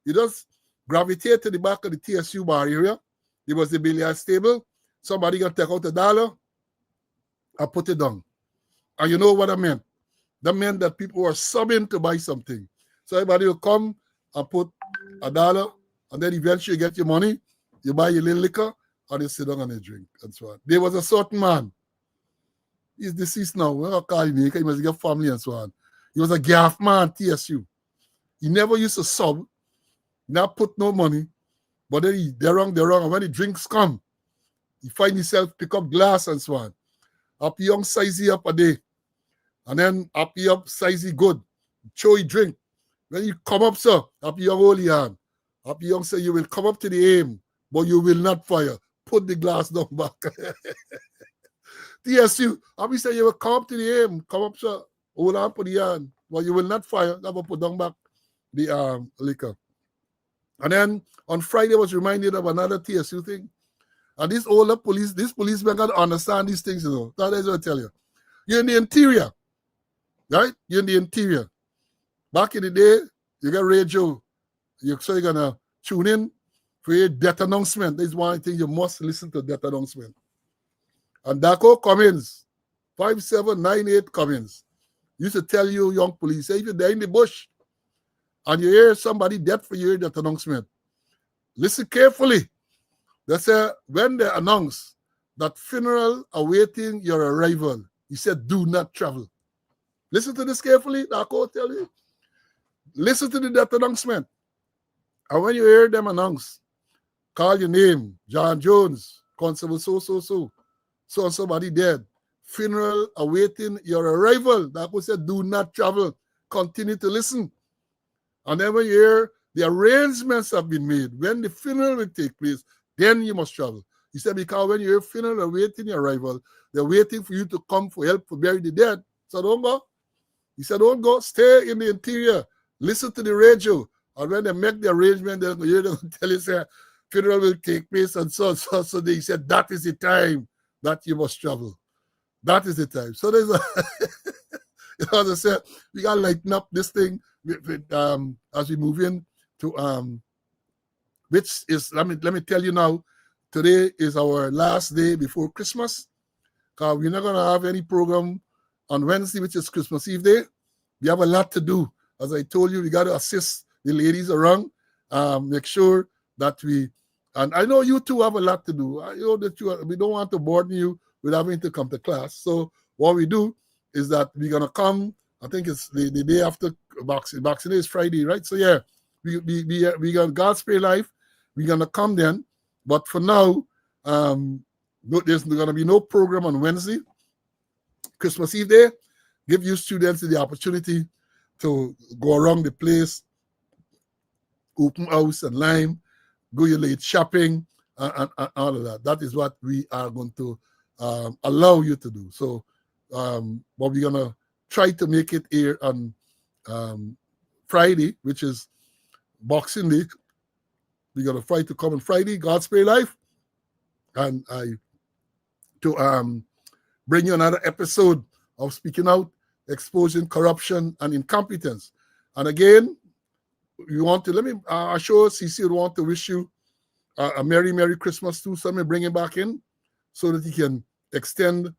You just gravitate to the back of the TSU bar area. It was the billiard table. Somebody gonna take out $1 and put it down. And you know what I meant? That meant that people were subbing to buy something. So everybody will come and put $1, and then eventually you get your money, you buy your little liquor, and you sit down and you drink, and so on. There was a certain man. He's deceased now. We're not calling him. He must get family and so on. He was a gaff man, TSU. He never used to sub, not put no money, but then they're wrong. And when the drinks come, he find himself pick up glass and so on. Happy Young sizey up a day. And then Happy Young sizey good. Show he drink. When you come up, sir, Happy Young hold your hand. Happy Young say you will come up to the aim, but you will not fire. Put the glass down back. TSU, Happy say you will come up to the aim. Come up, sir. Hold on for the hand. But you will not fire. Never put down back the liquor. And then on Friday I was reminded of another TSU thing. And this policemen got to understand these things, That is what I tell you. You're in the interior, right? You're in the interior. Back in the day, you got radio. So you're going to tune in for your death announcement. This is one thing you must listen to, death announcement. And Daco Cummins, 5798 Cummins, used to tell you, young police, say if you're there in the bush and you hear somebody dead for your death announcement, listen carefully. They said, when they announced that funeral awaiting your arrival, he said, do not travel. Listen to this carefully. I will tell you. Listen to the death announcement. And when you hear them announce, call your name, John Jones, Constable so and somebody dead. Funeral awaiting your arrival. That was said, do not travel. Continue to listen. And then when you hear the arrangements have been made, when the funeral will take place, then you must travel. He said, because when you hear funeral awaiting your arrival, they're waiting for you to come for help to bury the dead. So don't go. He said, don't go. Stay in the interior. Listen to the radio. And when they make the arrangement, they're going to tell you, say, funeral will take place and so. So they said, that is the time that you must travel. That is the time. So there's a, as I said, we got to lighten up this thing as we move in to, which is, let me tell you now, today is our last day before Christmas. We're not going to have any program on Wednesday, which is Christmas Eve day. We have a lot to do. As I told you, we got to assist the ladies around, make sure that and I know you two have a lot to do. I know that we don't want to burden you with having to come to class. So what we do is that we're going to come, I think it's the day after Boxing Day is Friday, right? So yeah, we got God's Spray Life. We're going to come then. But for now, there's going to be no program on Wednesday. Christmas Eve day, give you students the opportunity to go around the place, open house and lime, go your late shopping, and all of that. That is what we are going to allow you to do. So, but we're going to try to make it here on Friday, which is Boxing Day. We're going to try to come on Friday, God's Spray Life, and to bring you another episode of Speaking Out, Exposing Corruption and Incompetence. And again, we want to, I'm sure CC would want to wish you a Merry Christmas too. So let me bring him back in so that he can extend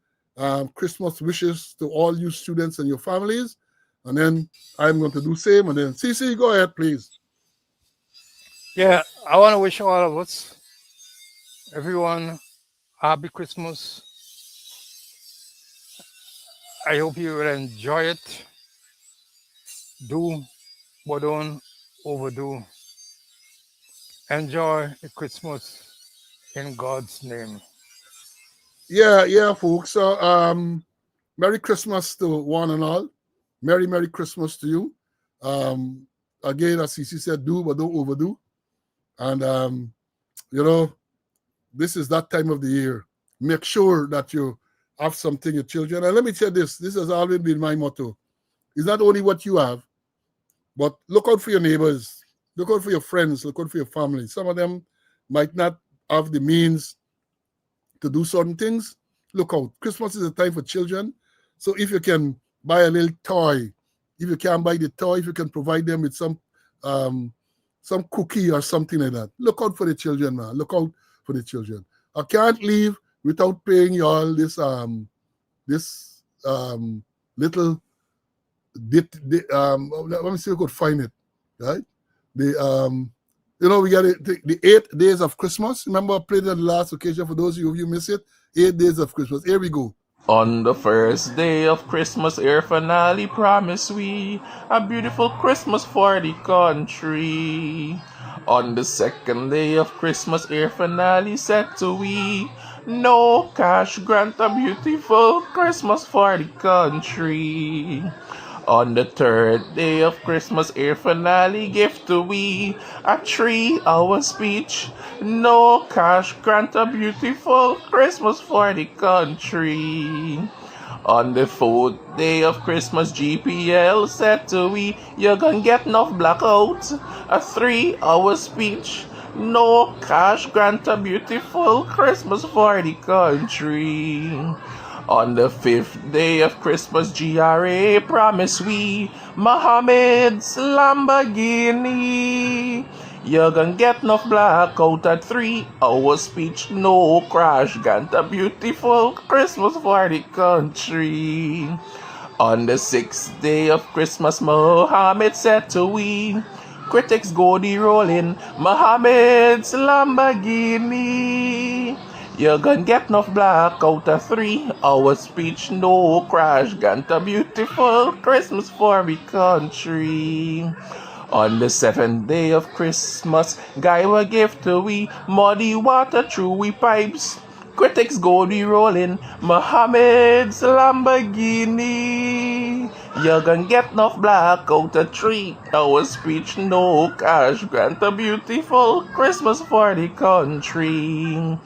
Christmas wishes to all you students and your families. And then I'm going to do same. And then CC, go ahead, please. Yeah, I want to wish all of us, everyone, happy Christmas. I hope you will enjoy it. Do, but don't overdo. Enjoy the Christmas in God's name. Yeah, folks. So, Merry Christmas to one and all. Merry Christmas to you. Again, as CC said, do, but don't overdo. And, this is that time of the year. Make sure that you have something, your children. And let me tell you this has always been my motto. It's not only what you have, but look out for your neighbors. Look out for your friends. Look out for your family. Some of them might not have the means to do certain things. Look out. Christmas is a time for children. So if you can buy a little toy, if you can't buy the toy, if you can provide them with some cookie or something like that, look out for the children, man. Look out for the children. I can't leave without paying you all this little let me see if I could find it. Right? We got the 8 days of Christmas. Remember, I played it on the last occasion for those of you who miss it. 8 days of Christmas. Here we go. On the first day of Christmas, air finale, promise we a beautiful Christmas for the country. On the second day of Christmas, air finale, set to we no cash grant, a beautiful Christmas for the country. On the third day of Christmas, air finale, gift to we a 3-hour speech. No cash grant, a beautiful Christmas for the country. On the fourth day of Christmas, GPL said to we, you're gonna get enough blackout. A 3-hour speech. No cash grant, a beautiful Christmas for the country. On the fifth day of Christmas, GRA promise we Mohammed's Lamborghini. You're gonna get enough blackout at 3-hour speech. No crash, got a beautiful Christmas for the country. On the sixth day of Christmas, Mohammed said to we, critics go the rolling Mohammed's Lamborghini. You're gonna get enough black out of 3 hour speech, no crash. Got a beautiful Christmas for the country. On the 7th day of Christmas, guy will give to we muddy water through we pipes. Critics go be rolling Mohammed's Lamborghini. You're gonna get enough black out of 3 hour speech, no cash. Grant a beautiful Christmas for the country.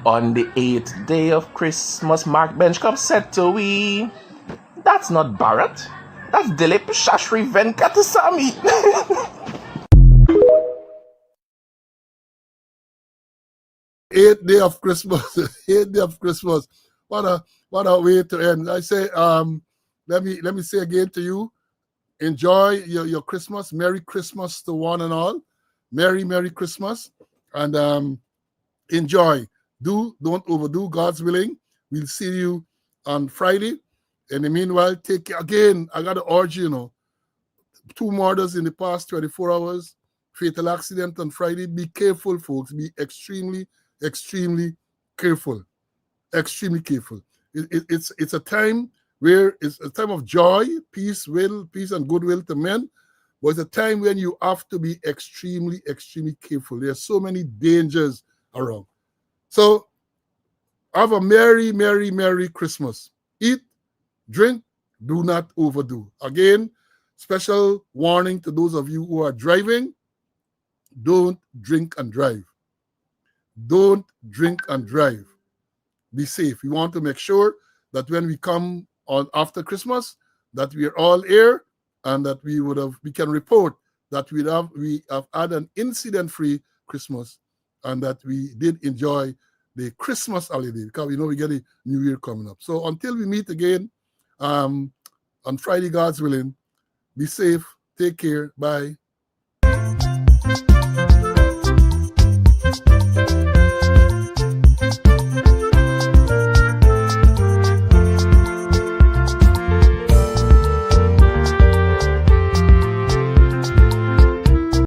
On the 8th day of Christmas, Mark Benchcom said to we, that's not Bharat, that's Dilip Shashri Venkatasamy. 8th day of Christmas. 8th day of Christmas. What a way to end. I say, let me say again to you, enjoy your Christmas. Merry Christmas to one and all. Merry Christmas. And enjoy. Don't overdo, God's willing. We'll see you on Friday. In the meanwhile, take care. Again, I got to urge you, 2 murders in the past 24 hours, fatal accident on Friday. Be careful, folks. Be extremely careful. Extremely careful. It's a time where it's a time of joy, peace and goodwill to men, but it's a time when you have to be extremely careful. There are so many dangers around. So have a merry Christmas. Eat, drink, do not overdo. Again, special warning to those of you who are driving, don't drink and drive. Don't drink and drive. Be safe. We want to make sure that when we come on after Christmas, that we are all here and that we can report that we have had an incident-free Christmas and that we did enjoy the Christmas holiday, because we know we get a New Year coming up. So until we meet again on Friday, God's willing, be safe, take care, bye.